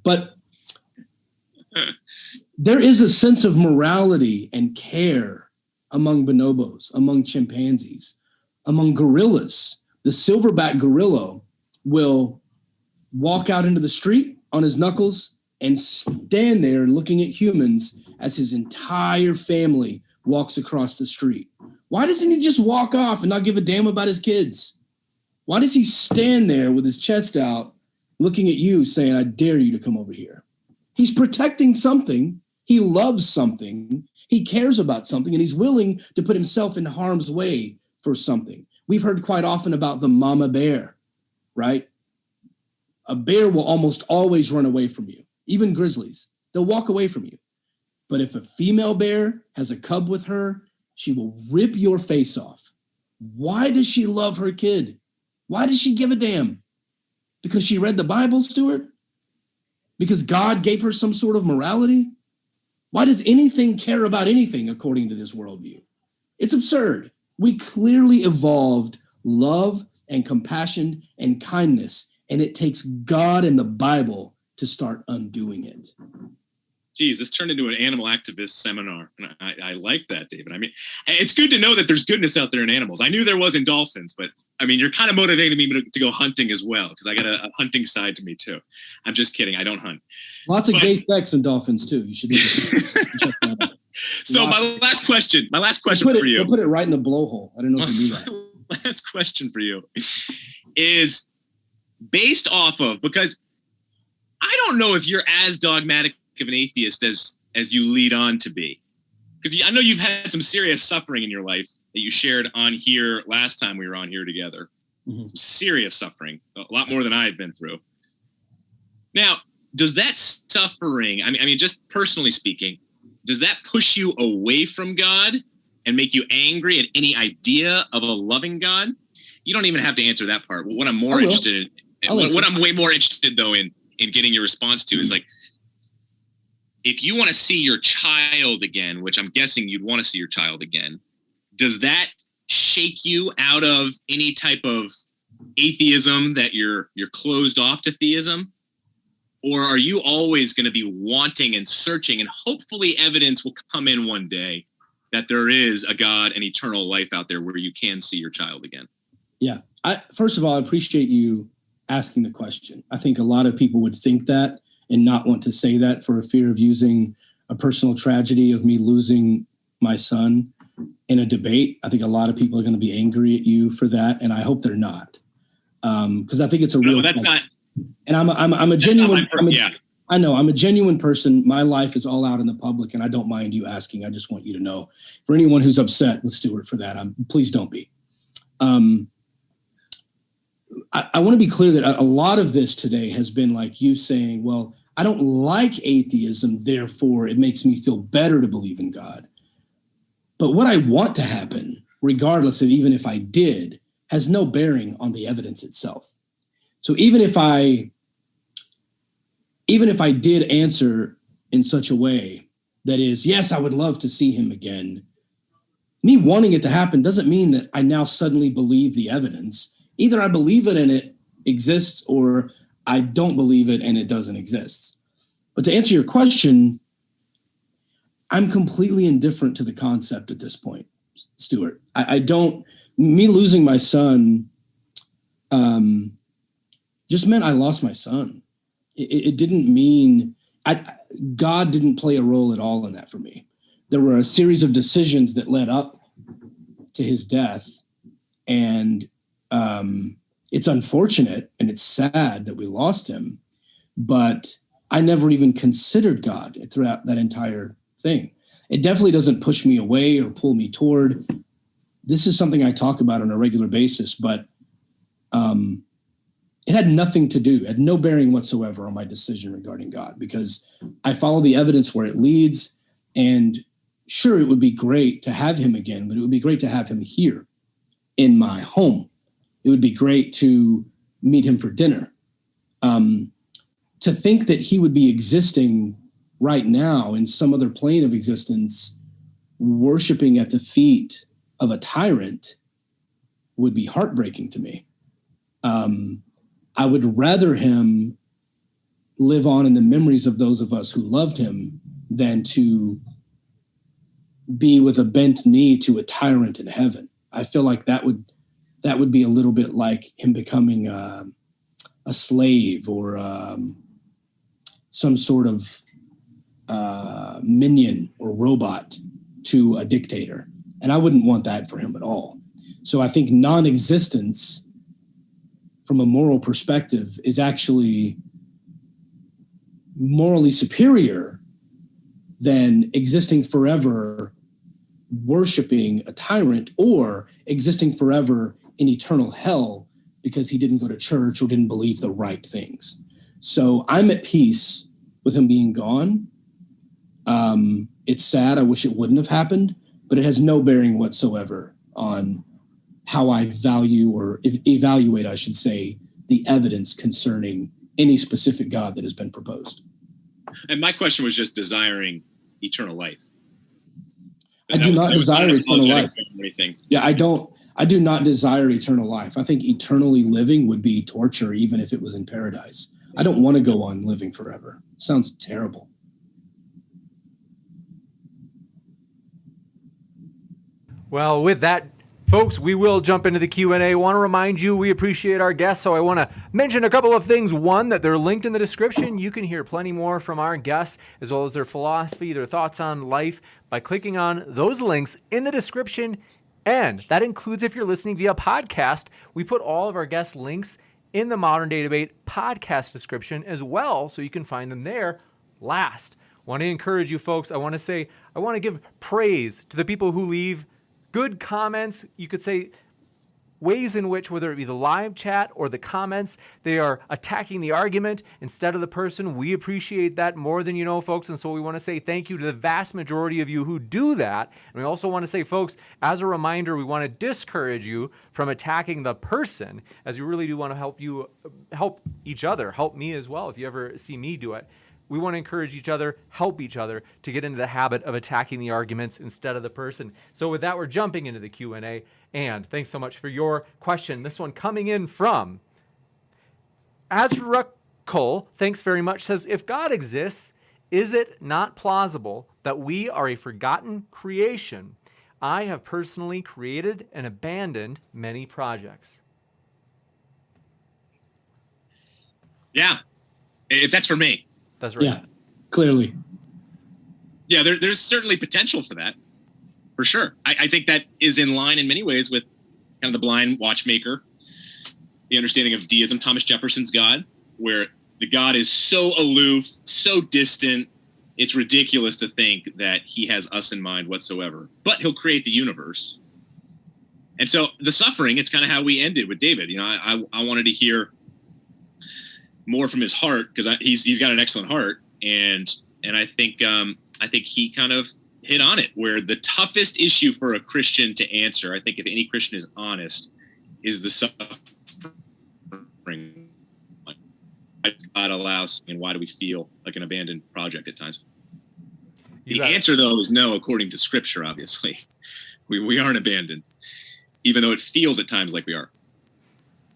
But there is a sense of morality and care among bonobos, among chimpanzees, among gorillas. The silverback gorilla will walk out into the street on his knuckles and stand there looking at humans as his entire family walks across the street. Why doesn't he just walk off and not give a damn about his kids? Why does he stand there with his chest out looking at you saying, I dare you to come over here? He's protecting something. He loves something. He cares about something, and he's willing to put himself in harm's way for something. We've heard quite often about the mama bear, right? A bear will almost always run away from you. Even grizzlies, they'll walk away from you. But if a female bear has a cub with her, she will rip your face off. Why does she love her kid? Why does she give a damn? Because she read the Bible, Stuart? Because God gave her some sort of morality? Why does anything care about anything according to this worldview? It's absurd. We clearly evolved love and compassion and kindness, and it takes God and the Bible to start undoing it. Geez, this turned into an animal activist seminar. And I like that, David. I mean, it's good to know that there's goodness out there in animals. I knew there was in dolphins, but I mean, you're kind of motivating me to go hunting as well, because I got a hunting side to me too. I'm just kidding. I don't hunt. Lots of gay sex in dolphins too. You should check that out. So my last question for you. We'll put it right in the blowhole. I don't know if you knew that. Last question for you is based off of, because I don't know if you're as dogmatic of an atheist as you lead on to be, because I know you've had some serious suffering in your life that you shared on here last time we were on here together. Mm-hmm. Some serious suffering, a lot more than I've been through. Now, does that suffering, I mean, just personally speaking, does that push you away from God and make you angry at any idea of a loving God? You don't even have to answer that part. What I'm more interested in, what I'm way more interested though in getting your response to is like, if you want to see your child again, which I'm guessing you'd want to see your child again, does that shake you out of any type of atheism that you're closed off to theism? Or are you always going to be wanting and searching, and hopefully evidence will come in one day that there is a God and eternal life out there where you can see your child again? Yeah. First of all, I appreciate you asking the question. I think a lot of people would think that and not want to say that for a fear of using a personal tragedy of me losing my son in a debate. I think a lot of people are going to be angry at you for that, and I hope they're not, because I think it's a real. No, that's not. And I'm a genuine. I know I'm a genuine person. My life is all out in the public, and I don't mind you asking. I just want you to know, for anyone who's upset with Stuart for that, please don't be. I want to be clear that a lot of this today has been like you saying, well, I don't like atheism, therefore it makes me feel better to believe in God. But what I want to happen, regardless of even if I did, has no bearing on the evidence itself. So even if I did answer in such a way that is, yes, I would love to see him again. Me wanting it to happen doesn't mean that I now suddenly believe the evidence. Either I believe it and it exists, or I don't believe it and it doesn't exist. But to answer your question, I'm completely indifferent to the concept at this point, Stuart. I don't, me losing my son just meant I lost my son. It didn't mean, God didn't play a role at all in that for me. There were a series of decisions that led up to his death. And it's unfortunate and it's sad that we lost him, but I never even considered God throughout that entire thing. It definitely doesn't push me away or pull me toward. This is something I talk about on a regular basis, but it had nothing to do, had no bearing whatsoever on my decision regarding God, because I follow the evidence where it leads. And sure, it would be great to have him again, but it would be great to have him here in my home. It would be great to meet him for dinner. To think that he would be existing right now in some other plane of existence, worshiping at the feet of a tyrant, would be heartbreaking to me. I would rather him live on in the memories of those of us who loved him than to be with a bent knee to a tyrant in heaven. I feel like that would be a little bit like him becoming a slave or some sort of minion or robot to a dictator. And I wouldn't want that for him at all. So I think non-existence from a moral perspective is actually morally superior than existing forever worshiping a tyrant, or existing forever in eternal hell because he didn't go to church or didn't believe the right things. So I'm at peace with him being gone. It's sad. I wish it wouldn't have happened, but it has no bearing whatsoever on how I value or evaluate, I should say, the evidence concerning any specific God that has been proposed. And my question was just desiring eternal life. I do not desire eternal life. Yeah, I do not desire eternal life. I think eternally living would be torture, even if it was in paradise. I don't want to go on living forever. Sounds terrible. Well, with that, folks, we will jump into the Q&A. I want to remind you we appreciate our guests, so I want to mention a couple of things. One, that they're linked in the description. You can hear plenty more from our guests, as well as their philosophy, their thoughts on life, by clicking on those links in the description. And that includes if you're listening via podcast. We put all of our guest links in the Modern Day Debate podcast description as well, so you can find them there. Last, want to encourage you folks. I want to give praise to the people who leave good comments. You could say ways in which, whether it be the live chat or the comments, they are attacking the argument instead of the person. We appreciate that more than you know, folks. And so we want to say thank you to the vast majority of you who do that. And we also want to say, folks, as a reminder, we want to discourage you from attacking the person, as we really do want to help each other, help me as well. If you ever see me do it, we want to encourage each other, help each other to get into the habit of attacking the arguments instead of the person. So with that, we're jumping into the Q&A. And thanks so much for your question. This one coming in from Azrakul, thanks very much, says, if God exists, is it not plausible that we are a forgotten creation? I have personally created and abandoned many projects. Yeah, if that's for me. That's right. Yeah, clearly. Yeah, there's certainly potential for that, for sure. I think that is in line in many ways with kind of the blind watchmaker, the understanding of deism, Thomas Jefferson's God, where the God is so aloof, so distant, it's ridiculous to think that he has us in mind whatsoever. But he'll create the universe. And so the suffering, it's kind of how we ended with David. You know, I wanted to hear more from his heart, because he's got an excellent heart, and I think he kind of hit on it, where the toughest issue for a Christian to answer, I think if any Christian is honest, is the suffering. Why God allows, and why do we feel like an abandoned project at times? The answer, though, is no, according to Scripture, obviously. We aren't abandoned, even though it feels at times like we are.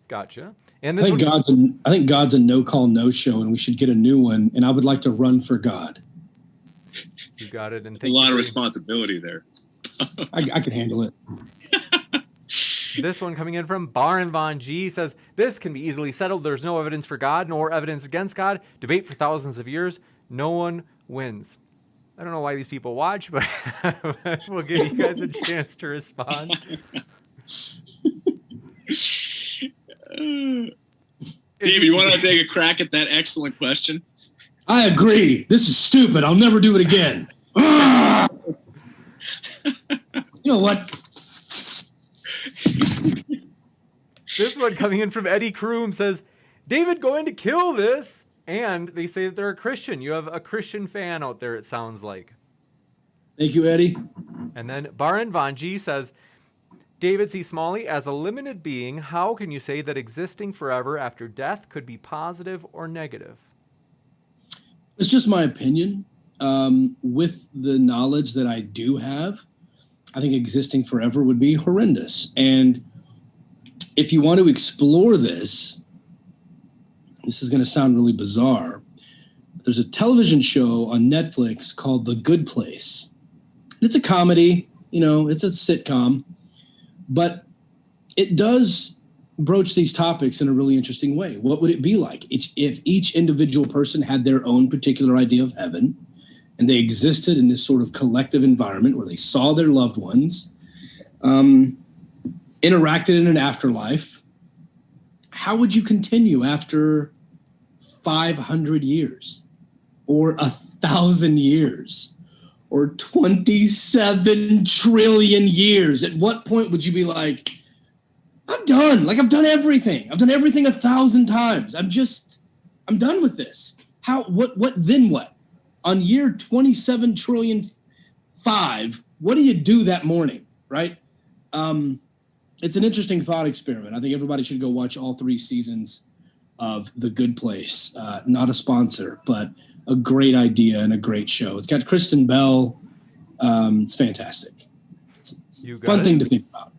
Gotcha. And I think God's a no-call, no-show, and we should get a new one, and I would like to run for God. You got it. And a lot of responsibility there. I can handle it. This one coming in from Baron Von G says, this can be easily settled. There's no evidence for God nor evidence against God. Debate for thousands of years. No one wins. I don't know why these people watch, but we'll give you guys a chance to respond. Dave, you want to take a crack at that excellent question? I agree. This is stupid. I'll never do it again. You know what? This one coming in from Eddie Kroom says, David going to kill this. And they say that they're a Christian. You have a Christian fan out there, it sounds like. Thank you, Eddie. And then Baron Von G says, David C. Smalley, as a limited being, how can you say that existing forever after death could be positive or negative? It's just my opinion. With the knowledge that I do have, I think existing forever would be horrendous. And if you want to explore this is going to sound really bizarre, but there's a television show on Netflix called The Good Place. It's a comedy, it's a sitcom, but it does broach these topics in a really interesting way. What would it be like if each individual person had their own particular idea of heaven and they existed in this sort of collective environment where they saw their loved ones, interacted in an afterlife? How would you continue after 500 years or 1,000 years or 27 trillion years? At what point would you be like, I'm done. Like, I've done everything. I've done everything 1,000 times. I'm done with this. Then what? On year 27 trillion 5, what do you do that morning, right? It's an interesting thought experiment. I think everybody should go watch all 3 seasons of The Good Place. Not a sponsor, but a great idea and a great show. It's got Kristen Bell. It's fantastic. It's a fun thing to think about.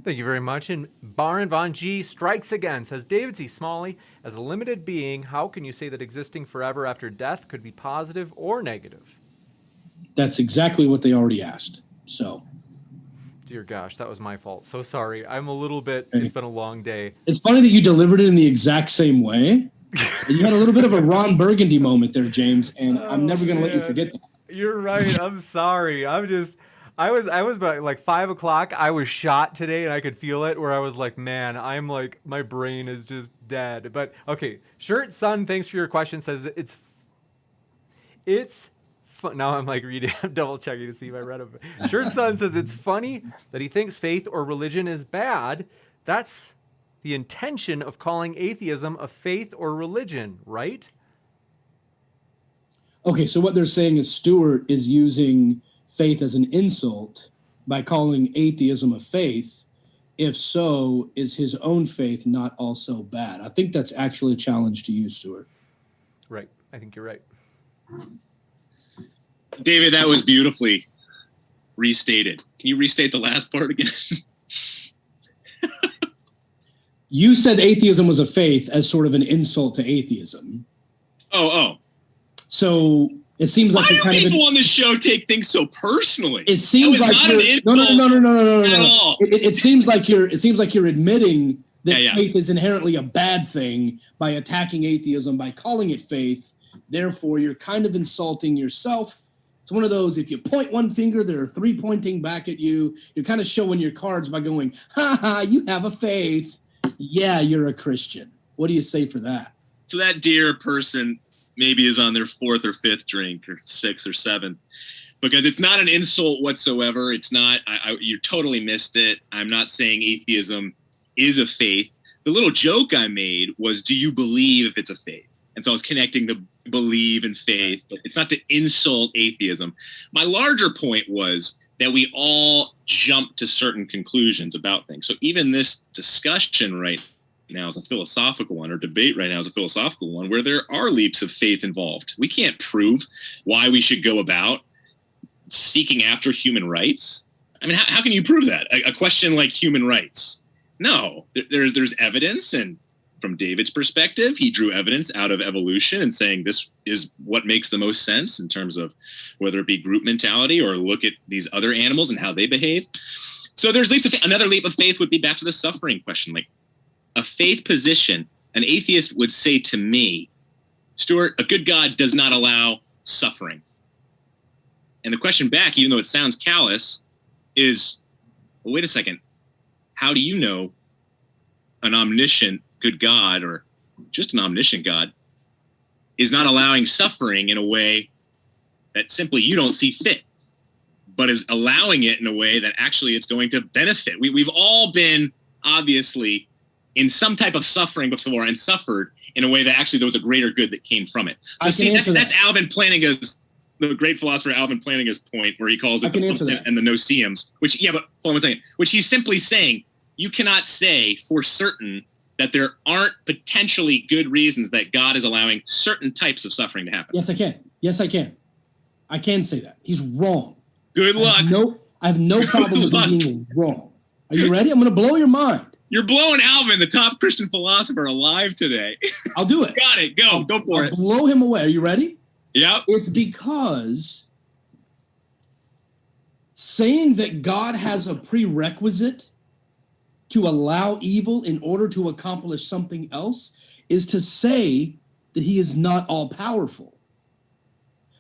Thank you very much. And Baron Von G strikes again, says, David C. Smalley, as a limited being, how can you say that existing forever after death could be positive or negative? That's exactly what they already asked. So, dear gosh, that was my fault. So sorry. I'm a little bit, it's been a long day. It's funny that you delivered it in the exact same way. You had a little bit of a Ron Burgundy moment there, James, and I'm never going to let you forget that. You're right. I'm sorry. I was about like 5 o'clock. I was shot today and I could feel it where I was like, man, I'm like, my brain is just dead. But okay. Shirt Sun, thanks for your question, says it's now I'm like reading, I'm double checking to see if I read it. Shirt Sun says it's funny that he thinks faith or religion is bad. That's the intention of calling atheism a faith or religion, right? Okay, so what they're saying is Stuart is using faith as an insult by calling atheism a faith. If so, is his own faith not also bad? I think that's actually a challenge to you, Stuart. Right. I think you're right. David, that was beautifully restated. Can you restate the last part again? You said atheism was a faith as sort of an insult to atheism. Oh. So it seems like why do people on this show take things so personally? It seems like no. It seems like you're admitting that faith is inherently a bad thing by attacking atheism, by calling it faith. Therefore, you're kind of insulting yourself. It's one of those, if you point one finger, there are 3 pointing back at you. You're kind of showing your cards by going, ha ha, you have a faith. Yeah, you're a Christian. What do you say for that? So that dear person maybe is on their 4th or 5th drink or 6th or 7th, because it's not an insult whatsoever. It's not, you totally missed it. I'm not saying atheism is a faith. The little joke I made was, do you believe if it's a faith? And so I was connecting the believe and faith, but it's not to insult atheism. My larger point was that we all jump to certain conclusions about things. So even this discussion right now is a philosophical one, or debate right now is a philosophical one, where there are leaps of faith involved. We can't prove why we should go about seeking after human rights? I mean, how can you prove that? A question like human rights? No, there's evidence, and from David's perspective, he drew evidence out of evolution and saying this is what makes the most sense in terms of whether it be group mentality or look at these other animals and how they behave. So there's leaps of faith. Another leap of faith would be back to the suffering question. Like a faith position, an atheist would say to me, Stuart, a good God does not allow suffering. And the question back, even though it sounds callous, is, well, wait a second. How do you know an omniscient good God, or just an omniscient God, is not allowing suffering in a way that simply you don't see fit, but is allowing it in a way that actually it's going to benefit? We've all been, obviously, in some type of suffering before and suffered in a way that actually there was a greater good that came from it. So see, that's Alvin Plantinga's, the great philosopher Alvin Plantinga's point, where he calls it the and the no-see-ums, which, yeah, but hold on one second, which he's simply saying, you cannot say for certain that there aren't potentially good reasons that God is allowing certain types of suffering to happen. Yes, I can. Yes, I can. I can say that. He's wrong. Good luck. I have no problem with him being wrong. Are you ready? I'm going to blow your mind. You're blowing Alvin, the top Christian philosopher alive today. I'll do it. Got it. Go for it. Blow him away. Are you ready? Yep. It's because saying that God has a prerequisite to allow evil in order to accomplish something else is to say that he is not all powerful.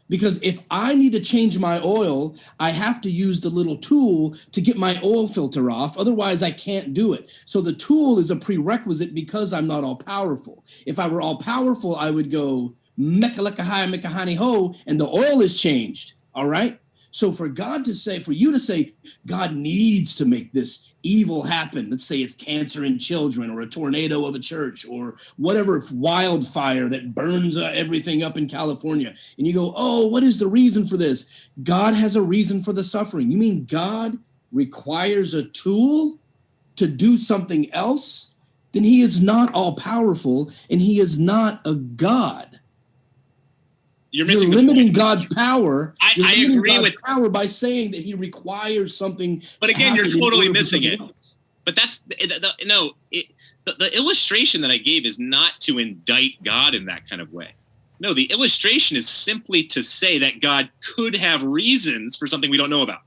Because if I need to change my oil, I have to use the little tool to get my oil filter off. Otherwise, I can't do it. So the tool is a prerequisite because I'm not all powerful. If I were all powerful, I would go mekalekahai mekahani ho, and the oil is changed. All right. So for you to say, God needs to make this evil happen. Let's say it's cancer in children, or a tornado of a church, or whatever wildfire that burns everything up in California. And you go, oh, what is the reason for this? God has a reason for the suffering. You mean God requires a tool to do something else? Then he is not all powerful, and he is not a God. You're limiting God's power. I agree with power by saying that he requires something. But again, you're totally missing it. But that's the illustration that I gave is not to indict God in that kind of way. No, the illustration is simply to say that God could have reasons for something we don't know about.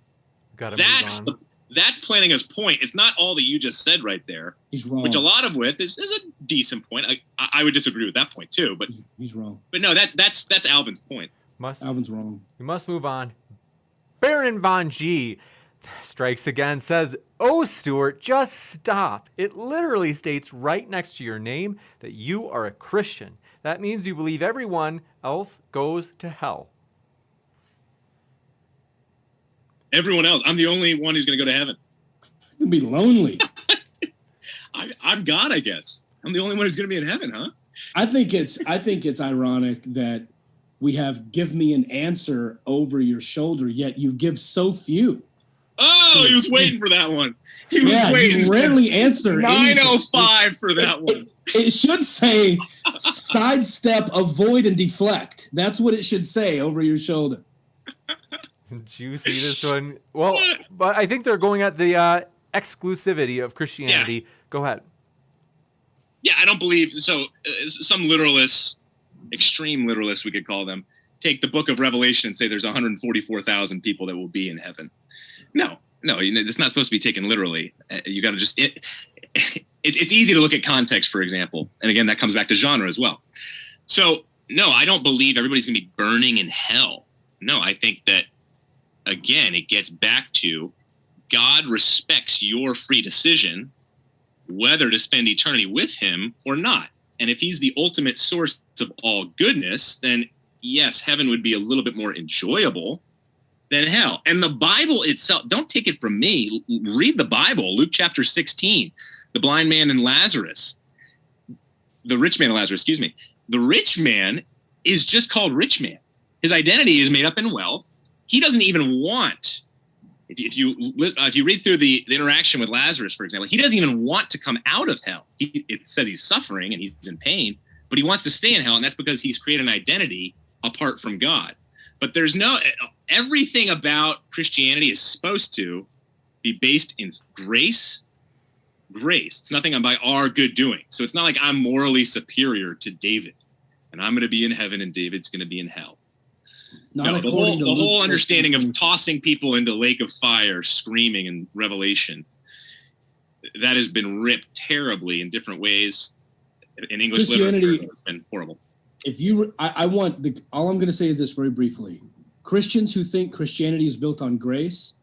That's Plantinga's point. It's not all that you just said right there. He's wrong. Which a lot of with is a decent point. I would disagree with that point too. But he's wrong. But no, that's Alvin's point. Alvin's wrong. We must move on. Baron Von G strikes again, says, "Oh, Stuart, just stop. It literally states right next to your name that you are a Christian. That means you believe everyone else goes to hell." Everyone else. I'm the only one who's going to go to heaven. You'll be lonely. I'm God, I guess. I'm the only one who's going to be in heaven, huh? I think it's ironic that we have give me an answer over your shoulder, yet you give so few. Oh, he was waiting for that one. He was waiting. You rarely answer. 905 for that one. It should say sidestep, avoid, and deflect. That's what it should say over your shoulder. Did you see this one? Well, but I think they're going at the exclusivity of Christianity. Yeah. Go ahead. Yeah, I don't believe so. Some literalists, extreme literalists, we could call them, take the book of Revelation and say there's 144,000 people that will be in heaven. No, it's not supposed to be taken literally. You got to just it's easy to look at context, for example, and again that comes back to genre as well. So no, I don't believe everybody's going to be burning in hell. No, I think that. Again, it gets back to God respects your free decision whether to spend eternity with him or not. And if he's the ultimate source of all goodness, then yes, heaven would be a little bit more enjoyable than hell. And the Bible itself, don't take it from me. Read the Bible, Luke chapter 16, the blind man and Lazarus, the rich man and Lazarus, excuse me. The rich man is just called rich man. His identity is made up in wealth. He doesn't even want, if you read through the interaction with Lazarus, for example, he doesn't even want to come out of hell. It says he's suffering and he's in pain, but he wants to stay in hell, and that's because he's created an identity apart from God. But there's no, everything about Christianity is supposed to be based in grace. It's nothing by our good doing. So it's not like I'm morally superior to David and I'm going to be in heaven and David's going to be in hell. No, the whole understanding of tossing people into lake of fire, screaming in Revelation, that has been ripped terribly in different ways in English literature. It's been horrible. All I'm going to say is this very briefly. Christians who think Christianity is built on grace,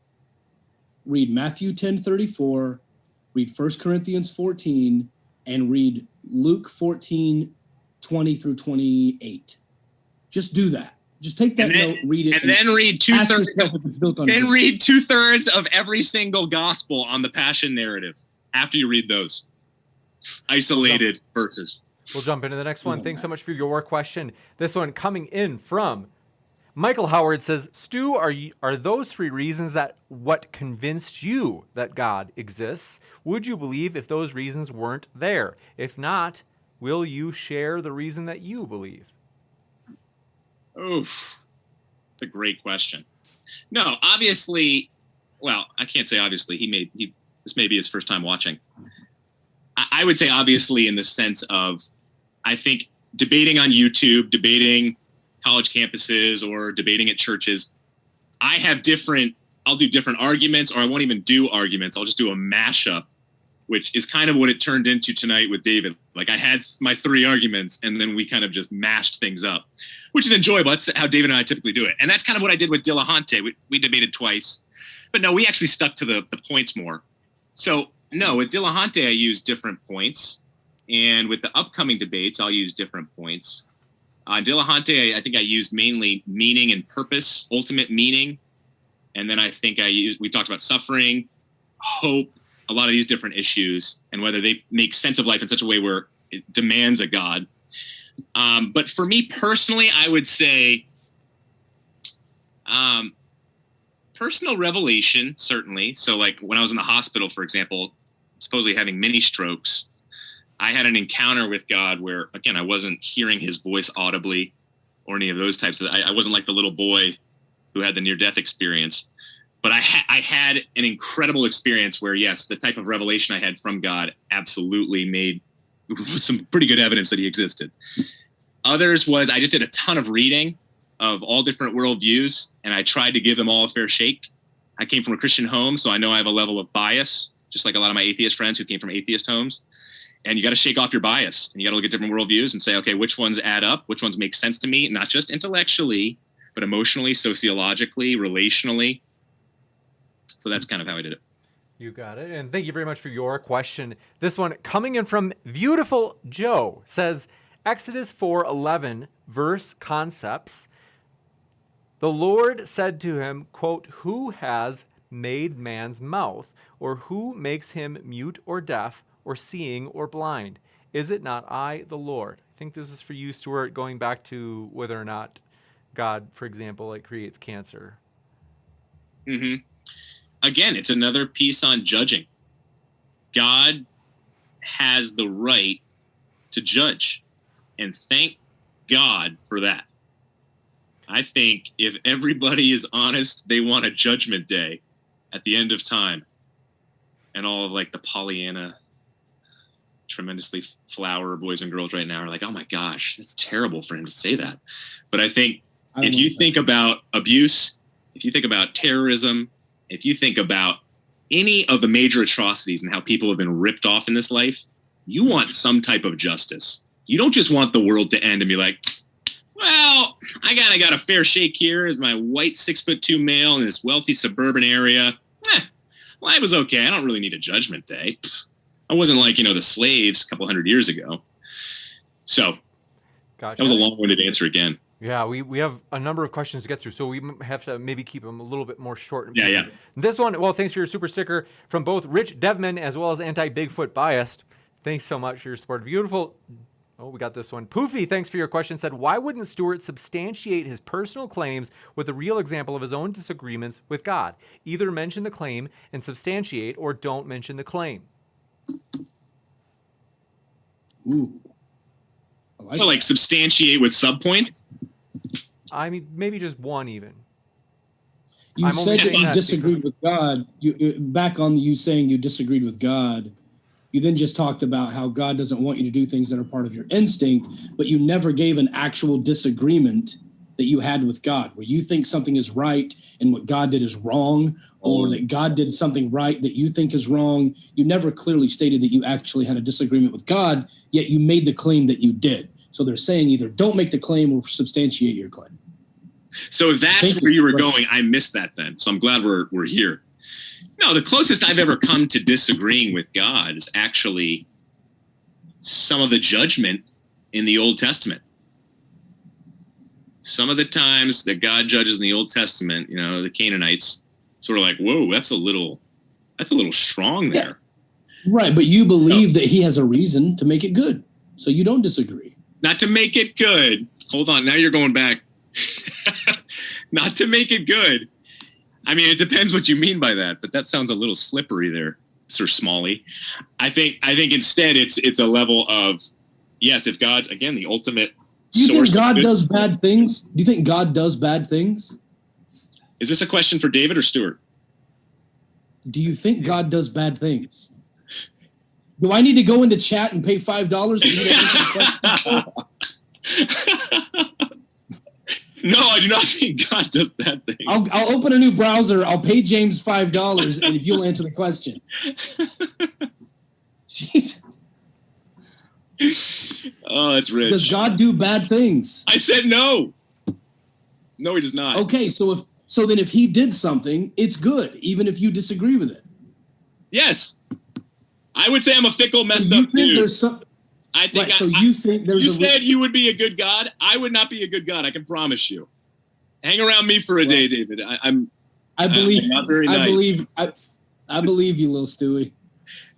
read Matthew 10:34, read 1 Corinthians 14, and read Luke 14:20 through 28. Just do that. Just take that note, read it, and then read two-thirds. Then read 2/3 of every single gospel on the Passion narrative. After you read those isolated verses, we'll jump into the next one. Thanks so much for your question. This one coming in from Michael Howard says, Stu, are those 3 reasons that what convinced you that God exists? Would you believe if those reasons weren't there? If not, will you share the reason that you believe? Oof, that's a great question. No, obviously, well, I can't say obviously. This may be his first time watching. I would say obviously in the sense of, I think debating on YouTube, debating college campuses or debating at churches, I'll do different arguments, or I won't even do arguments. I'll just do a mashup, which is kind of what it turned into tonight with David. Like I had my 3 arguments and then we kind of just mashed things up, which is enjoyable. That's how David and I typically do it. And that's kind of what I did with Dillahunty. We debated twice, but no, we actually stuck to the points more. So no, with Dillahunty, I used different points. And with the upcoming debates, I'll use different points. On Dillahunty, I think I used mainly meaning and purpose, ultimate meaning. And then I think we talked about suffering, hope, a lot of these different issues, and whether they make sense of life in such a way where it demands a God. But for me personally, I would say personal revelation, certainly. So like when I was in the hospital, for example, supposedly having mini strokes, I had an encounter with God where, again, I wasn't hearing his voice audibly or any of those types of, I wasn't like the little boy who had the near-death experience. But I had an incredible experience where, yes, the type of revelation I had from God absolutely made some pretty good evidence that he existed. Others was I just did a ton of reading of all different worldviews, and I tried to give them all a fair shake. I came from a Christian home, so I know I have a level of bias, just like a lot of my atheist friends who came from atheist homes. And you got to shake off your bias, and you got to look at different worldviews and say, okay, which ones add up? Which ones make sense to me? Not just intellectually, but emotionally, sociologically, relationally. So that's kind of how I did it. You got it. And thank you very much for your question. This one coming in from Beautiful Joe says, Exodus 4:11 verse concepts. The Lord said to him, quote, who has made man's mouth, or who makes him mute or deaf, or seeing or blind? Is it not I, the Lord? I think this is for you, Stuart, going back to whether or not God, for example, like creates cancer. Mm-hmm. Again, it's another piece on judging. God has the right to judge, and thank God for that. I think if everybody is honest, they want a judgment day at the end of time. And all of like the Pollyanna, tremendously flower boys and girls right now are like, oh my gosh, it's terrible for him to say that. But I think if you think about abuse, if you think about terrorism, if you think about any of the major atrocities and how people have been ripped off in this life, you want some type of justice. You don't just want the world to end and be like, well, I kind of got a fair shake here as my white 6'2" male in this wealthy suburban area. Life was okay. I don't really need a judgment day. I wasn't like, the slaves a couple hundred years ago. So Gotcha. That was a long-winded answer again. Yeah, we have a number of questions to get through, so we have to maybe keep them a little bit more short. Yeah. This one, well, thanks for your super sticker from both Rich Devman as well as Anti-Bigfoot Biased. Thanks so much for your support. Beautiful. Oh, we got this one. Poofy, thanks for your question, said, why wouldn't Stuart substantiate his personal claims with a real example of his own disagreements with God? Either mention the claim and substantiate, or don't mention the claim. Ooh. Like substantiate with subpoints? I mean, maybe just one even. You said that you disagreed with God. Back on you saying you disagreed with God. You then just talked about how God doesn't want you to do things that are part of your instinct, but you never gave an actual disagreement that you had with God, where you think something is right and what God did is wrong, or that God did something right that you think is wrong. You never clearly stated that you actually had a disagreement with God, yet you made the claim that you did. So they're saying either don't make the claim or substantiate your claim. So if that's where you were going, I missed that then. So I'm glad we're here. No, the closest I've ever come to disagreeing with God is actually some of the judgment in the Old Testament. Some of the times that God judges in the Old Testament, the Canaanites, sort of like, whoa, that's a little strong there. Yeah. Right, but you believe that he has a reason to make it good, so you don't disagree. Not to make it good. Hold on, now you're going back. Not to make it good. I mean, it depends what you mean by that, but that sounds a little slippery there, Sir Smalley. I think instead it's a level of, yes, if God's, again, the ultimate Do you think God does bad things? Do you think God does bad things? Is this a question for David or Stuart? Do you think God does bad things? Do I need to go into chat and pay $5 for you to answer the question? No, I do not think God does bad things. I'll open a new browser. I'll pay James $5, and if you'll answer the question. Jesus. Oh, that's rich. Does God do bad things? I said no. No, he does not. Okay, so then if he did something, it's good, even if you disagree with it. Yes. I would say I'm a fickle, messed up dude. I think you think there's you said you would be a good God. I would not be a good God. I can promise you. Hang around me for a day, David. I'm not very nice. I believe you, little Stewie.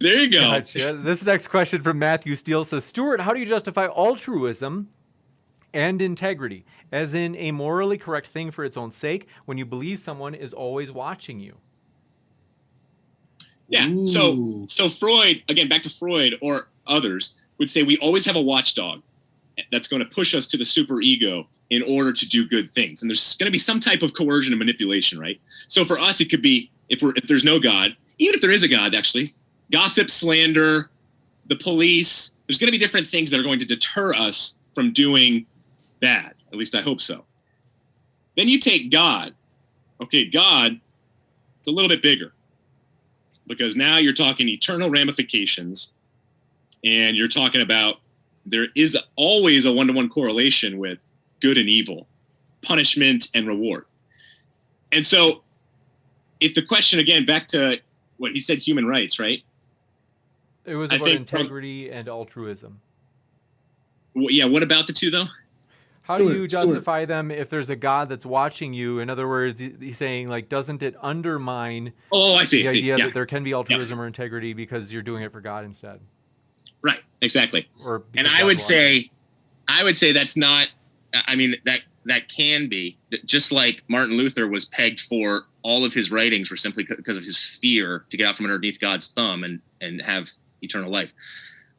There you go. Gotcha. This next question from Matthew Steele says, Stuart, how do you justify altruism and integrity, as in a morally correct thing for its own sake, when you believe someone is always watching you? Yeah. Ooh. So Freud, again, back to Freud or others, would say we always have a watchdog that's going to push us to the superego in order to do good things. And there's going to be some type of coercion and manipulation, right? So for us, it could be, if there's no God, even if there is a God, actually, gossip, slander, the police, there's going to be different things that are going to deter us from doing bad. At least I hope so. Then you take God. Okay, God, it's a little bit bigger, because now you're talking eternal ramifications, and you're talking about there is always a one-to-one correlation with good and evil, punishment and reward. And so if the question, again, back to what he said, human rights, right? It was about integrity and altruism. Yeah, what about the two, though? How do you justify them if there's a God that's watching you? In other words, he's saying, like, doesn't it undermine the idea that there can be altruism or integrity because you're doing it for God instead? Right, exactly. And I would say that's not, I mean, that can be, just like Martin Luther was pegged for all of his writings were simply because of his fear to get out from underneath God's thumb and have eternal life.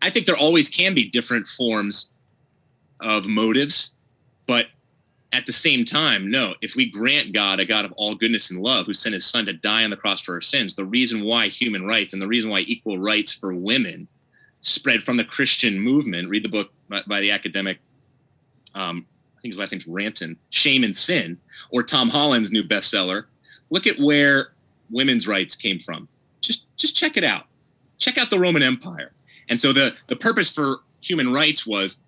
I think there always can be different forms of motives, but at the same time, no, if we grant God a God of all goodness and love who sent his son to die on the cross for our sins, the reason why human rights and the reason why equal rights for women spread from the Christian movement, read the book by the academic, I think his last name's Rampton, Shame and Sin, or Tom Holland's new bestseller. Look at where women's rights came from. Just check it out. Check out the Roman Empire. And so the purpose for human rights was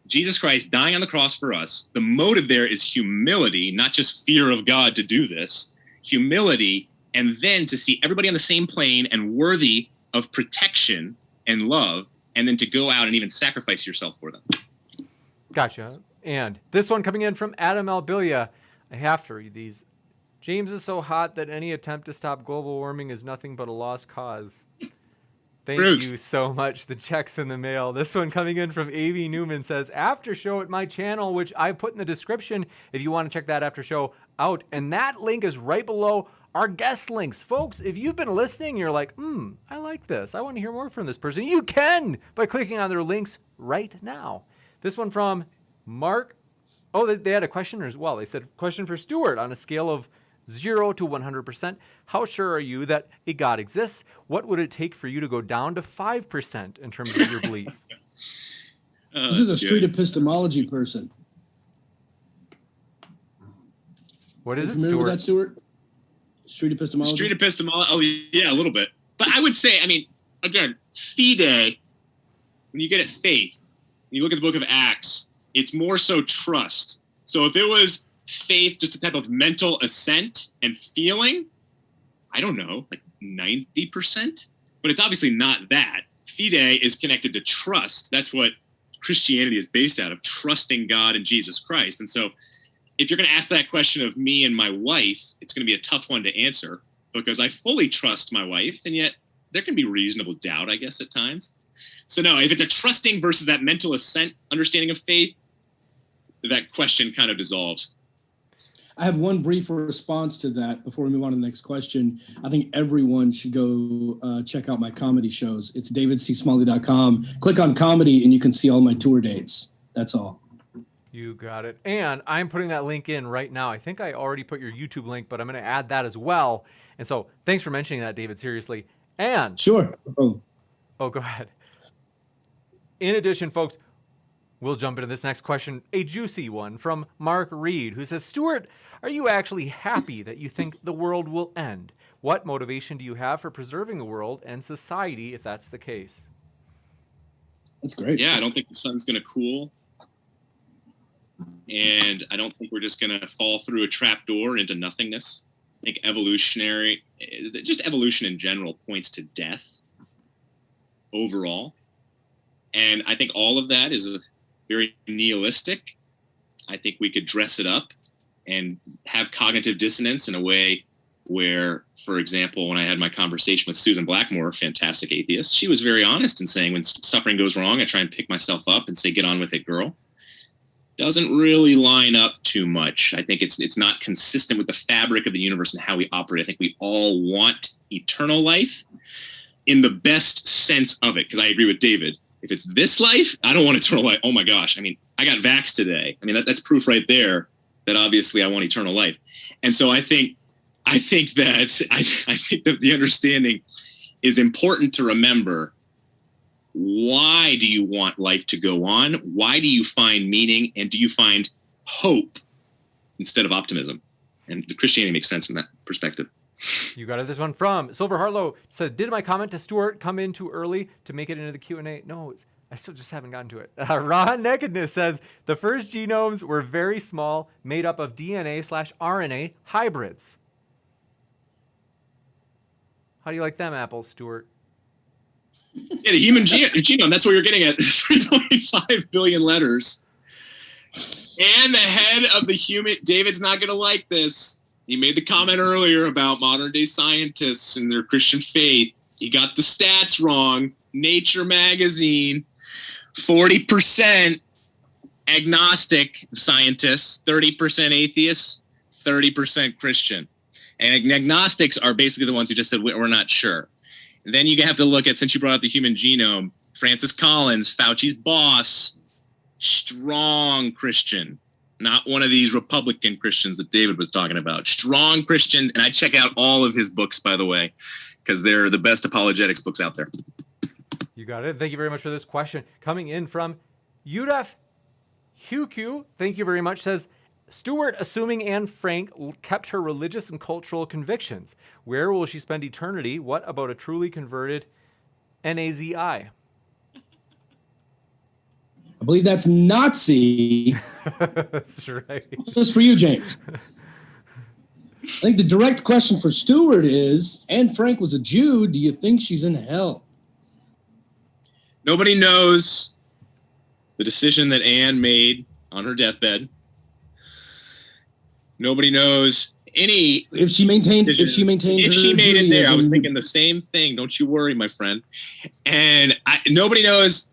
Jesus Christ dying on the cross for us. The motive there is humility, not just fear of God to do this. Humility, and then to see everybody on the same plane and worthy of protection and love, and then to go out and even sacrifice yourself for them. Gotcha. And this one coming in from Adam Albilia. I have to read these. James is so hot that any attempt to stop global warming is nothing but a lost cause. Thank you so much. The check's in the mail. This one coming in from A.V. Newman says, after show at my channel, which I put in the description if you want to check that after show out. And that link is right below our guest links. Folks, if you've been listening, you're like, I like this. I want to hear more from this person. You can by clicking on their links right now. This one from Mark. Oh, they had a question as well. They said, question for Stuart. On a scale of 0 to 100%. How sure are you that a God exists? What would it take for you to go down to 5% in terms of your belief? This is a street epistemology person. What is it, familiar Stuart? with that, Stuart? Street epistemology? Street epistemology, oh yeah, a little bit. But I would say, I mean, again, fide, when you get at faith, when you look at the book of Acts, it's more so trust. So if it was faith, just a type of mental assent and feeling, I don't know, like 90%, but it's obviously not that. Fide is connected to trust. That's what Christianity is based out of, trusting God and Jesus Christ. And so if you're going to ask that question of me and my wife, it's going to be a tough one to answer because I fully trust my wife, and yet there can be reasonable doubt, I guess, at times. So no, if it's a trusting versus that mental assent understanding of faith, that question kind of dissolves. I have one brief response to that before we move on to the next question. I think everyone should go check out my comedy shows. It's davidcsmalley.com. Click on comedy and you can see all my tour dates. That's all. You got it. And I'm putting that link in right now. I think I already put your YouTube link, but I'm going to add that as well. And so thanks for mentioning that, David, seriously. And sure. Oh, go ahead. In addition, folks, we'll jump into this next question, a juicy one from Mark Reed, who says, Stuart, are you actually happy that you think the world will end? What motivation do you have for preserving the world and society if that's the case? That's great. Yeah, I don't think the sun's going to cool. And I don't think we're just going to fall through a trap door into nothingness. I think just evolution in general points to death overall. And I think all of that is very nihilistic. I think we could dress it up and have cognitive dissonance in a way where, for example, when I had my conversation with Susan Blackmore, fantastic atheist, she was very honest in saying when suffering goes wrong, I try and pick myself up and say, get on with it, girl. Doesn't really line up too much. I think it's not consistent with the fabric of the universe and how we operate. I think we all want eternal life in the best sense of it, because I agree with David. If it's this life, I don't want eternal life. Oh my gosh. I mean, I got vaxxed today. I mean, that's proof right there that obviously I want eternal life. And so I think that the understanding is important to remember. Why do you want life to go on? Why do you find meaning? And do you find hope instead of optimism? And the Christianity makes sense from that perspective. You got it. This one from Silver Harlow says, did my comment to Stuart come in too early to make it into the Q&A? No, I still just haven't gotten to it. Ron Nakedness says, the first genomes were very small, made up of DNA/RNA hybrids. How do you like them apples, Stuart? Yeah, the human genome, that's what you're getting at. 3.5 billion letters. And the head of the human, David's not going to like this. He made the comment earlier about modern day scientists and their Christian faith. He got the stats wrong. Nature magazine, 40% agnostic scientists, 30% atheists, 30% Christian. And agnostics are basically the ones who just said, we're not sure. And then you have to look at, since you brought up the human genome, Francis Collins, Fauci's boss, strong Christian, not one of these Republican Christians that David was talking about. Strong Christian, and I check out all of his books, by the way, because they're the best apologetics books out there. You got it. Thank you very much for this question. Coming in from Udef Huq, thank you very much, says, Stuart, assuming Anne Frank kept her religious and cultural convictions, where will she spend eternity? What about a truly converted Nazi? I believe that's Nazi. That's right. This is for you, James. I think the direct question for Stuart is, Anne Frank was a Jew. Do you think she's in hell? Nobody knows the decision that Anne made on her deathbed. Nobody knows any. If she maintained made it there, I was thinking the same thing. Don't you worry, my friend. And nobody knows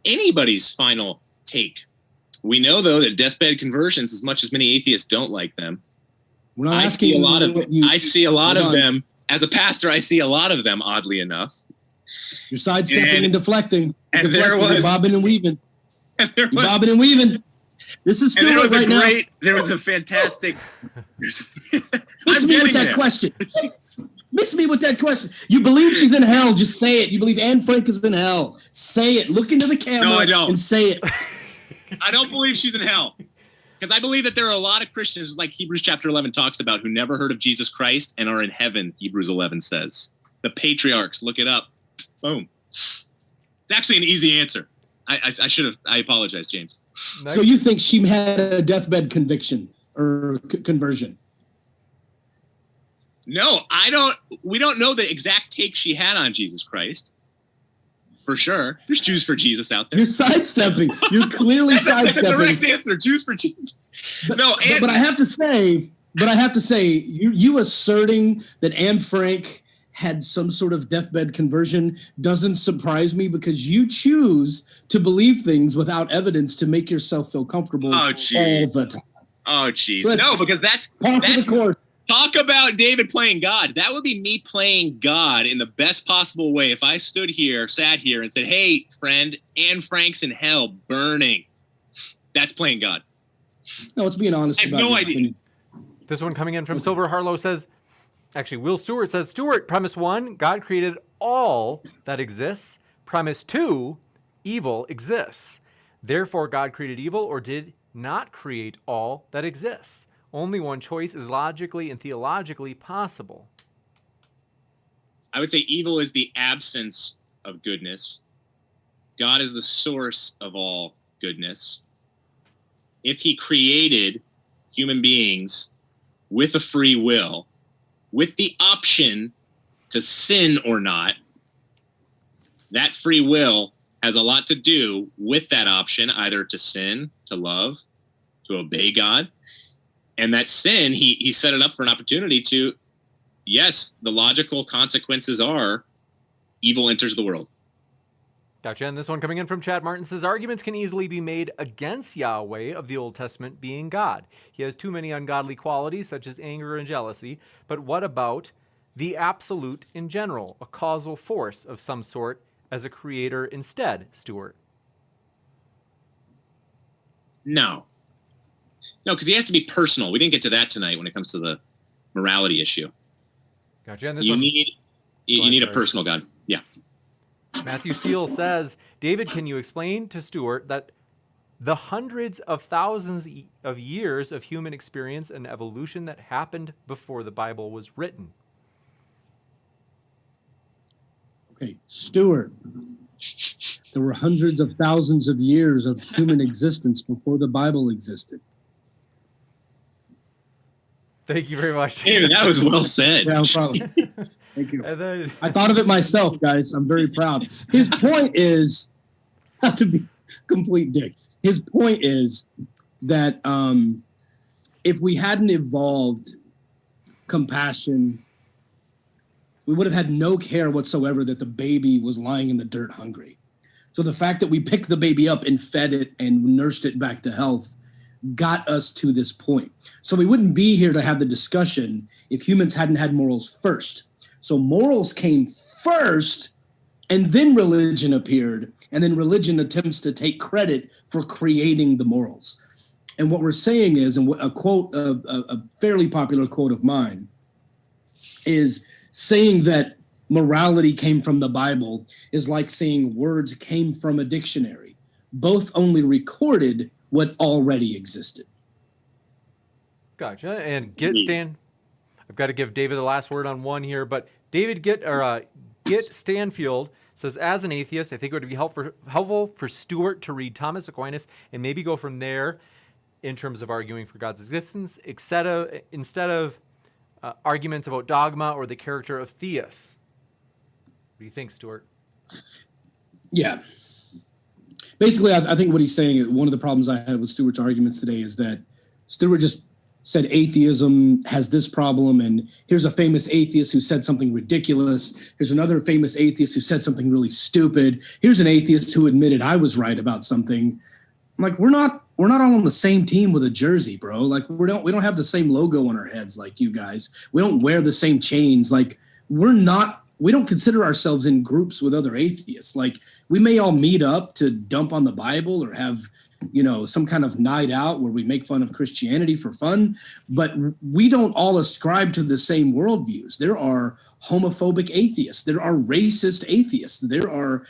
anybody's final take. We know, though, that deathbed conversions, as much as many atheists don't like them, I see a lot of them. As a pastor, I see a lot of them, oddly enough. You're sidestepping and deflecting. And there was bobbing and weaving. Bobbing and weaving. This is And there Stuart was right now. there was a fantastic. Miss I'm me with getting that there. question. Miss me with that question. You believe she's in hell? Just say it. You believe Anne Frank is in hell? Say it. Look into the camera No, I don't. and say it. I don't believe she's in hell. Because I believe that there are a lot of Christians, like Hebrews chapter 11 talks about, who never heard of Jesus Christ and are in heaven, Hebrews 11 says. The patriarchs, look it up. Boom. It's actually an easy answer. I apologize, James. Next. So you think she had a deathbed conviction or conversion? No, we don't know the exact take she had on Jesus Christ. For sure. There's Jews for Jesus out there. You're sidestepping. You're clearly That's the sidestepping. correct answer. Jews for Jesus. But I have to say, you asserting that Anne Frank had some sort of deathbed conversion doesn't surprise me, because you choose to believe things without evidence to make yourself feel comfortable all the time. Oh, geez. So No, because that's the course. talk about David playing God. That would be me playing God in the best possible way. If I sat here and said, hey, friend, Anne Frank's in hell burning. That's playing God. No, it's being honest. I have no idea. Opinion. This one coming in from Silver Harlow says, actually, Will Stewart says, Stuart, premise 1, God created all that exists. Premise 2, evil exists. Therefore, God created evil or did not create all that exists. Only one choice is logically and theologically possible. I would say evil is the absence of goodness. God is the source of all goodness. If he created human beings with a free will, with the option to sin or not, that free will has a lot to do with that option, either to sin, to love, to obey God. And that sin, he set it up for an opportunity to, yes, the logical consequences are evil enters the world. Gotcha. And this one coming in from Chad Martin says, arguments can easily be made against Yahweh of the Old Testament being God. He has too many ungodly qualities, such as anger and jealousy. But what about the absolute in general, a causal force of some sort as a creator instead, Stuart? No, because he has to be personal. We didn't get to that tonight when it comes to the morality issue. Gotcha. And this You one, need a personal God. Yeah. Matthew Steele says, David, can you explain to Stuart that the hundreds of thousands of years of human experience and evolution that happened before the Bible was written? Okay, Stuart, there were hundreds of thousands of years of human existence before the Bible existed. Thank you very much. David, that was well said. Yeah, no problem. Thank you. And then, I thought of it myself, guys. I'm very proud. His point is, not to be complete dick, his point is that if we hadn't evolved compassion, we would have had no care whatsoever that the baby was lying in the dirt hungry. So the fact that we picked the baby up and fed it and nursed it back to health got us to this point. So we wouldn't be here to have the discussion if humans hadn't had morals first. So morals came first, and then religion appeared, and then religion attempts to take credit for creating the morals. And what we're saying is, and a quote, a fairly popular quote of mine, is saying that morality came from the Bible is like saying words came from a dictionary. Both only recorded what already existed. gotcha. And Stan. I've got to give David the last word on one here, but David Get Stanfield says, as an atheist, I think it would be helpful for Stuart to read Thomas Aquinas and maybe go from there in terms of arguing for God's existence, instead of arguments about dogma or the character of theists. What do you think, Stuart? Yeah. Basically, I think what he's saying, one of the problems I had with Stuart's arguments today is that Stuart just said atheism has this problem, and here's a famous atheist who said something ridiculous. Here's another famous atheist who said something really stupid. Here's an atheist who admitted I was right about something. I'm like, we're not all on the same team with a jersey, bro. Like we don't have the same logo on our heads like you guys. We don't wear the same chains. Like we don't consider ourselves in groups with other atheists. Like we may all meet up to dump on the Bible or have some kind of night out where we make fun of Christianity for fun, but we don't all ascribe to the same worldviews. There are homophobic atheists. There are racist atheists. There are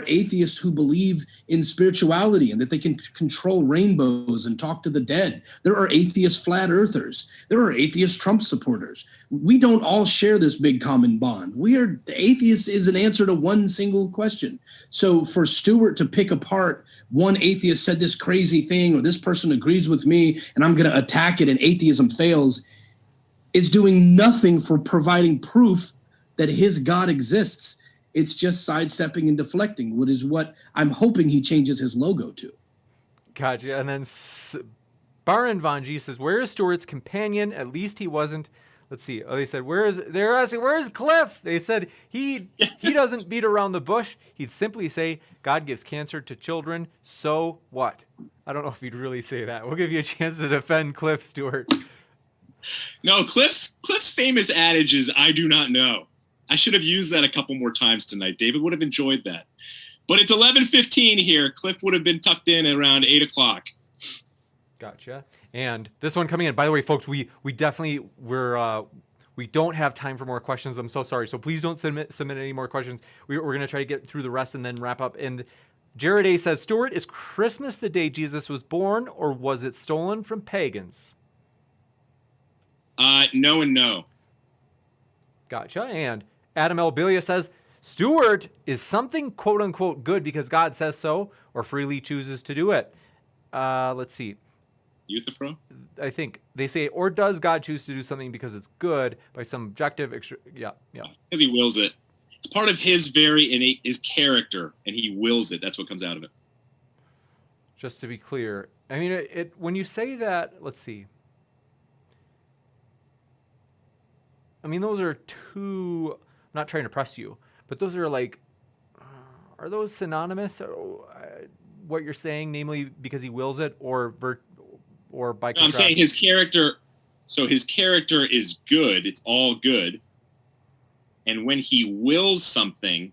atheists who believe in spirituality and that they can control rainbows and talk to the dead. There are atheist flat earthers. There are atheist Trump supporters. We don't all share this big common bond. The atheist is an answer to one single question. So for Stuart to pick apart, one atheist said this crazy thing, or this person agrees with me, and I'm going to attack it, and atheism fails, is doing nothing for providing proof that his God exists. It's just sidestepping and deflecting, which is what I'm hoping he changes his logo to. Gotcha. And then Baron Von G says, where is Stuart's companion? At least he wasn't. Let's see. Oh, they said, they're asking, where's Cliff? They said he doesn't beat around the bush. He'd simply say, God gives cancer to children. So what? I don't know if he'd really say that. We'll give you a chance to defend Cliff, Stuart. No, Cliff's famous adage is, I do not know. I should have used that a couple more times tonight. David would have enjoyed that. But it's 11:15 here. Cliff would have been tucked in around 8 o'clock. Gotcha. And this one coming in, by the way, folks, we definitely, we don't have time for more questions. I'm so sorry. So please don't submit any more questions. We're going to try to get through the rest and then wrap up. And Jared A says, Stuart, is Christmas the day Jesus was born, or was it stolen from pagans? No and no. Gotcha. And Adam L. Bilia says, Stuart, is something quote unquote good because God says so or freely chooses to do it? Let's see. Euthyphro? I think they say, or does God choose to do something because it's good by some objective yeah. Because he wills it. It's part of his very innate, his character, and he wills it. That's what comes out of it. Just to be clear, I mean, when you say that, let's see. I mean, those are two, I'm not trying to press you, but those are like, are those synonymous? What you're saying, namely because he wills it, or by contrast? I'm saying his character, so his character is good. It's all good. And when he wills something,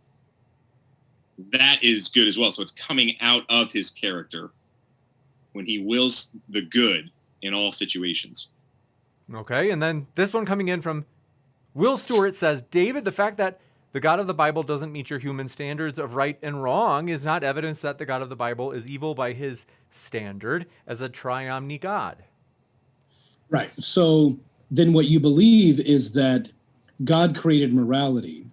that is good as well. So it's coming out of his character when he wills the good in all situations. Okay, and then this one coming in from Will Stewart says, David, the fact that the God of the Bible doesn't meet your human standards of right and wrong is not evidence that the God of the Bible is evil by his standard as a triomni God. Right. So then what you believe is that God created morality,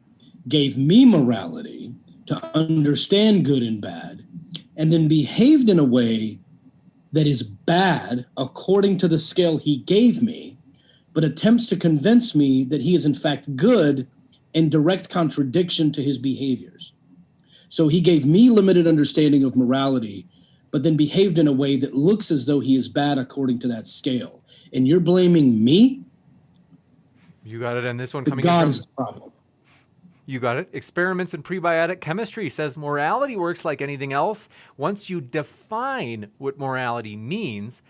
gave me morality to understand good and bad, and then behaved in a way that is bad according to the scale he gave me, but attempts to convince me that he is in fact good in direct contradiction to his behaviors. So he gave me limited understanding of morality, but then behaved in a way that looks as though he is bad according to that scale. And you're blaming me? You got it. And this one coming God in is the problem. You got it. Experiments in prebiotic chemistry says morality works like anything else. Once you define what morality means,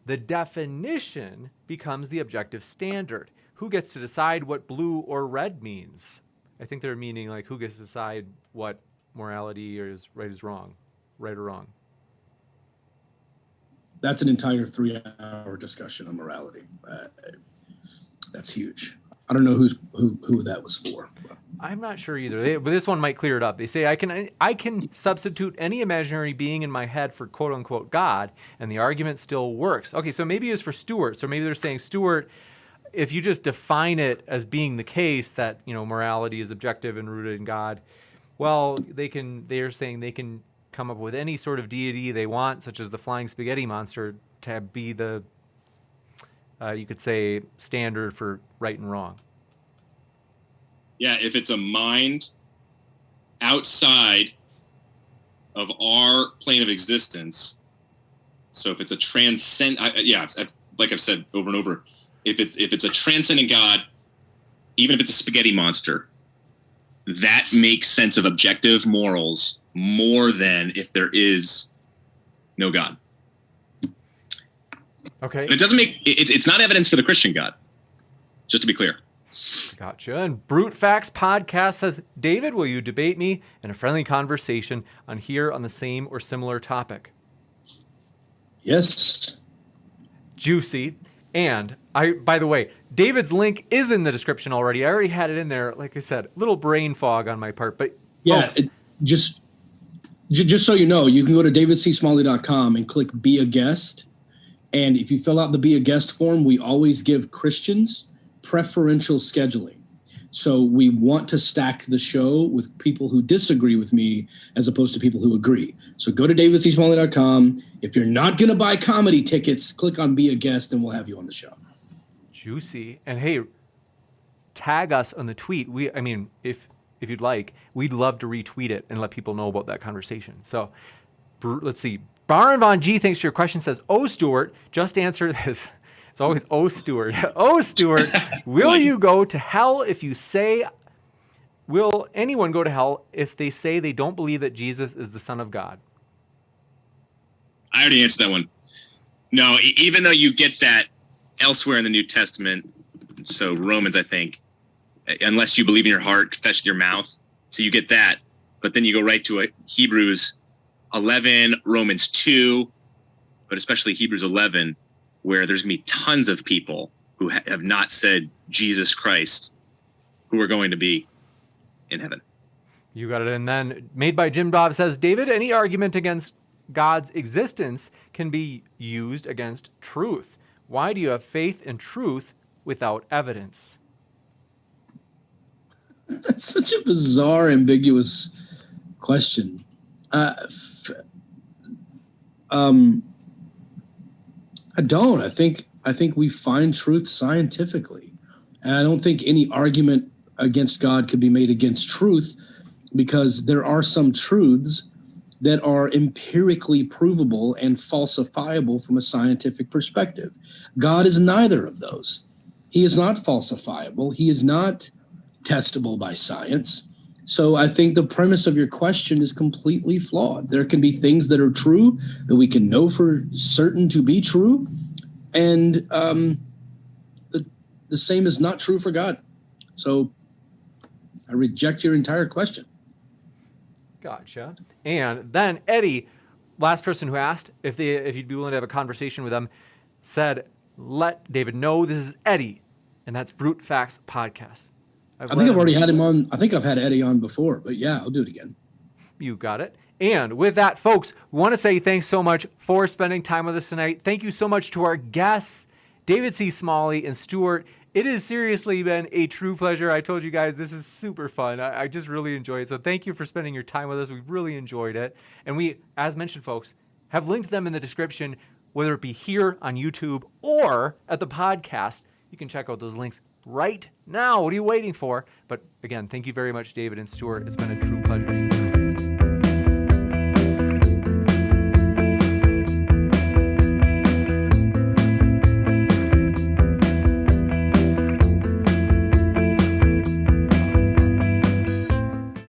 the definition becomes the objective standard. Who gets to decide what blue or red means? I think they're meaning like who gets to decide what morality is right or wrong. That's an entire 3-hour discussion on morality. That's huge. I don't know who that was for. I'm not sure either. But this one might clear it up. They say I can substitute any imaginary being in my head for quote unquote God, and the argument still works. Okay, so maybe it's for Stuart. So maybe they're saying, Stuart, if you just define it as being the case that, morality is objective and rooted in God, well, they're saying they can come up with any sort of deity they want, such as the flying spaghetti monster, to be the, you could say, standard for right and wrong. Yeah, if it's a mind outside of our plane of existence, so if it's a like I've said over and over, if it's a transcendent God, even if it's a spaghetti monster, that makes sense of objective morals more than if there is no God. Okay. But it doesn't make it's not evidence for the Christian God, just to be clear. Gotcha. And Brute Facts Podcast says, David, will you debate me in a friendly conversation on the same or similar topic? Yes. Juicy. And by the way, David's link is in the description already. I already had it in there. Like I said, little brain fog on my part, but yeah, folks, just so you know, you can go to davidcsmalley.com and click Be a Guest. And if you fill out the Be a Guest form, we always give Christians preferential scheduling. So we want to stack the show with people who disagree with me as opposed to people who agree. So go to davidcsmalley.com. If you're not going to buy comedy tickets, click on Be a Guest and we'll have you on the show. Juicy. And hey, tag us on the tweet. If you'd like, we'd love to retweet it and let people know about that conversation. So let's see. Baron Von G, thanks for your question, says, "Oh, Stuart, just answer this." It's always, "Oh, Stuart." "Oh, Stuart, will you go to hell if you say, will anyone go to hell if they say they don't believe that Jesus is the Son of God?" I already answered that one. No, even though you get that elsewhere in the New Testament, so Romans, I think, unless you believe in your heart, confess with your mouth. So you get that. But then you go right to Hebrews 11, Romans 2, but especially Hebrews 11, where there's going to be tons of people who have not said Jesus Christ, who are going to be in heaven. You got it. And then Made by Jim Bob says, "David, any argument against God's existence can be used against truth. Why do you have faith in truth without evidence?" That's such a bizarre, ambiguous question. I don't. I think we find truth scientifically. And I don't think any argument against God could be made against truth, because there are some truths that are empirically provable and falsifiable from a scientific perspective. God is neither of those. He is not falsifiable. He is not testable by science. So I think the premise of your question is completely flawed. There can be things that are true that we can know for certain to be true, and the same is not true for God. So I reject your entire question. Gotcha. And then Eddie, last person who asked if you'd be willing to have a conversation with them, said, "Let David know this is Eddie, and that's Brute Facts Podcast." I think I've already had him on. I think I've had Eddie on before, but yeah, I'll do it again. You got it. And with that, folks, we want to say thanks so much for spending time with us tonight. Thank you so much to our guests, David C. Smalley and Stuart. It has seriously been a true pleasure. I told you guys this is super fun. I just really enjoy it. So thank you for spending your time with us. We've really enjoyed it. And we, as mentioned, folks, have linked them in the description, whether it be here on YouTube or at the podcast. You can check out those links right now. What are you waiting for? But again, thank you very much, David and Stuart. It's been a true pleasure.